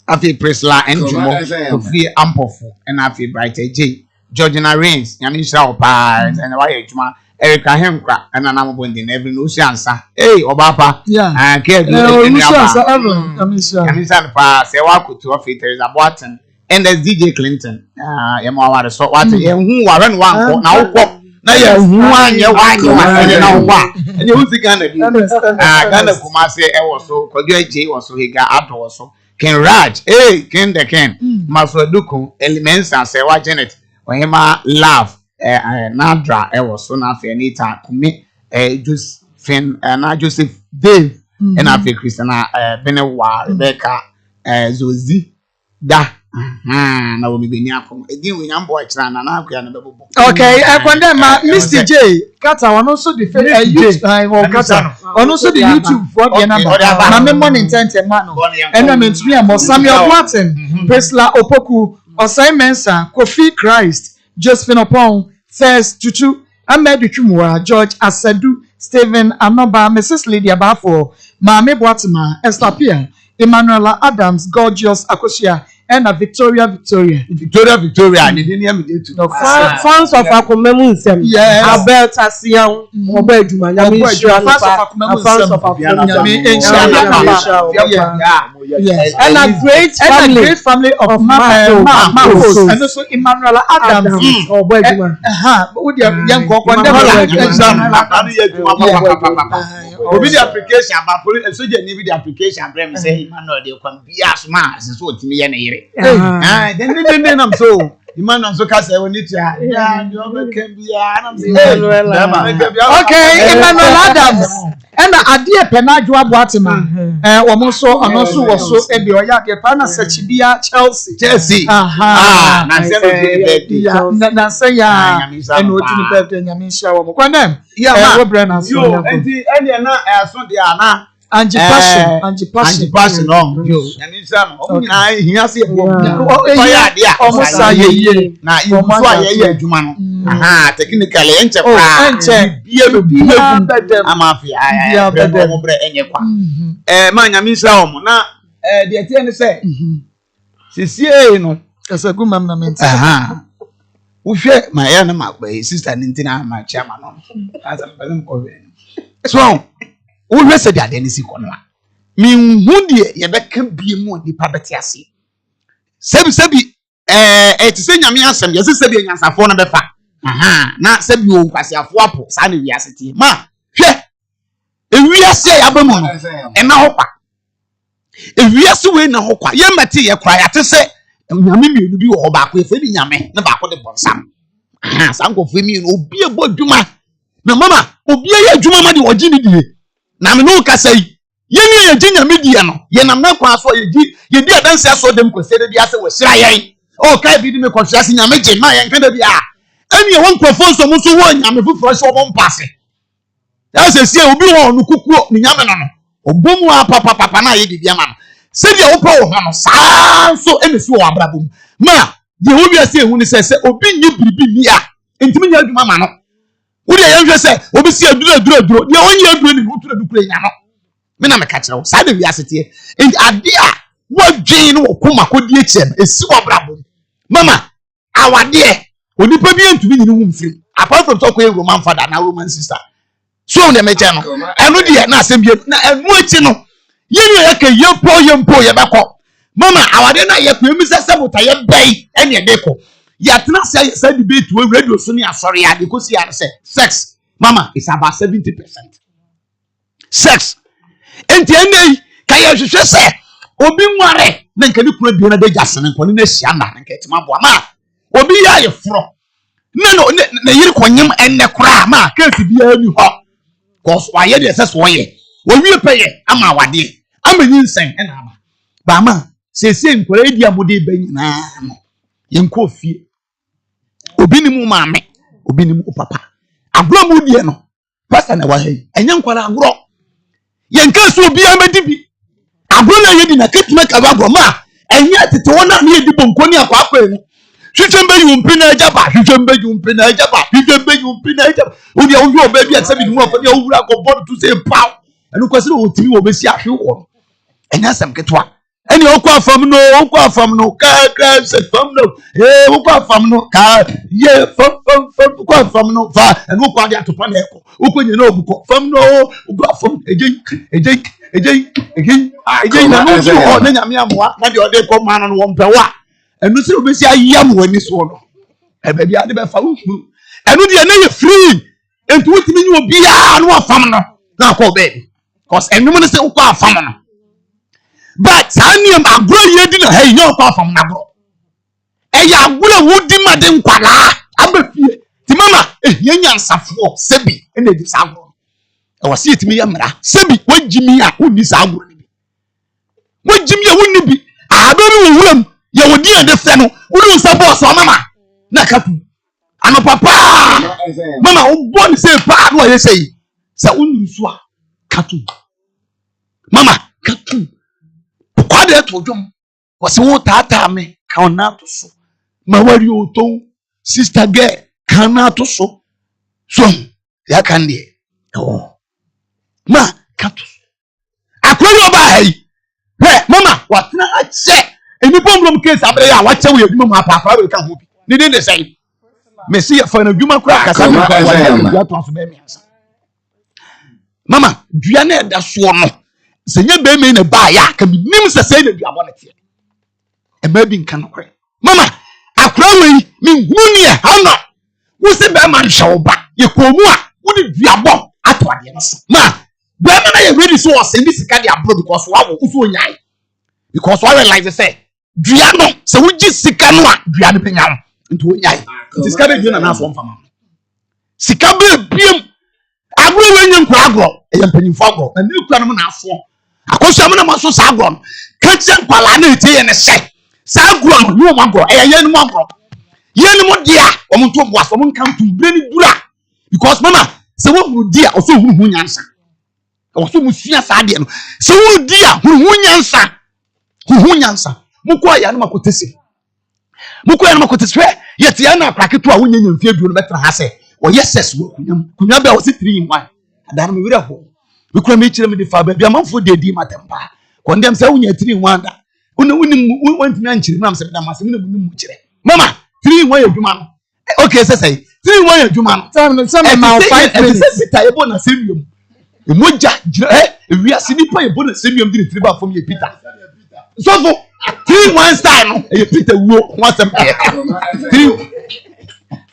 afi Priscilla and Jumo fi Ampofu and afi Brighter J Georgina Rains nyame shira opa and why twuma Erica Hemkra and anam bondi na every no si ansa obapa and care do no si ansa nyame shira pa say wa kutu afi Teresa Boaten and there's DJ Clinton yamaware so what hu ware no wanko na wokọ na ya hu anye wanye na wokọ and you think Ghana Ghana kuma say e wo so Kojo Eje wo so higa ato wo so Ken Raj Ken the Ken Maswaduku Elements and say wa Janet ohima love Nadra e wo so na fe Anita Kumi Josephine na Joseph Dave and afi Christina Benewa Rebecca Zozi da na wo bibeni Akoma edin we nyambo akira na akwa na bebo okay akwanda ma Mr J kata wono so the YouTube wo kata wono so the YouTube for the number na me money intent ma no eno me ntumi am Samuel Martin Priscilla Opoku Osaimensa Kofi Christ Josephine Opon First Tutu Ahmed Twumwa George Asadu Stephen Anoba Mrs Lady Abafo Maame Boatima Esther Pia Emmanuela Adams Gorgeous Akosia and Victoria no fans of Akoma nsem Alberta Sian obeduma nyame nshira no fans of Akoma and a great family of Maa Akos and also Emmanuel Adams obeduma we dey young kokon dem obi the application ba police so je ni the application brem say Emmanuel dey come bias ma so otimi ye na yire then I'm so Emmanuel so ka say we need to you can be I'm say okay Emmanuel Adams and adie penadwo aboatema wo so ono so wo so e bi oya ke pa na sachibia Chelsea na say na say ya and otini birthday nyame hia wo kwandem wo brand as yo enti ene na so dia na Angie Passion no yo nyame hia no nyina hia se almost ye na you so aye adwuma no technically enche kwa amafi mo bre enye kwa ma nyame hia wo na de tie ne se sesie no kasagu mam na mente wo hwe ma ya na makwa sister ni ntina ma chairman no asa mpem ko so wo hwe se de ade ni si kono a mi hu de ye beka bie mu nipa beti ase sebi ti se nyame asem ye se sebi nyansafo na befa na sebi o kwasiafo apo sa na wiase tie ma hwe ewiase ya bamu no e na hokwa ewiase we na hokwa ye meti ye kra ya te se nyame mienu bi wo ba ko efe bi nyame na ba ko de bonsam sanko fe mi no obi e bo dwuma na mama obi e ya dwuma ma de oji ni die na me no ka sai ye ni ye ginya media no ye nam na kwa so ye di adanse aso dem ko se de bi ase wo sira yen o kai bi di me ko hwase nyame ge ma yen ka da bi eni e won profon so mo so wo nyame fufuro so wo mpase ya se sie obi wo no kukuo ni nyame no obomu papa na ye bibia ma no se dia wo pa wo ho no saa so ene si wo abrabom ma de wo bia se ehu ni se obi nyi biribi ni a entimi nya adwuma ma no wo de ye hwe se obi si aduro de onye aduro ni wo tura dukure nya no me na me ka kire wo sa de wi asete enti ade a wo dwen no koma kodi eche esi wo abrabom mama awade onipa bi entumi ni hu mfiri apart from talk Roman father na Roman sister so na me che no eno de na asem bi na enu echi no yiri ye ka yempo ye beko mama awade na ye ko emi sese bota ye bai ene de ko ya tena say debate we radio so ni asori ya de ko si ya say sex mama is about 70%. Sex enti ene ka ye hwehwe se obi nware na nka ni kura bi na de jasene nko ni na hia na nka etima bo ma obi ya ye fro na yiri konyem enne kura ma case bi ani ho cause wa ye de se so ye wo wie peye ama wade ama nyinsen ena ama ba ma sese nkore di amode ban na no yenko fie obi ni mu maame obi ni mu papa agro mu die no pastor na wa he enye nkwara agro yenka so obi amedi bi agro na yedi na ketuma ka agro ma enye tete wona na yedi bonkoni akwa akwa no hwehwembe yumpi na ejaba hwehwembe yumpi na ejaba hwehwembe yumpi na ejaba odi obi obabi asabi mu afani owura ko bod to say pow enu kwese o timi obesi ahwe wo enye asem ketwa eni okọ afam no ka se fam no okọ afam no ka ye fam okọ afam no fa enu okọ ade atopa na eko okọ nye na obuko fam no okọ afam ejei na no so na nyame amoa na de ode ko ma no wo mpewa enu se obesi ayam wani so no ebe bia de be fa wo enu de na ye free entu wotimi nyi obi a no afam no na akọ baby cause enu mo se okọ afam no but sani am agro yedi na hey yo kwa fam na bro ya agro wudi made nkwala abafie ti mama yenya nsafo sebi ene di sagro wasi etimi ya mra sebi wajimi a woni sagro ni bi wajimi a woni bi abemi wo wuram ya wodi ade fe no wudi nsabo so mama na katu ano papa mama wo bon se pa no ye sei sa woni so a katu mama katu kwade to dwom wose wo tata me kauna to so ma wari oton sister girl kana to so ya kan de ma katu akwari oba hai mama watna ache eni bomblom case abre ya wache we edwuma ma papa we kan ho bi ni de say me see fa na dwuma kura kasa me kwa ya to so be me ansa mama dua na eda so no senye be me na ba ya ka nim sese na dua bonete e ma bi nkan kore mama akura we mi hunu ye hano wo se be man hwe ba ye komu a wo di dua bo ato ade no so ma be ma na ye ready so o send sika de abro because wa wo so nyai because wa realize say dua no se wo gi sika no a dua no penya nti wo nyai nti sika be dua na so mfama sika be biem agro we nyen kwa agro e mpanyimfo agro na ne kura no na afo akosha mo na maso sagro ka tia nkwala na etie ne se sagro no mo agro e ye no agro ye no mo dia o mo to boaso mo nkan tu bre ni dura because mama se wo hu dia o so hu nyansa o so musua sa de no se wo dia hu nyansa mo ko ya no makotese ye tia na akraketo a wonye nyamfie duo no betra ha se o yeses wo kunya be o se 3 in 1 adana me wira ho we kura me chire me de fa ba bia manfo de di matempa kondem se wonya 3 in 1 da woni wantimi anchire na amse da mase me mu chire mama 3 in 1 yadwuma no okay say 3 in 1 yadwuma no some ma 5 minutes Peter ebo na semium emoja gira ewiase nipa ebo na semium di 3 ba fom ye Peter so 3 in 1 style no ye Peter wo wasem 3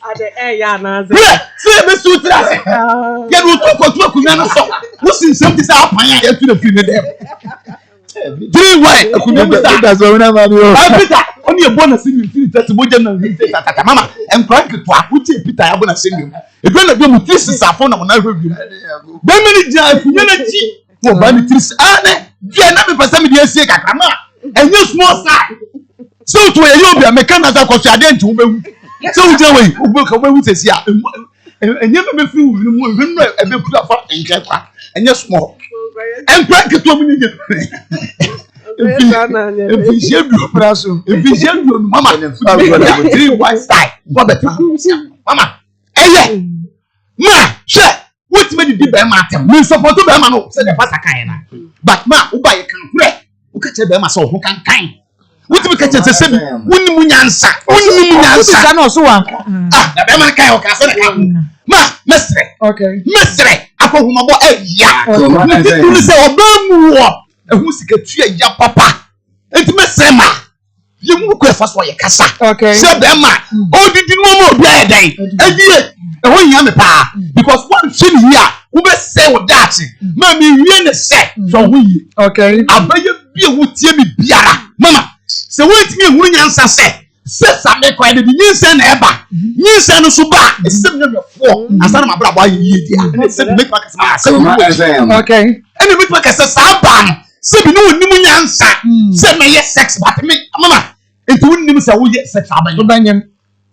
ade ya na ze se be sutra ya do to ko to kunya no so wo sin sem ti sa apan ya tu na fi ne dem 3 why kunya mi sa so na ma mi o Peter oni e bonus ni fi tete moja na tata mama enkran ke to akuti Peter ya bonus ni e do na do mu tisi sa fo na mo na hwe bi be me ni ja kunya na ji wo ba ni tisi ne dia na me pesa me dia sie kakra ma enye small size so to ye yo bia me kan na za ko so ade nti wo be hu so we dey we ka we hu sesi a enye me fi wu ni mu no e be kura fa enje kwa enye small enkran ke to mu ni efisiedu praso efisiedu mama 3 1 style what better mama eye ma she what me di be ma tem me support be ma no say the pastor kan na but ma wo ba ye kan kure wo ka che be ma so ho kan what me ka che se sebi woni mu nyansa bisa no so wa na be ma kan o ka so na kan ma mesre Okay. mesre akohuma bo ya ni se obamu wo ehu sika tua ya papa enti mesema ye mu ko efa so ye kasa Okay. se be ma odidi no mo obi adan edie eho nya me pa because one chin here wo be say wo that ma me wie ne se so ho yi Okay. abaye bia wo tie me biara mama se wo ntimi ehuru nyansa se sabe kwa de nyinsa na eba nyinsa no so ba esem nya mefo asana mabra bo aye yi dia ne se make market ma se Okay. ene make market se sa ba no Se bi no nim nyansa. Se me yes sex but me mama. Enti wonnim se wo yes sex abanyam.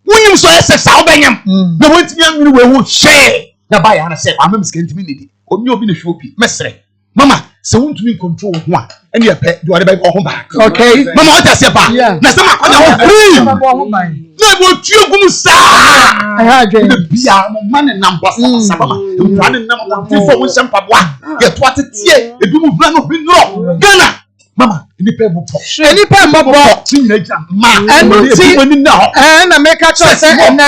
Wonnim so yes sex abanyam. Na wontimi anwene we wo hwe. Na ba ya na se amam sika ntimi nidi. Obi obi na hwe opi. Mesre. Mama, se wontimi control ho a. Ene ye pe do ade ba ho back. Okay. Mama what say pa. Na se makonya ho free. Na bo tue gum sa. Bia mo man na mbasa sabama. Mbrane na mo fifo wo sempa boa. Ye to atetie edumu bra no bi no. Ghana. Mama, ni pe mo po. Any time mo Tinye jam. Ma, and see na make a choice and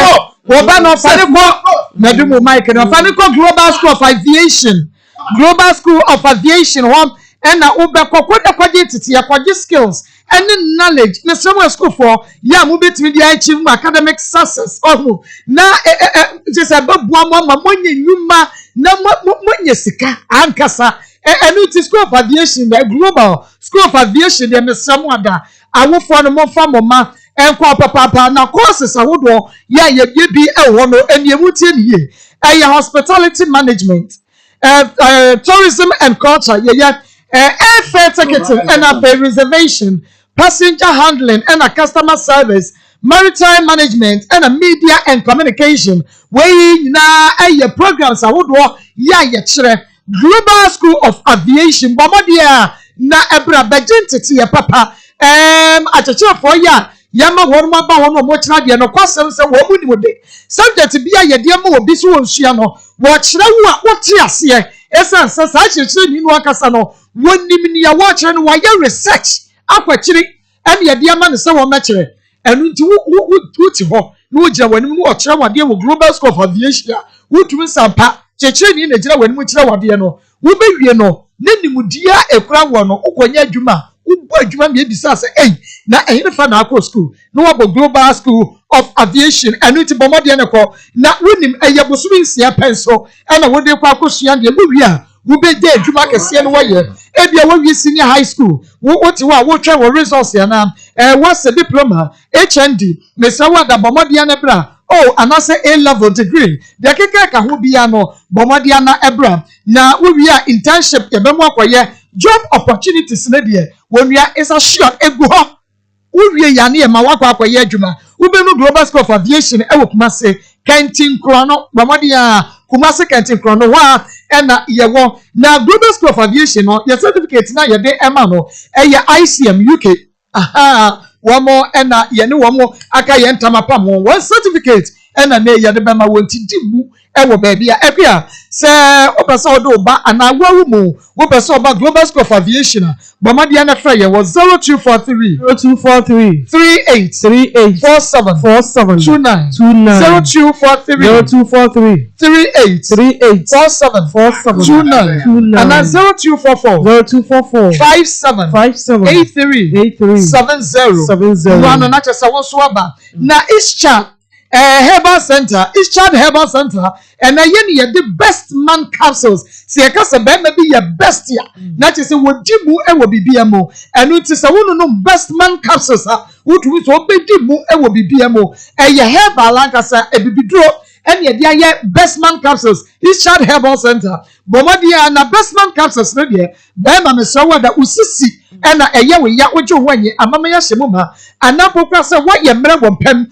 Oba no fani ko na do mo mic no fani ko Global School of Aviation. Global School of Aviation home and na ube kokoda kwaje titi ya kwaje skills and knowledge na some school for ya mo betimi dey achieve academic success omo na just ababua mo monye nyuma na monye sika ankasa enu ti School of Aviation the Global School of Aviation dey mesamo ada awofo no mo fa mo ma enko papa na courses awodo ya ye bi ewo no eniemu tie niye hospitality management tourism and culture airfare ticketing and a reservation passenger handling and a customer service maritime management and a media and communication we na programs awodo ya ye kire Global School of Aviation bomodia na ebra bejentiti ye papa acheche for ya yama won ma ba won mo kira de no kwasem se wo mu ni mo de subject bia ye de ma obi so nsua no wo kira wu a wo te ase esa sa kire ni no akasa no wonim ni ya wo kire no wa ye research akwakiri em ye de ma ne se wo ma kire enu nti wo ti ho no gira wanim no wo kira wade wo Global School of Aviation wo tumi sampa kire ni na gira wanim kira wade no wo bewie no ne nimudia ekura wo no ukonya adwuma ubo adwuma me bisa se na ehine fa na akọ school no wo Global School of Aviation enu ti bomode ne ko na wonim eyebosumi nsia penso na wo de kwa akosua de mo wi a wo be de adwuma kese no wo ye ebia wo wi senior high school wo ti wo twa wo resource ya na what's a diploma HND me sa wa da bomode ne bra anase A level degree de keke ka ho bia no bomode na ebra na wo wi a internship ye be mo akoye job opportunities na de wonua is a sure egu ho uwie ya na ma wakwa akoye adwuma ubenu Global School of Aviation ewo Kumase Kentin Krono bomode a Kumase Kentin Krono wa na yewo na Global School of Aviation no your certificate na ye de ema no ICM UK womo na ye ne womo aka ye ntamapam one certificate na ye de bema wonti dimu ewo ba bia epia se opesa odo ba ana wawu mu wo pesa oba Global School of Aviation bomade na fra ye was 0243 38 47 29 0243 38 47 29 and 0244 57 83 70 no na chesa won so aba na Ischad Herbal Center, Ischad Herbal Center, and I yen the best man capsules. See a cassa be your best ya. That is a would jibu and will be BMO. And it is a woman no best man capsules, which will be jibu and will be BMO. And your herbal lancasa a baby draw. And yet, best man capsules, Ischad Herbal Center. Bomadia and a best man capsules, no dear. Bema Mesawa that Usisi. And a year we yat with you when you and Mamma Shimuma and now Procrasa what your mother won't pem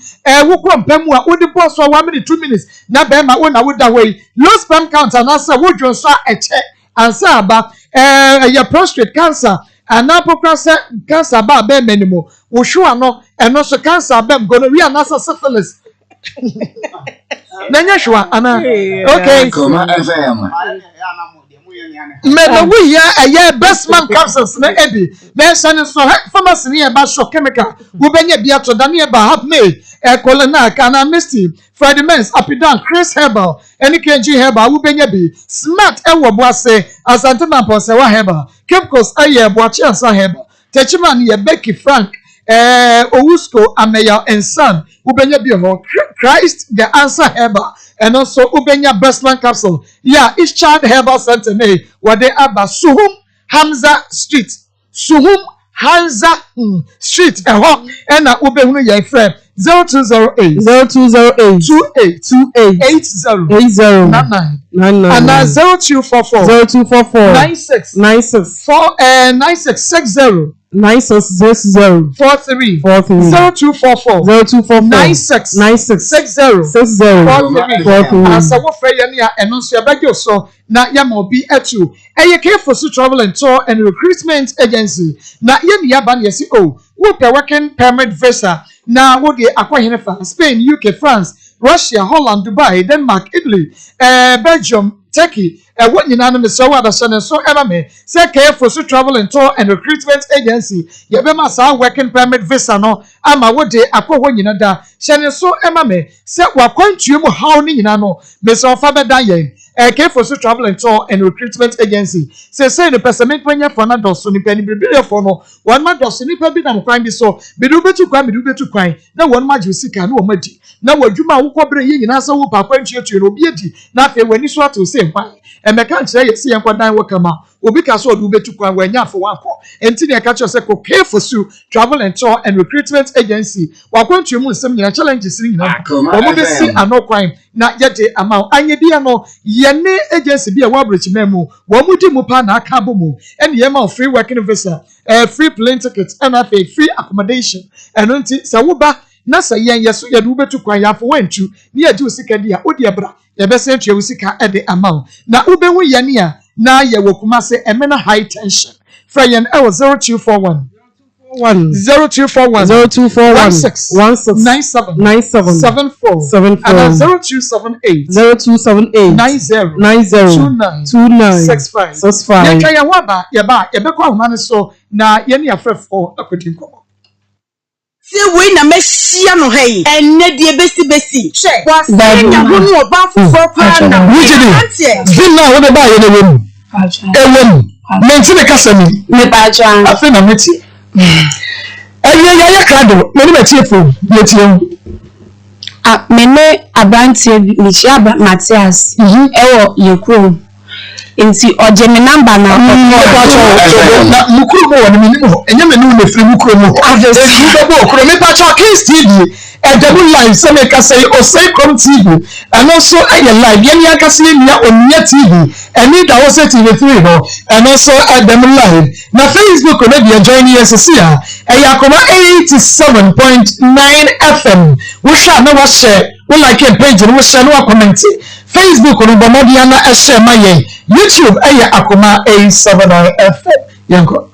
walk on Pemwa would the boss for 1 minute 2 minutes. Now Bema when I would that way. Low sperm count and answer would you saw a check and say about your prostate cancer and now Procrasa cancer about them anymore. Well sure no and also cancer them gonna be another syphilis. Then Yeshua Anna okay. Me we ya best man capsules na ebi me sane so pharmacy near ba shop chemical wo benye bia to da near ba have me colona kana misty Friday Men's Apidan Chris Herbal any KG Herbal wo benye bi smart ewo boase asante man pose wa Herbal Kepkos aye boachi ansa Herbal Techiman ye Becky Frank Owusko Ameya and Son Ubenya Bio Christ the answer Herbal and also Ubenya Bestman capsule. Yeah, Ischad Herbal Center ne wade aba Suhum Hamza Street. Suhum Hamza Street and ubehunu ye friend 0208 0208 28 28 80 99 and 0244 96 60 9660 43 43 0244 96 60 43 asa wo frɛ yɛ ne a ɛno nso yɛbɛgye so na yɛma obi atu ɛyɛ Careful Travel and Tour and Recruitment Agency na yɛne yɛaba ne yɛsi wo pɛ working permit visa na wo de akɔhene fa Spain, UK, France, Russia, Holland, Dubai, Denmark, Italy, Belgium, Turkey, what you know, Mr. Waterson, so Emma, say Careful Travel and Tour and Recruitment Agency. Yabema sa working permit visa no, ama what day akɔ when you know that. Shane so Emma, say what point you how ni no, Mr. Faber Dayen. Careful Travel and Tour and Recruitment Agency. Say the person when you for na dosu ni penny be for no. One man dosu ni pe bi na crime bi so. Be do betu crime. Na one man you see can no madi. Na wadwuma wo kɔbre yi nyina sɛ wo papa ntuatu no bi adi. Na afei wani so ato se mpan. Emeka nkyerɛ yɛ si yɛnkɔdan wo kama. Obi ka so do betu kwan wanya afo wankɔ. Enti ne ka kyerɛ sɛ ko Careful Travel and Tour and Recruitment Agency. Wakɔntu mu nsɛm nyina challenges ni nyina. Omo be si ano kwan na yɛde ama anye bia no yɛne agency bi a wabrɛchi memu wo mu di mu pa na aka bo mu ɛne yɛma free working visa, free plane tickets and free accommodation. Ɛno nti sɛ wo ba na sɛ yɛn yɛso yɛde wo betu kwan yɛafo wantu ne yɛgye wo sika di a wodi abra yɛbɛsɛ ntua wo sika ɛde ama wo na wobɛhu yɛne a na yɛwɔ kuma sɛ ɛmena high tension fra yɛn ɛwɔ 0241 0241 16 97 74 and 0278 90 29 65 yɛka yɛn ho aba yɛbɛkɔ ahoma no so na yɛne yɛafrɛfoɔ akɔdi nkɔmmɔ. Se we na mehyia no ha yi enne de besi hwɛ wasenya ho no oba foforɔ pa na wugidi vinna wo de ba yɛ ne wom ewom menti ne kasa mi Me ba jan. afi na meti ɛyɛ krado me ne metie fo metie Me ne abrantie bi me chia Matthias. Ewo yekuro. Nti oje me number na na mukuru mo wɔ ne minim hɔ ɛnyɛ me ne wo firi mukuru mo avesi bɛbɔ okuro me pa cha Kings TV ɛdabu live sɛ me kasa yi osai com TV ɛno so ɛyɛ live yɛn ya kasa yi nia onia TV ɛni da wo sɛ TV3 hɔ ɛno so ɛdabu live na Facebook no bi join us sia ɛyɛ Akoma 87.9 FM wo hwɛ na wo share wo like page no wo share no comment Facebook no bomodi ana ɛhyɛ ma yɛn YouTube Akoma 87.9 FM yanko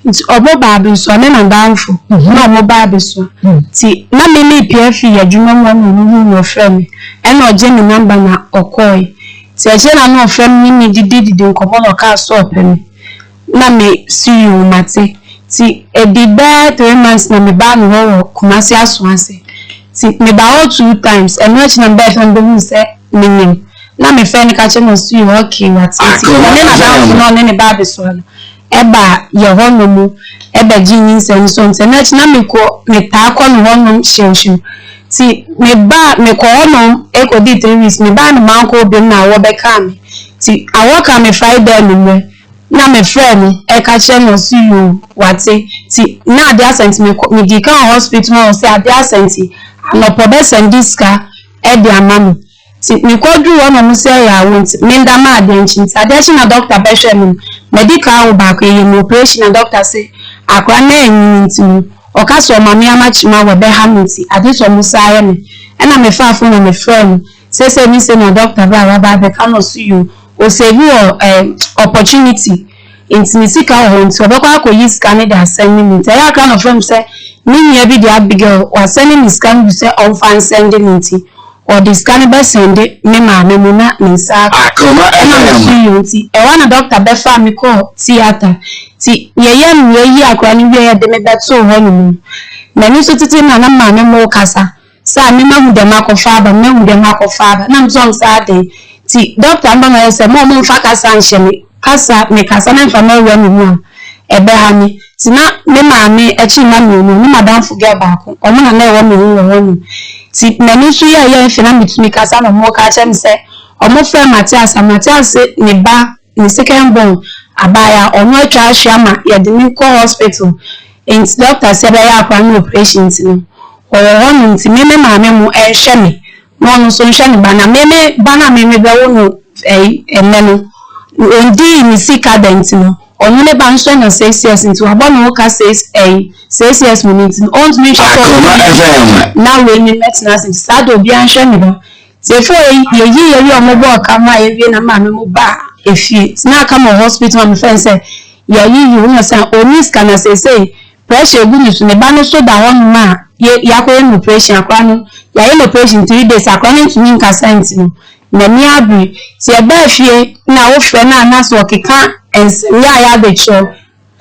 nti obo baabi so ne na danfo na omo baabi so ti na me ne PF adwuma mu no frɛ ɛna oje me number na okoi ti eje na no frɛ me ni didi nkɔmɔ no ka so opɛ na me see you mate ti ediba 3 months na me ba no ho Kumasi aso ase ti me ba all 2 times and watch na be fan do say minim na me friend ka che no see you okay what ti ne na danfo no ne baabi so no eba yehono mu eba jinyin senso ntenet na meko metaa no hono hyenhyen ti me ba meko hono ekodi 3 weeks me ba no manko obi na wo beka me ti awoka me Friday no na me friend e ka che no see you wate ti na dia sent me di kan hospital no say dia sent no pobe send diska e di amam ti me kodru wono mu say ya won't me ndama adenchi ti adechi na doctor be hwe me medical back in operation and doctor say akwa na enyi nti okaso mama amachima we be hamiti adeso musaye me na me faafo na me friend say me say na doctor ba be can see you o say you opportunity intimacy ka ho nti obekwa akoyi scan dey send me nti ya ka no friend say me nya bi dey big girl was sending me scan you say on fan send me nti or the scan be send me ma me mu na nsa Akoma nti e wana doctor be fa me call theater ti ye yi akwa ni we de me beto ho ni na ni so tete na ma me mo kasa sa me ma hu de makofa ba me hu de makofa ba na mzo sa de ti doctor mba na se mo mo fa kasa nhye me kasa na mfa na we ni mu e be ha ni ti na me ma me e chi ma me ni madam fuga ba ko o mo na na e wo me hu ni ti na ni so ya mfe na mitumi kasa na mo ka che me se omo frɛ Matthias ne ba ne second born abaya ono atwa ahia ma ye de me call hospital and doctor say be ya akwa no operation no hɔ nti meme maame mu ɛhwɛ me na ɔno so nhwɛ ne ba na meme ba na meme bɛwo no ɛnɛ no ondi ni sika dent no ɔno ne ba nso na 6 years nti wabɔ no wo ka 6 years mu nti ɔnt me hwɛ na we ni metna nti saa do obi anhwɛ me no sefo yeyi ɔmo bɔ ka ma yewie na maame mu ba efie na aka mo hospital am friend say yeyi wo say oni scan na say pressure gu ni so ne ba no so da hɔ ma yakɔ no operation akwa no ya no operation 3 days akwa no ntumi nkasa nti no na ni abri ti e ba fie na wo frɛ na anaso okeka ensɛm ya de cho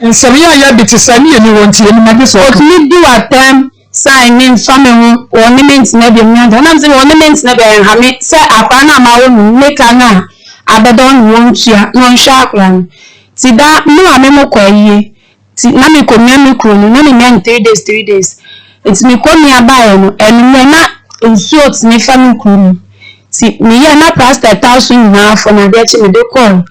nsɛm ya de tisani ni wonti ni ma de so otumi do atam sign in family ornament na bi nya na mse ornament na bi ha me sɛ akwa na ma wo meka na abedon won tua no nhwa akwa no ti da mu ame mo kwaye ti na me komia me kro no na me nya 3 days it's me komia ba no enu na nsuo ti me family kro no ti me ya na pastor taso nyina afọ na de chi me de call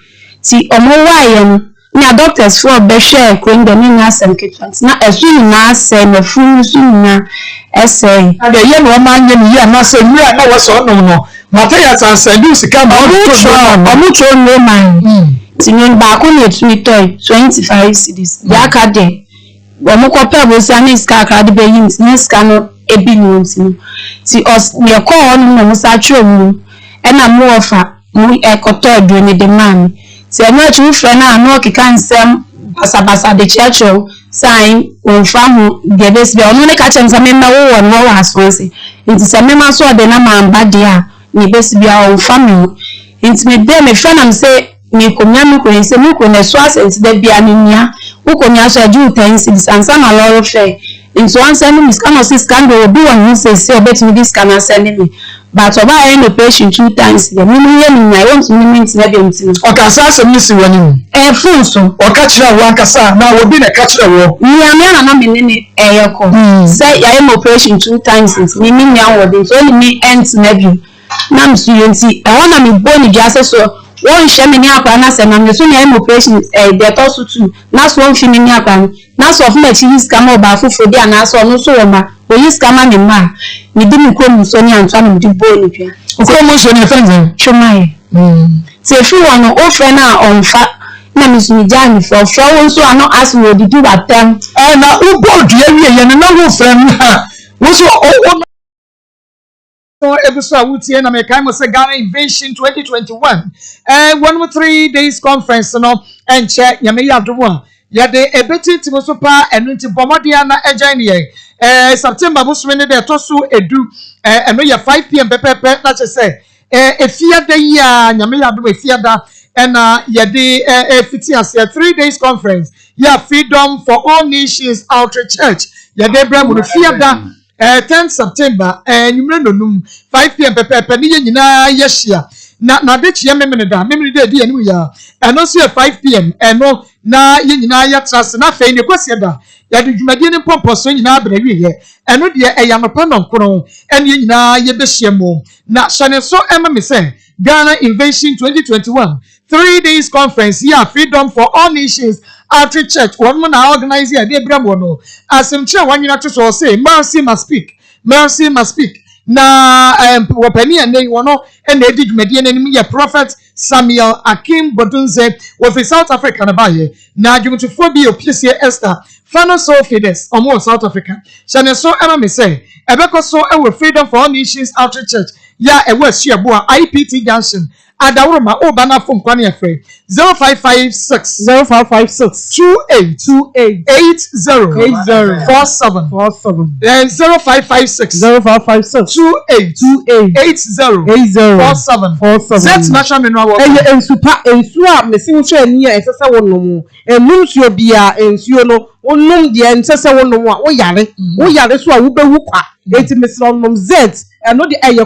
ti omo waye no na doctors for be share kro ndo ni na asem ketwant na esu nyina asem na funu su nyina essay ade ye no ma anya ni ya na se nwura na wo so no materials and sandus ka ma omu cho no man ti ni ba ko ni etumi toy 25 cedis ya ka de omu ko pe bo si ani ska ka de be yin ni ska no ebi ni ntino ti os me ko on no musa tro mu e na mu ofa mu ekoto edu ni de man ti e ma chu fre na no kika nsem basabasa de checho sign on famu de bes be onu ne ka chen se me ma wo won wo asonse nti se me ma so de na ma mba de a ni bes bia on famu nti me de me fre na me se me komia me ko se me ko na so asent de bia ni nia wo komia so aju 10 cedis ansa na loro fe nti wan se me scan no scandal obi won se obetimi dis scan send me but oba end the patient 2 times the me ye me I want to me na be mti okasa asem ni si wani fun so oka kire wo akasa na obi na ka kire wo ni ame na me ne eyeko say ya am operation 2 times me me nya wo dey so me end na be na msu yenti e wona me boni bi ase so won hye me ni akwa na se na me so nya am operation dey to so 2 na so won fi me ni akwa na so of me chi scam oba fufo dia na so no so wo ma oyi scam ni ma mi di mi ko mu so ni antwa mi di boni pia ko mo so ni fenze chumaye se fi won o fe na onfa na mi su mi jani for won so ano as we di do atem na u board ye wie ye na wo fe na wo so o so episode wutie na me kai mo se Ghana Invasion 2021 1 days conference no enche nyame yadwo a yade ebeti timo so pa enu nti bomodia na agyan ye September busumi ne de to so edu eno ye 5 pm pepepe na che se efiada yi a nyame yadwo efiada na yade fiti ase 3 days conference ya freedom for all nations outreach church yade bramu no fiada 10 September nyumre nonum 5 pm pepepe ni ye nyina ye hia na de chia memene de di anu ya eno so 5 pm eno na ye nyina ya trust na fe ne kwase da ya de dwumade ne pomposo nyina abrawi ye eno de eya no pa nonkron eno ye nyina ye be hia mo na hyane so ema me se Ghana Invasion 2021 3 days conference here freedom for all nations outreach church one na organize here dey brabo no asemche wanyina to so say mercy must speak na wopani ene wono ene edi dwumade ene nim ye prophet Samuel Akim Bodunze of South Africa na baye na dwumtofo bi opiesie Esther Fano so Fides omo South Africa shane so ema me say ebeko so ewe freedom for all nations outreach church ya ewe asuabo a IPT Junction adawroma obana phone kwane afre 0556 28 80 47 0556 28 80 47 Zet national mineral water ensupa ensu a mesi wo hwe ani a esese wonom enum suo bia ensuo no onum de ensese wonom a wo yare so a wo bewu kwa enti mesi wonom zet eno de eye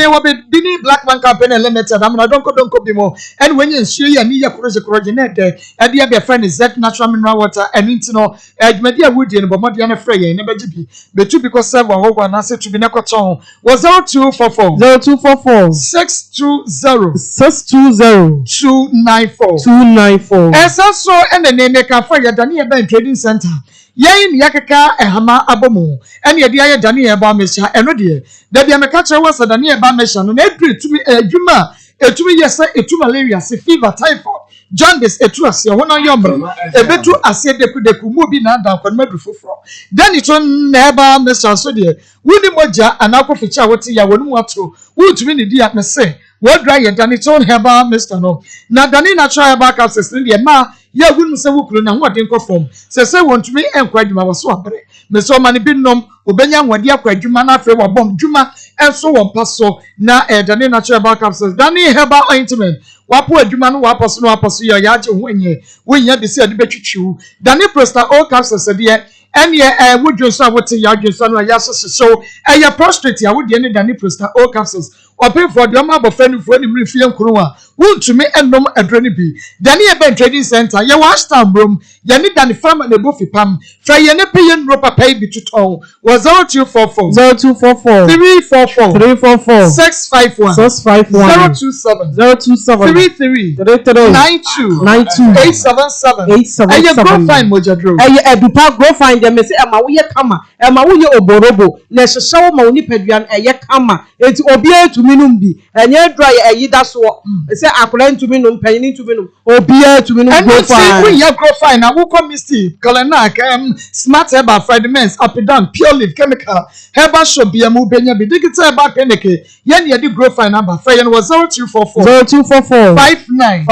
wo be bini black man company limited amna donko bimo and when you share ya ni ya kroje na de e de be friend zet natural mineral water and intino adwumadi a wodi no bomode na frɛ yɛn na begibi betu because server wo gwa na se tu bi na kɔtɔn was 0244 620 294 esa so ene ne ka fa ya dani ya trading center yen yakaka ehama abomu ene ye dia ye dane ye ba mesha eno de da bia me ka kire wo sa dane ye ba mesha no na edure tumi adwuma etumi yesa etu malaria se fever typhoid jaundice etu ase ho na yomre ebetu ase deku mu bi na nda kwanu madu foforo dan ito na eba mesha so de wuni moja anakoficha wote ya wonu ato wutumi ne dia me se wo dry ye dane ito heba mesha no na dane natural heba capsules ne de ma ya wunu se wukuru na ho den kofom se wontumi enkwa adwuma wo so abre me so ma ne binom obenya nwade akwa adwuma na afre wo bom dwuma enso wo paso na dane natural heba capsules dane heba ointment wapo adwuma no waposo ya age ho enye wonya de se ade betwitwiu dane prosta all capsules de ene wodwo so wote ya dwo so no ya so eye prostate ya wode ne dane prosta all capsules open for the ma bofani fo ni mrifie nkuru a wontumi ennom adro ne bi dane ye ben trading center ye washtown brom ye ne dane farm na bofi pam fra ye ne peye nro papa bi tuton was 0244 344 651 027 33 92 877 eye go find mojadro eye edupa go find them say ema wo ye kama ema wo ye oborobo na hyehyɛ wo ma oni paduan eye kama enti obi atumi num bi enye dry eyi da so say akora ntumi num panyin ntumi num obi atumi num go find we ye go find na wo committee kalena smart herbal fragments up down pure leaf chemical herbal shop bi amu benya bi digital herbal clinic ye ne dey grow find number for you was 0244 59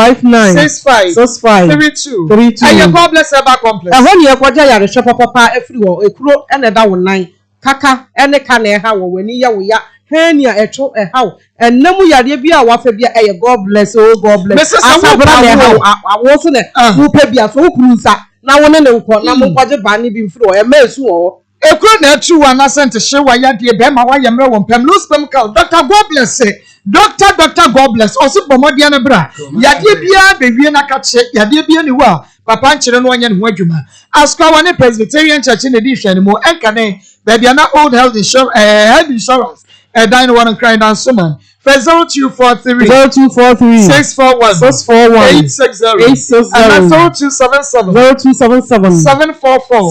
65 32 and your God bless herbal complex ehon ye kwaja yare shop papa efri wo ekuro ene da wo nan kaka ene ka na eha wo wani ya wo ya henia echo ehaw enemu yare bia wafa bia eye God bless asabra na ehaw awo so ne wo pa bia so wo kunsa na wo ne nko na mo kwaje ba ne bi mfiri wo e mesu wo ekuro na etu wa na sent hye wa ya de be ma wa yemre wo pam lose chemical Dr. God bless Dr. God bless osi bomode na bra yade bia bewie na ka che yade bia ni wa papa nkyere no onye ne ho adwuma aska wa ne Presbyterian Church ne di hwe ne mo enkane baby na old health insurance dine one and crying down summon. 0243 641 860 and 0277 744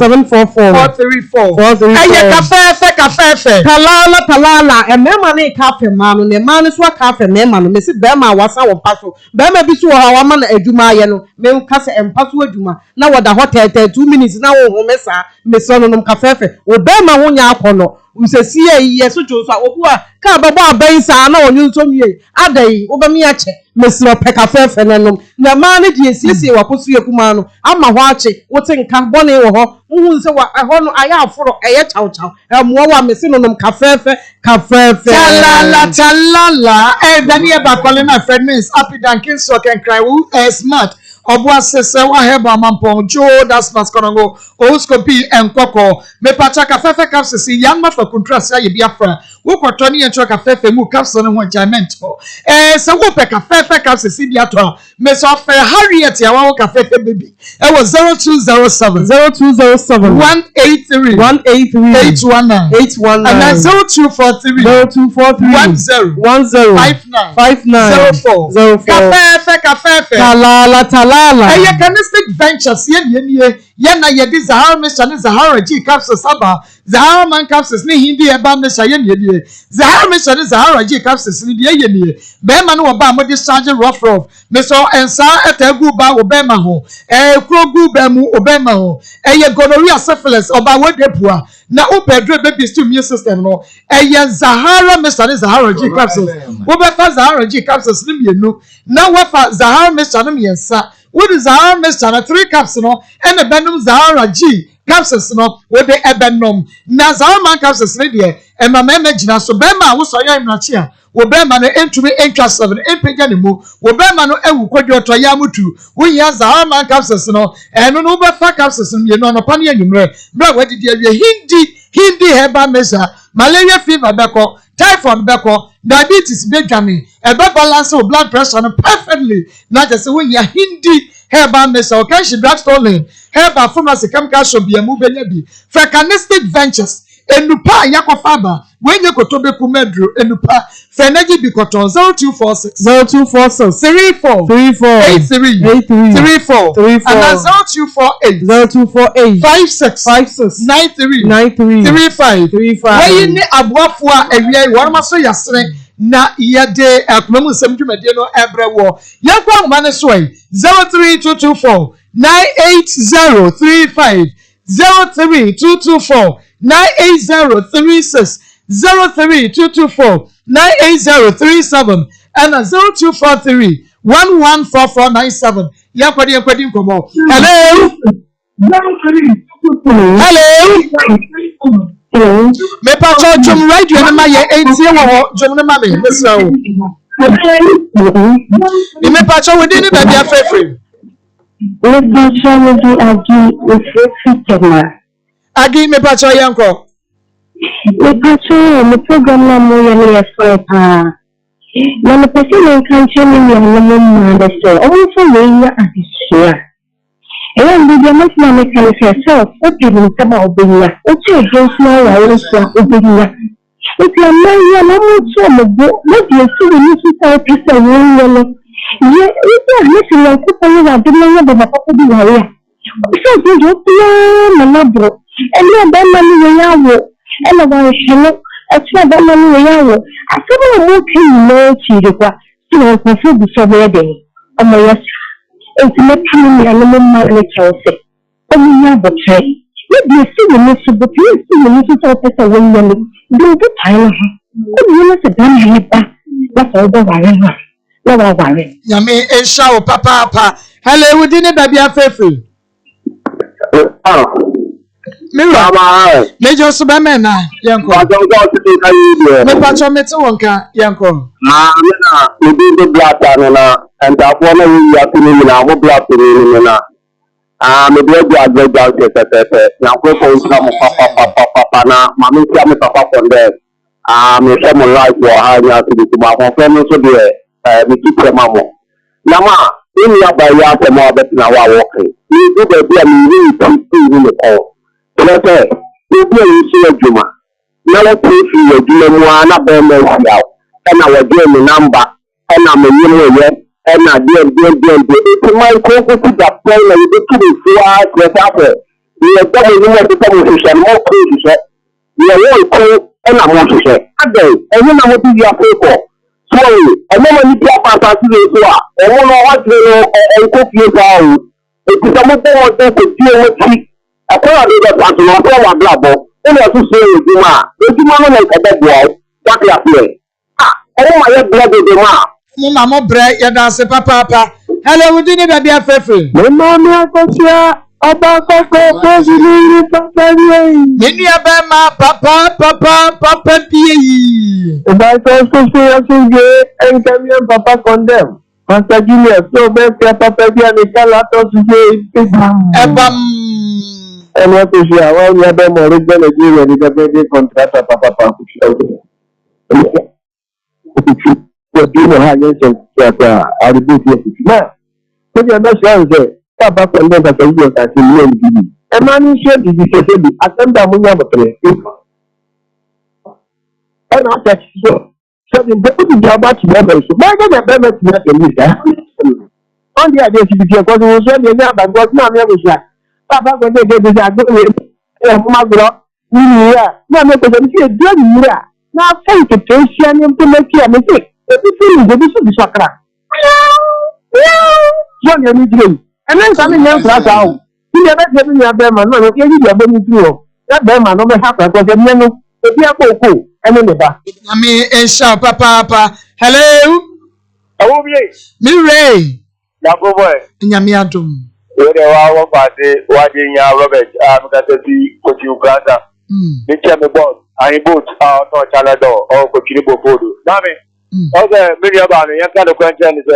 434. Cafe. Talala. A man cafe man, ne man is what cafe man, Mrs. Bema was our passo. Bema be so our man a Juma yellow, Mem Casa and Password Juma. Now what the hotel 2 minutes now, Messa, Miss Sonum Cafe, or Bema Wonya Pono. We say, see, yes, so Opa, Cababa Bensa, no, you told me, Ade, Obamiache, Miss Pekka Fenanum, the man is see what puts you Kumano. I'm a watching, what's in Carbone or who say what I want I have for a chow, and more missing on them cafe, Talala, and Daniel Bacolina, friend Miss Happy Duncan, so can cry, who is smart. Obwa sese wa heba mampo jo das maskongo oscopy enkoko me pacha kafefe capsules yan for contrast ya biafra wo kwotoni encho kafefe mu capsule ho enjoyment se wo pe kafefe capsules dia to me so fe Harriet ya wa kafefe baby e was 0207 183 819 and 0243 10 59 04 kafefe Eye Canistic Ventures ye na ye di Zahara Mesha ni Zahara G capsules aba Zahara man capsules ni hindi eba Mesha ye ni Zahara Mesha ni Zahara G capsules ni ye ni be ma no oba mo discharge rough me so ensa etegu ba obema ho krogu ba mu obema ho eye gonorrhea syphilis oba wedepua na obedre baby to immune system no eye Zahara Mesha ni Zahara G capsules obefa Zahara G capsules ni mienu na wafa Zahara Mesha ni miensa what is Zahara Mesha na 3 caps no and the benum Zahara G capsules no with the ebenum na Zahara man capsules ni de e ma meme gina so be ma wo so ya imrachi a wo be ma no entumi entwa 7 empeja ne mu wo be ma no ewu kwadwo to ya mutu wo ya Zahara man capsules no eno no be fa capsules no ye no no pa ne anwumre bra wadi de awie hindi herbal measure malaria fever beko typhoid beko diabetes bedwane e be balance o blood pressure no perfectly na just when ya hindi herbal measure o kan she drugstore lane herbal pharmacy chemical shop bi amu benya bi Frecanistic Ventures enupa yakofaba when you kotobe kumedro enupa feneji bikoton 0246 34 83 34 and 0248 56 93 35 why ni abuafo a awia warma so yasre na yede akomamu nsem dwumade no ebrewo yakwa ngoma ne so 03224 98035 03224 98036 03224 98037 and 0243 114497 yakwadi nkomo hello me pa chom radio na ma ye entie wo chom na ma me mesra wo me pa chom we dey ba bia frefre Agi me pa chom yanko me pa chom me program na mo ye ne so pa na me pese me kan chemi me na mo ma de so o so we ya adisia and the much money can yourself, what did you come out of here? What's your girl's now? I was over here. If you're married, I'm not so much. What do you see when you see how people are yellow? Yeah, if you're missing your people, I don't know about the papa do here. So you don't know, my bro. And you're that money we are, and I want to show it's not that money we are. I said, I'm okay, no, Chidua. So I can feel the summer day. Oh, my yes. It's not coming and no more Chelsea. Oh, yeah, but say, let me see the news, but you see the news of the way you do the time. Oh, you must have done it back. That's all the worry. No worry. Yami, and shower, papa. Hello, we didn't baby a faithful. Mirror, Major Subamena, Yanko. Me patch on me to Wonka, Yanko. We did the black and that one we are feeling now, black in me do go out now go for some papa na mama me papa from there. Me some life for hanya to the my friend so there me keep them mama. Now ma, in ya by ya for more bet na wa walking. You do the be me come in the call. So say, you be you see Juma. Now let's see you Juma na be me here. And our game number and I'm a year and I did it's my focus to that point and you to the far without we are double the position more crazy. We are all cool and I'm want to say. Again, and you know what you are for. Sorry, I know when you get past to the soa, I don't know what you know and cook you down. It's a more to deal with it. I can't do that to my power blabber. And I to say Juma, if you want to make a dead wall, that's your way. Oh my blood is ma. Mama mo bre ya dance papa. Hello, we didn't baby a faithful. Maa Akos Abba ko zili papa ni. Menu abema papa pie. Maa Akos so and come papa condemn. Pastor Julius so be papa bia ni kala to say Ebam. And what is ya? Well, we have them original Nigeria ni the contract papa. What do you know how you say that I would do it now? But you're not sure Papa from them that you are saying, a man should be the attempt that we have a place. And I said, so the deputy Jabba to never so why don't I better to make a mistake? On the idea to be because we was only there, but was not never shot. Papa, when they did this, Magro, no, make a good year. Now, thank you, Tracy, and to make you a mistake. The is Sakra. John, you need and then something else out. You never get me a bear man, no, you need a baby too. That bear man never happened because you know, if you are cool, and then the back. I mean, and shout, papa. Hello, Oh, yes, Mirai, Yabo boy. Yamiatum. Where they are, watching Robert, I'm going to see what you brother. They tell me boss. I both are not Canada or Cochinibo Fodo. Damn okay, maybe about it. You can't question it.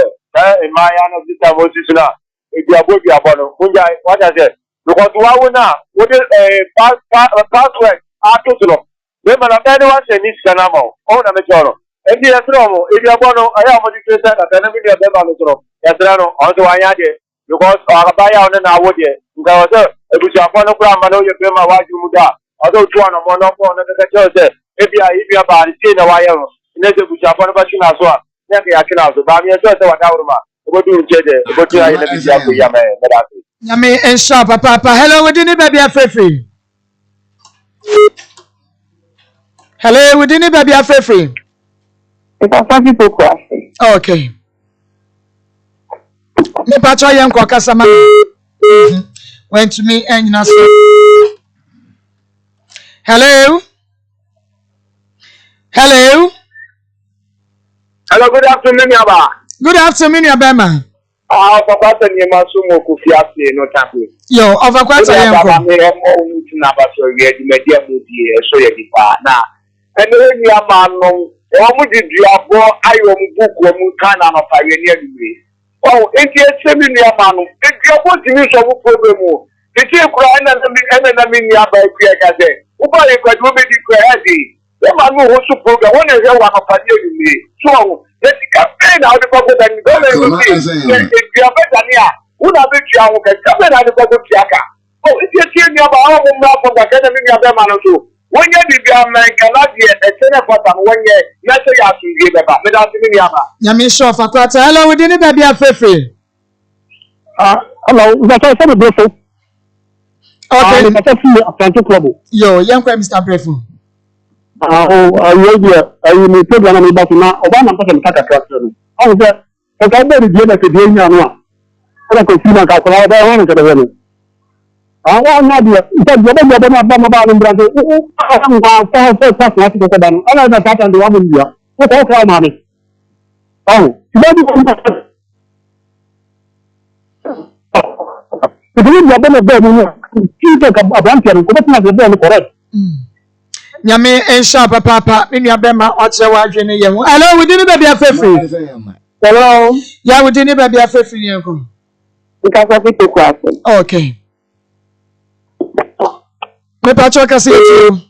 In my honor, this time was this now. If you are good, you are born. What I said, because why would not? What is a password? After to women of anyone say this canamo. Oh, I'm a journal. And the astronomer, if you are born, I am a education at an ability of them on the throne. Yes, also I had it. Because I buy out an hour. There was a bush of one of them. I know you pay my wife. You Although two on a monophone and the church, if you are about it, no, I am. Let the Japan machine as well. Never I can also, but I'm yourself, what do you say? What do I let me say? Nyame ensha papa. Hello, we didn't baby afefe. Hello, we didn't baby afefe. Okay. Me pacho yen kwa kasama. Went to me and you Hello. Hello. Hello, good afternoon, Yaba. Good afternoon, Yabema. Papa, and you must move no tapu. Yo, over quite a young so you now. And then you are man, what did you have bought? I book when you can of pioneer degree. Oh, it's a seminar man. If you're going to use a problem, it's a crying and I mean, you are by Piaga. Uba, you could be declared. The man who was to program one is one of pioneer. So, let's campaign out the public and government. If you are better near, who have been young, come in out the public. Oh, if you're seeing your mouth from the academy of the man too. When you did your man cannot be a senator for 1 year, let's say I should give about without the Yama. Yamisha for quarter. Hello, we didn't baby afefe. Hello, that's a very beautiful. Okay, that's a trouble. yo, young Mr. Breful. You may put one about now. Obama doesn't cut a tractor. How is that? But I bet it's the day now. I can see my calculator. I want to the women. I want not yet. Because you're about in Brazil. I'm going to pass to the done. I know that and the woman here. What else are money? Oh, if you are going to go, you take a bunch and go back to the correct. Nyame ensha papa. Me nua bema oche wa adwene ye ho. Hello, we didn't baby afefe. Hello. Yeah, we didn't baby afefe ye ko. Because of it, question. Okay. Me pacho ka say you.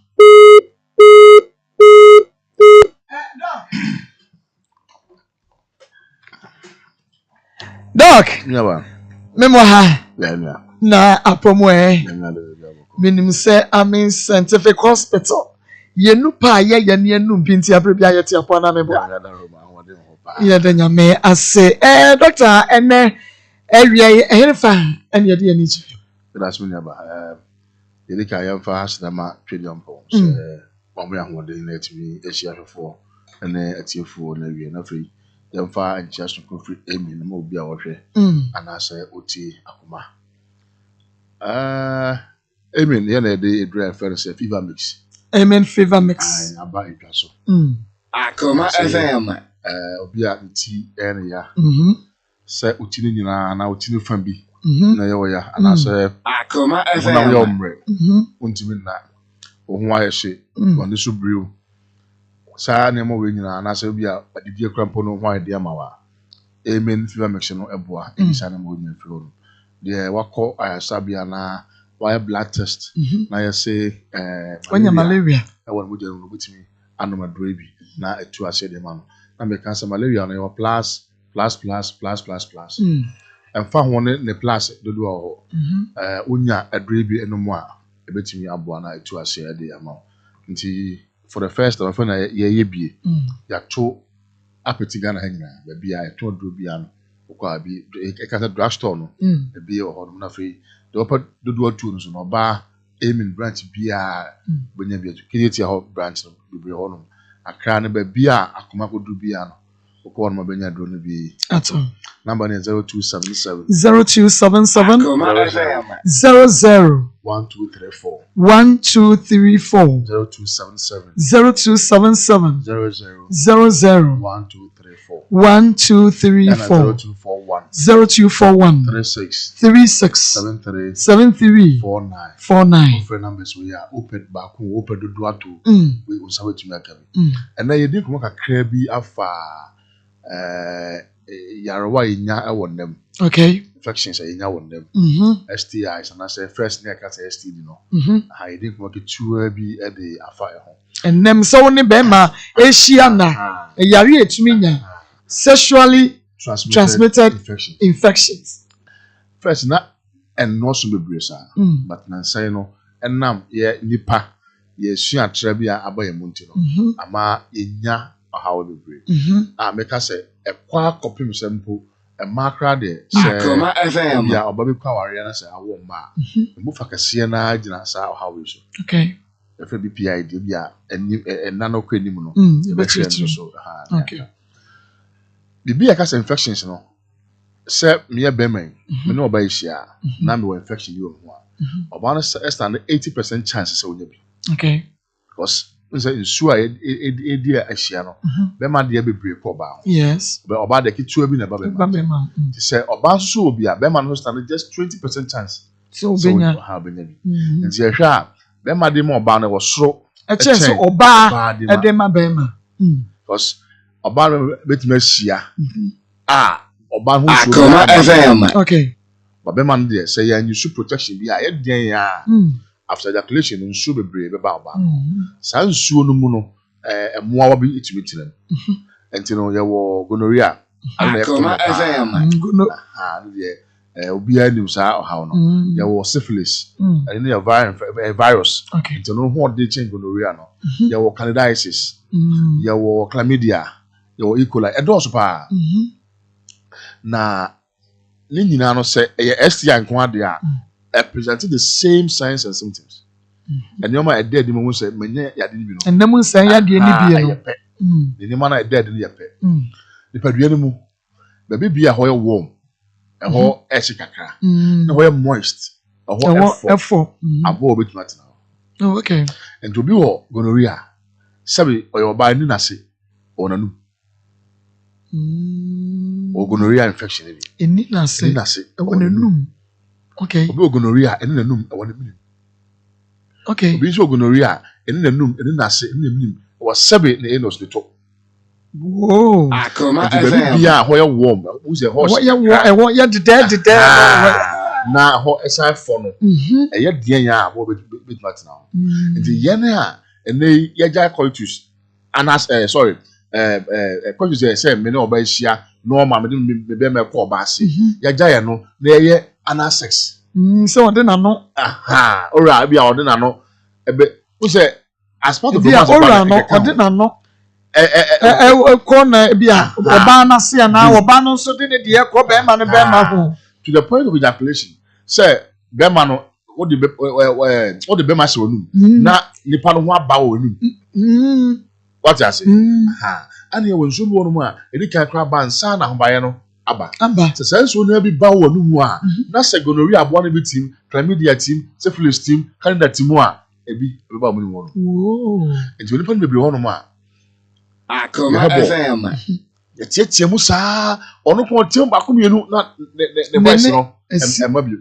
Doc. Yeah, Me mo ha. yeah. Na apomo minim say amen scientific hospital. Ye nu pa ye ne nu pinti abrebia ye ti apona me bo. Ye de nyame ase doctor ene ewie ehrefa ene ye de ani chi. That's me ba ye ka yam fa hasdama twedium pounds bombe ahode na etimi ehia hwefo ene atiefo na wie na free yam fa anchas ko free emi na mo bia wo hwe anase oti akoma Amen. Yeah, they dry first fever mix. Amen. Fever mix. I buy it so. Akoma FM. Obi a ti area. Say utini nyina na utini fambi. Na ye wo ya ana say Akoma FM. Na wo omre. Untimi na. Wo ho aye hye. Won so brew. Sa na mo we nyina na say obi a adidi akrampo no ho aye de amawa. Amen. Fever mix no eboa. Ebisa na mo nya firo. De wako ayasabia na why blood test na you say malaria I want to do with me anoma drebi na etu ase de man na me cancer malaria na your plus and fa ho ne plus do ho onya adrebi enomo a ebetimi aboa na etu ase de ama nti for the first time na ye bie ya to apetiga na hanya ba bia e to drobi ano ko abi e ka drugstore no e bie ho no na fe the upper do two no ba aiming branch bia bonya bia kiti ho branch no bi ho no akra ne ba bia akoma ko do bia no ko no benya do no bi ato number is 0277 00 1234 1234 0277 00 1234 1234 0241 36 73 49 phone numbers we are open back open do ato we usawe tumi akabi and na yedi kuma kakra bi afa yarewa nya ewo ndem okay infections nya wo ndem STIs and I say first near cat STD no ha yedi kuma ke tuwa bi e de afa e ho enem so ne be ma ehia na yare etumi nya sexually transmitted infections first na and no so be bresa but na say no enam ye nipa yesu atra bi a aba yɛn mu nti no ama yenya ɔhaw bebree a meka sɛ ɛkwa kɔpem sɛ mpo ɛma kra de sɛ ya ɔba bi kwa ware na sɛ awo mma mu fa kɛseɛ na gyina saa ɔhaw yi so okay ɛfɛ bi PID bi a ɛna no kɔ anim no ɛbɛkyerɛ so okay bibi yɛ kasa infections no sɛ meyɛ bɛma yi me ne ɔba yi hyia na mewɔ infection bi wɔ ho a ɔba no stand 80% chance sɛ wonya bi okay because nse nsuo a edi ahyia no bɛma deɛ bebree kɔ ɔbaa ho yes ɔbaa de ketewa bi na ɛba bɛma nti sɛ ɔbaa nso wɔ bi a bɛma no stand just 20% chance so benya bi nti ɛhwɛ a bɛma de ma ɔbaa no wɔ soro ɛkyɛ sɛ ɔbaa ɛde ma bɛma because ɔbaa no betumi ahyia a ɔbaa ho Akoma FM okay bɛma no deɛ sɛ yɛ nsu protection bi a yɛdeɛn a after ejaculation nsuo bebree bɛba ɔbaa no saa nsuo no mu no ɛmoawa bi etumi tena mu nti no yɛwɔ gonorrhea Akoma FM no deɛ obiara nim saa ɔhaw no yɛwɔ syphilis ɛno ne yɛ virus nti no ho ɔde kyɛn gonorrhea no yɛwɔ candidiasis yɛwɔ chlamydia yɛwɔ E. coli ɛdɔɔso paa na ne nyinaa no sɛ ɛyɛ STI nko ade a presenting the same signs and symptoms and nneɛma a ɛda adi mu sɛ manya yade no bi no ɛnam nsan yadeɛ ni bi no ne nneɛma no a ɛda adi no yɛ pɛ nipadua no mu baabi bi a hɔ yɛ warm ɛhɔ ɛhye kakra na hɔ yɛ moist ɛhɔ ɛfɔ aboɔ obɛtumi atena hɔ oh okay nti obi wɔ gonorrhea sɛbi ɔyɛ ɔbaa ani n'ase ɔwɔ n'anum ɔwɔ gonorrhea infection bi ani n'ase ɛwɔ n'anum okay obi wɔ gonorrhea ɛne n'anum ɛwɔ n'anim okay obi nso wɔ gonorrhea ɛne n'anum ɛne n'ase ɛne n'anim ɛwɔ sɛbi ne anus ne to whoa Akoma nti baabi bi a hɔ yɛ warm wusɛ hɔ ɛwɔ yɛ dedɛ na hɔ ɛsan fɔ no ɛyɛ deɛ yɛn a hɔ bɛtumi atena hɔ nti yɛn a ɛnɛ yɛgya coitus anas sorry coitus yɛ sɛ me ne ɔba ahyia normal me de me bɛma ɛkɔ ɔba ase yɛgya yɛn no na yɛyɛ anal sex sɛ ɔde n'ano ora bi a ɔde n'ano ɛbɛ wusɛ as part of the ora no ɔde n'ano ɛkɔ na bi a ɔbaa n'ase ana ɔbaa no nso de ne deɛ ɛkɔ bɛrima ne bɛrima ho to the point of ejaculation sɛ bɛrima no wode bɛrima hyɛ w'anum na nipa no ho aba wɔ w'anum wate ase ɛne yɛwɔ nsuo bi wɔ no mu a ɛdi kan kora ba nsa na ahobaeɛ no aba sɛ saa nsuo no bi ba wɔ no mu a na sɛ gonorrhea aboa no bi tim chlamydia tim syphilis tim candida tim a ebi ɛbɛba mu no mu no nti onipa no bebree hɔ nom a Akoma FM yɛtiatia mu saa ɔno kɔn tiam baako mmienu na ne voice no ɛma bio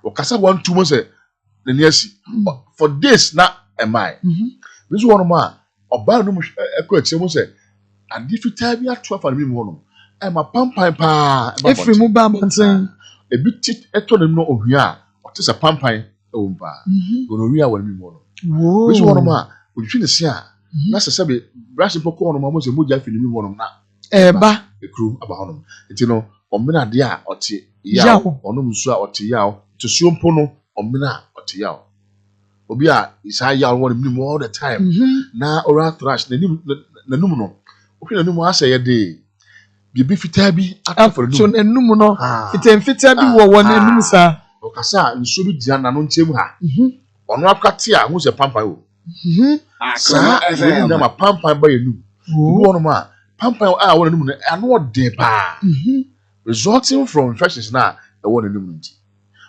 ɔkasa one two mo sɛ n'ani asi for days na ɛmae bi nso wɔnom a ɔbaa no mu ɛkɔ akyia mu sɛ ade fitaa bi ato afa ne mu hɔ nom ɛma pampan paa efiri mu ba abɔnten ebi ti ɛtɔ ne mu no ohia a ɔte sɛ pampan ɛwɔ mu paa gonorrhea wɔ ne mu hɔ nom bi nso wɔnom a odwitwi ne se a na sɛ sɛbi brush pɔkɔ hɔnom a mo sɛ mogya fi ne mu hɔnom na ɛba ekuru aba hɔnom nti no ɔmena adeɛ a ɔte yaw ɔnom nsu a ɔte yaw tusuo mpo no ɔmena a ɔte yaw obi a isaa yaw wɔ ne mu all the time na oral thrush n'anum no ohwɛ n'anum asɛ yɛ de biribi fitaa bi atɔ n'anum no fitaa bi wɔ n'anum saa ɔkasa nsuo bi gyina n'ano nkyɛn ha ɔno akate a ho sɛ pampan o saa ɛfɛ na ma pampan ba yɛ num obi wɔ no mu a pampan a wɔ n'anum no ano ɔden paa resulting from infections na ɛwɔ n'anum no nti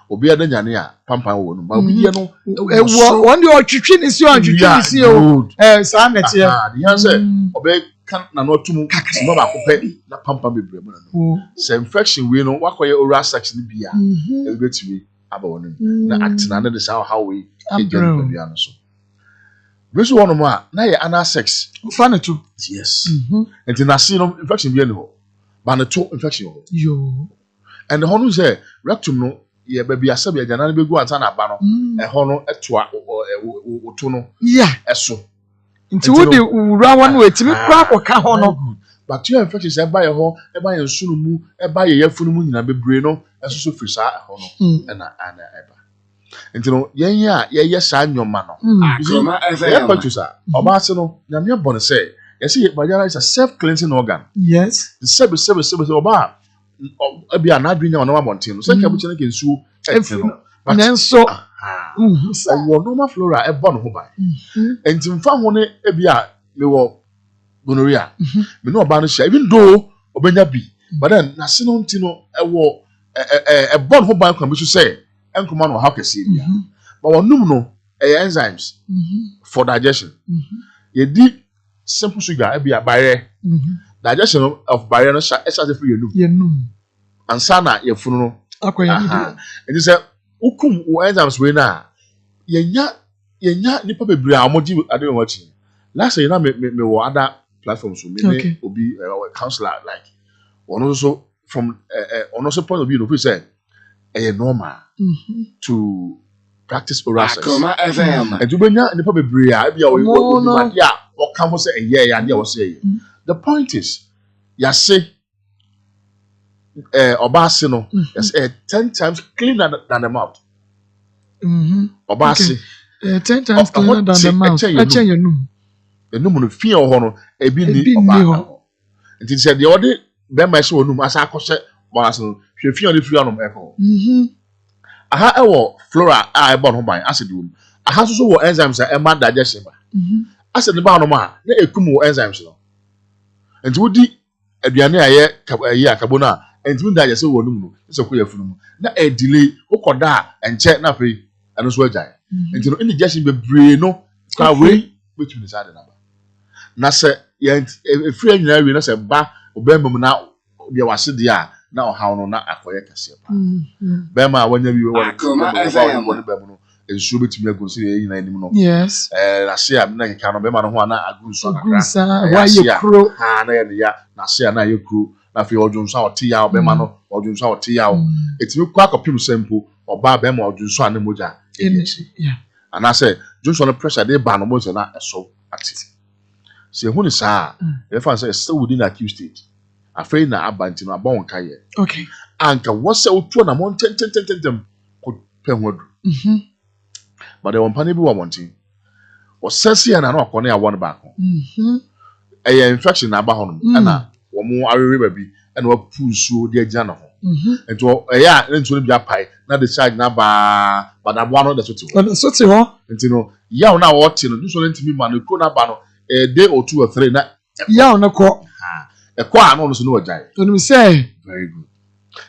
obi ada nyane a pampan wɔ n'anum ba obi yɛ no ɛwɔ wɔn de ɔtwitwi ne si ɔtwitwi ne si o saa nɛteɛ yɛn sɛ ɔbɛ kan na no tum ma ba ko pɛ na pampan bebree mu n'anum sɛ infection wei no wakɔyɛ oral sex ne bi a ɛbi betumi aba wɔ n'anum na atena ne de saa ɔhaw wei egya nipa bia no so Bisi one more, na ye anal sex. Funny too. Yes. And then I see no infection be anyhow. But the two infection. Yo. And the honu say rectum no ye baby asabi e jana be go ansa na ba no. E hono etoa oto no. Yeah. Eso. Nti wo de wura won we timi kwa akoka ho no. Bacteria infection say ba ye ho, e ba ye nsu no mu, e ba ye yafunu mu nyina bebre no, eso so firi saa ho no. E na eba. nti no yɛyɛ saa nyoma no Akoma yɛ purchase oba se no nyame bɔ ne sɛ yɛsɛ vagina is a self cleansing organ Yes. sebe oba abia na adwenya ono abonten no sɛ ka buche na ke nsuo efi no Nanso wo normal flora e bɔ no ho ban enti mfa ho ne ebia me wo gonorrhea me no oba no hia even though obenya bi but then na se no ntino e wo e bɔ no ho ban kwa bi so sɛ enkoma no how kese bia but wonum no enzymes for digestion yedi simple sugar ebia bare digestion of bare no sha free yenum ansa na yefunu no akoya enti sɛ ukum wo enzymes we na yenya nipa bebre a omoji ade won achi last year na me wo other platforms so me obi counselor like one also from on also point of view no feel say normal to practice oral sex Akoma FM. and you benya nipa bebre a bia we ya o kan ho say ya de o say the point is ya say obase no yes 10 times cleaner than the mouth obase 10 times cleaner than the mouth achen yenum enum no fie ho no ebi ni oba nti se de ode be ma se onum asa akose bonus no hwe fie on free anom eko aha ewo flora a e bon ho ban ase de aha so wo enzymes a e ma digestion ba ase de ba no ma na ekum wo enzymes no nti wodi aduane aye akabona enti mun da se wo num no se ko ya funu na e delay ukoda enche na fe eno so agyan enti no indigestion bebre no kwa we wetu ni sade na ba na se ye free anyina we na se ba obemum na de wase de a na ohaw no na akoye kase pa bema wanya bi we won bemu no ensuo betumi agun se ye nyina anim no yes na se a na keka no bema no ho na agun so akra wa ye kro na ye ya na se na ye kro na fe odwunso a oti ya obema no odwunso a oti ya o etimi kwa akopim sempo oba bema odwunso a ne moja yeah and I say Johnson pressure they ban no na eso ati se hu ni saa e fa say still within acute stage afei na abanti no abon kai okay anka wose otuo na mon tentem ko penwodu but the one pani bi wa monti o sesi na na akone ya one back infection na aba ho no na wo mo awewe ba bi na wa pusuo de agina no ho ento ntu no bia pai na the charge na ba na boa no de soti ho ntino yaw na wo ti no nso ntimi ma no ko na ba no day or 2 or 3 na yaw na ko ko ano no so no wajai onim say very good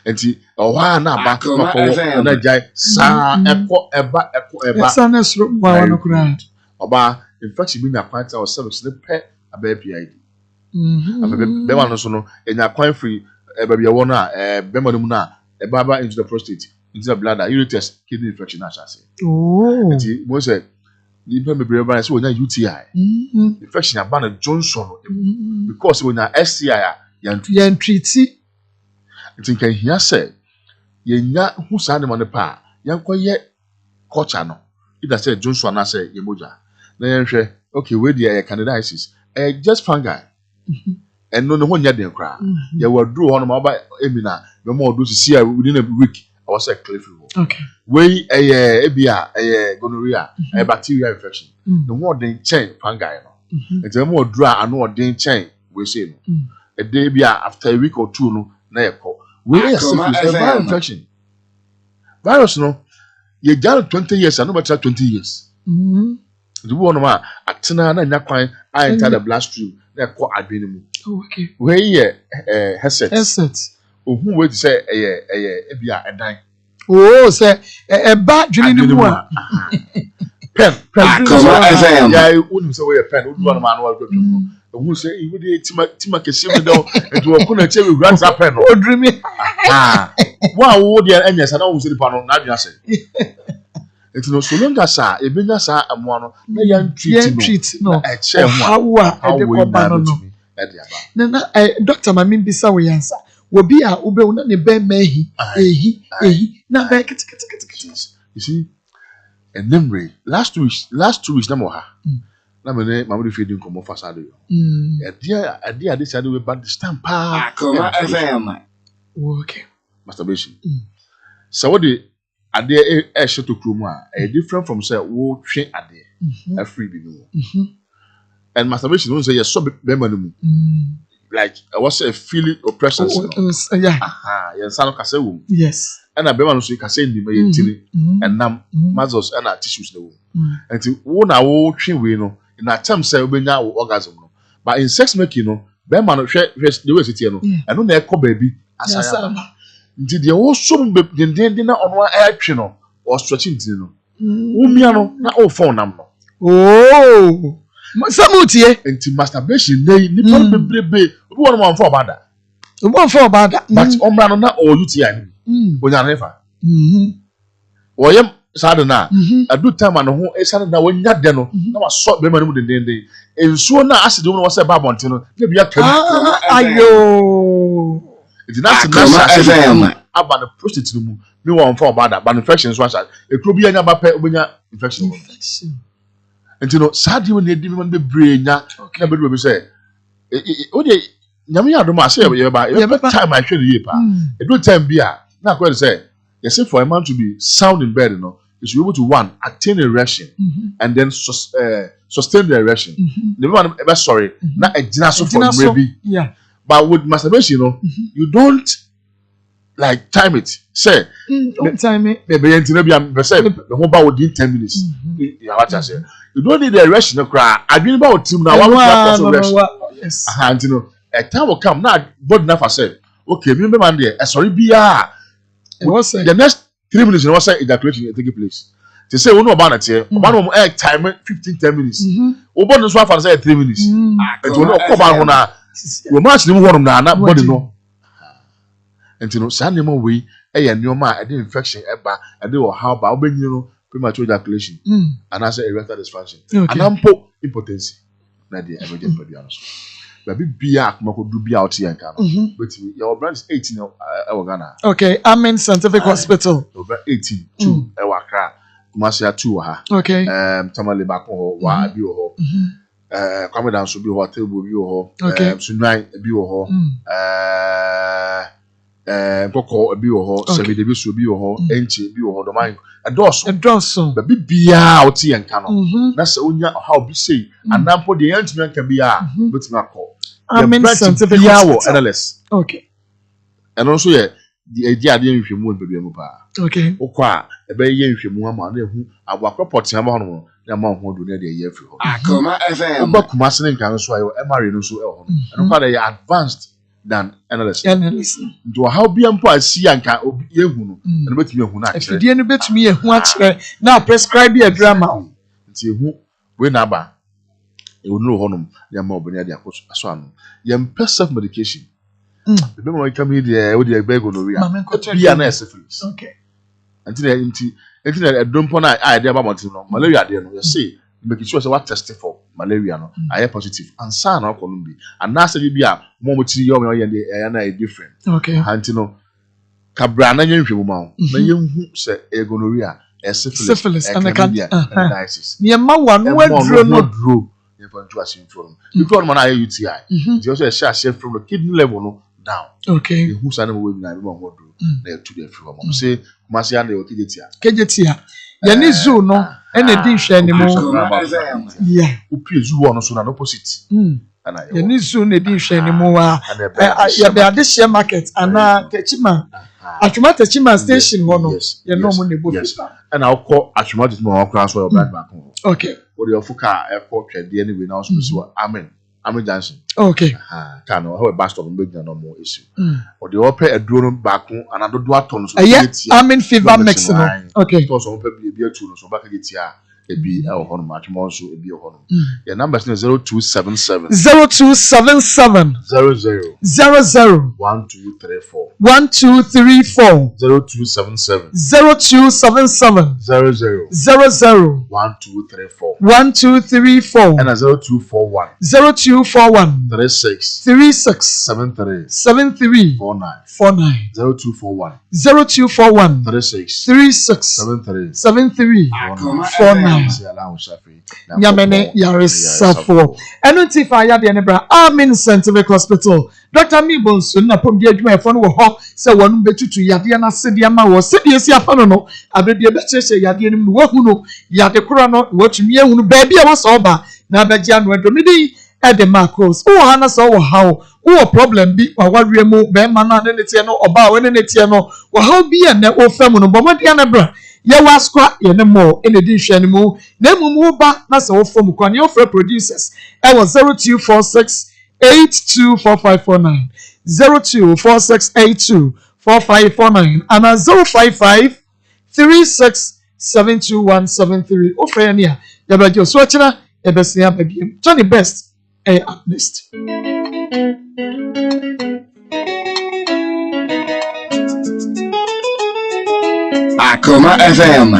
enti owa na ba ko na jai sa eba sa na sro wa no kura oba infection bi na kwanta o service ne pe aba PID be ma no so no enya kwan free eba bia won a be ma no mu na eba into the prostate into the bladder ureter kidney infection na chase enti mo say ni pe bebre ba say wonya UTI infection aba na Johnson because wonya STI yan treat enti kan hia say yenya hu sa ne ma ne pa yankoye culture no either say Johnson na say yemoja na yenhwe okay we dey candidiasis just fungi and no ho nya den kra ye wadru ho no ma ba emina be mo do sisi a within a week I was a cliff okay we ebia gonorrhea bacterial infection no more than chain fungi no enti mo wadru a ano den chain we say no a day bia after a week or two no na ye ko we a viral infection virus no ye gal 20 years and no better 20 years the one ma atena na nya kwan I enter the bloodstream na ko adwene mu okay we ye headset ohun we say ebia edan say eba dwene ni mu a pen ya unim say we pen odu na ma no wa ohun say e dey tima kese mi do edu oku na che we grant pen no odrimi wa wo dey anya sa na wo say pa no na adwene say enti no so long as ebenya sa amoa no na yan treat no e che ho a e de ko ba no na doctor mami bisa we yansa wobi a ube una ne be mahi ehi na be kit you see and memory last 2 weeks na mo ha na me mamudi feeding komo fasado yo dia this side we bad stamp Akoma FM okay masturbation so what the ade ehye to krom a different from say wo twe ade free bi no and masturbation won say yes so be man mu like I was a feeling of presence yeah yes san ka say wo yes and be man so ka say ndi me tiri and nam muscles and tissues na wo and wo na wo twe we no in attempt say obenya orgasm no but in sex making no be man hwe the way sitie no eno na ekọ baabi asaya nti de wo so den na ono atwe no o stretching nti no wo mia no na o phone nam no oh samutie nti masturbation dey ni pa bebrebe obi won man for bada but omra no na o UTI ni onya nefa woyem sad na adu time no ho esane na wonya de no na waso be manu den ensuo na aside no wose ba bonte no na bia kan ayo it not na aba the prostate no mu me won for bada but infections was ekro bia nya ba pe obenya infection nti no sad you na di me be brain nya na be do be say o de nyame ya do ma say ye ba time I hwe ye pa e do time bia na ko say you say for a man to be sound in bed, you should be able to one attain erection and then sustain the erection. The man, sorry, not a general for maybe. Yeah. But with masturbation, you don't like time it. Say, don't time it. Maybe the whole bar within 10 minutes. You don't need the erection to cry. I mean about team now. Yes. And you know, a time will come now. But enough I said, okay, remember man there. Sorry, be the next 3 minutes you know say ejaculation take place. They say we know about it here. About time 15-10 minutes. Obo no so afa say 3 minutes. And we know come back na we match them one na body no. And you know say name we e nyoma e infection eba e dey how ba obenyi no premature ejaculation and I say erectile dysfunction. And ampo impotency na dey emergency pregnancy. Baby bia akoma ko du bia out here kan no but your brand is 18 e Ghana. Okay, Amen Scientific Hospital. Over 18 2 e Accra. Kumasi 2 ha. Okay. Tamale bako ho wa bi ho. Kwame dan so bi ho table bi ho. Sunai bi ho. Koko bi ho, Sevi de bi so bi ho, Enchi bi ho, Domain. Edoso. Baby bia out here kan no. Na se onya how bi say anampo de yantumi kan bia but na call. Amen Scientific Hospital. Analyst. Okay. And also the idea dey nhwemu baby mu pa. Okay. Okwa e be ye nhwemu ama na ehu abakroport ama hono na ma ho do na de ye afri ho. Akoma FM. Obakuma sene nkan so ayo emare no so e ho. And kwa dey advanced than analyst. Do how be ampo asi anka ye hu no. Na betumi ehu na akere. Efidie no betumi ehu akere na prescribe a drama. Nti ehu we na ba. E wonu ho no ya ma obani ade akoso aso anu. Ye self medication. The people who come here, they beg gonorrhea. Be an syphilis. Okay. Until a don't put an idea about malaria. You say, make sure what tested for malaria. No, I am positive. And son of Columbia. And now say you be a more material and different. Okay. And you know, Cabrana, you know, you say gonorrhea, syphilis, and candidiasis. Near Mawan, what drew. Because man I UTI. Just a share from the kidney level no down. Okay. Who's animal with na everyone do. Na to the free mom say Kumasi and the Kejetia. Yani zoo no ene di hwe ni mo. Yeah. Upi zoo no so na opposite. Yani zoo ne di hwe ni mo a ya be ade share market ana Techima. Atuma Techima station ho no. Ye no mo ne bo fi. And I'll call Atuma Techima ho class for back back home. Okay. Or your fuka airport trade anyway now so Amen Johnson. Okay. Can how a bus stop make no more issue. Or the open a drone back and I do tons so Amen fever mix. Okay. Because on people be a tool so back get here e be e ho no match mo so e be ho no. Your number is 0277 0277 00 1234 0277 0277 00 1234 and 0241 36 73 49 0241 36 73 49 Yamene Yarisafo. And until Fire the Nebra, Armin Scientific Hospital. Dr. Mibonson, na pom dia adwuma efo no wo ho se wonu betutu yade na sediama wo sedie si afa no no abedie becheche yade nim no wahu no yade kora no watumi ehunu ba bia wo so ba na abegye anu adomidi e de Maa Akos wo ha na so wo ha wo problem bi wa wawe mu be ma na ne tie no oba we ne tie no wo ha bi ya na o fam no bomodia na bra ye waskwa ye ne mo ene di hwe ne mu na mu wo ba na se wo fam kwa ne offer producers e wo 0246 824549 0246824549 and 055 36727173 offer nia ya ba jo so chira e besia ba biem Johnny Best up next. Akoma FM.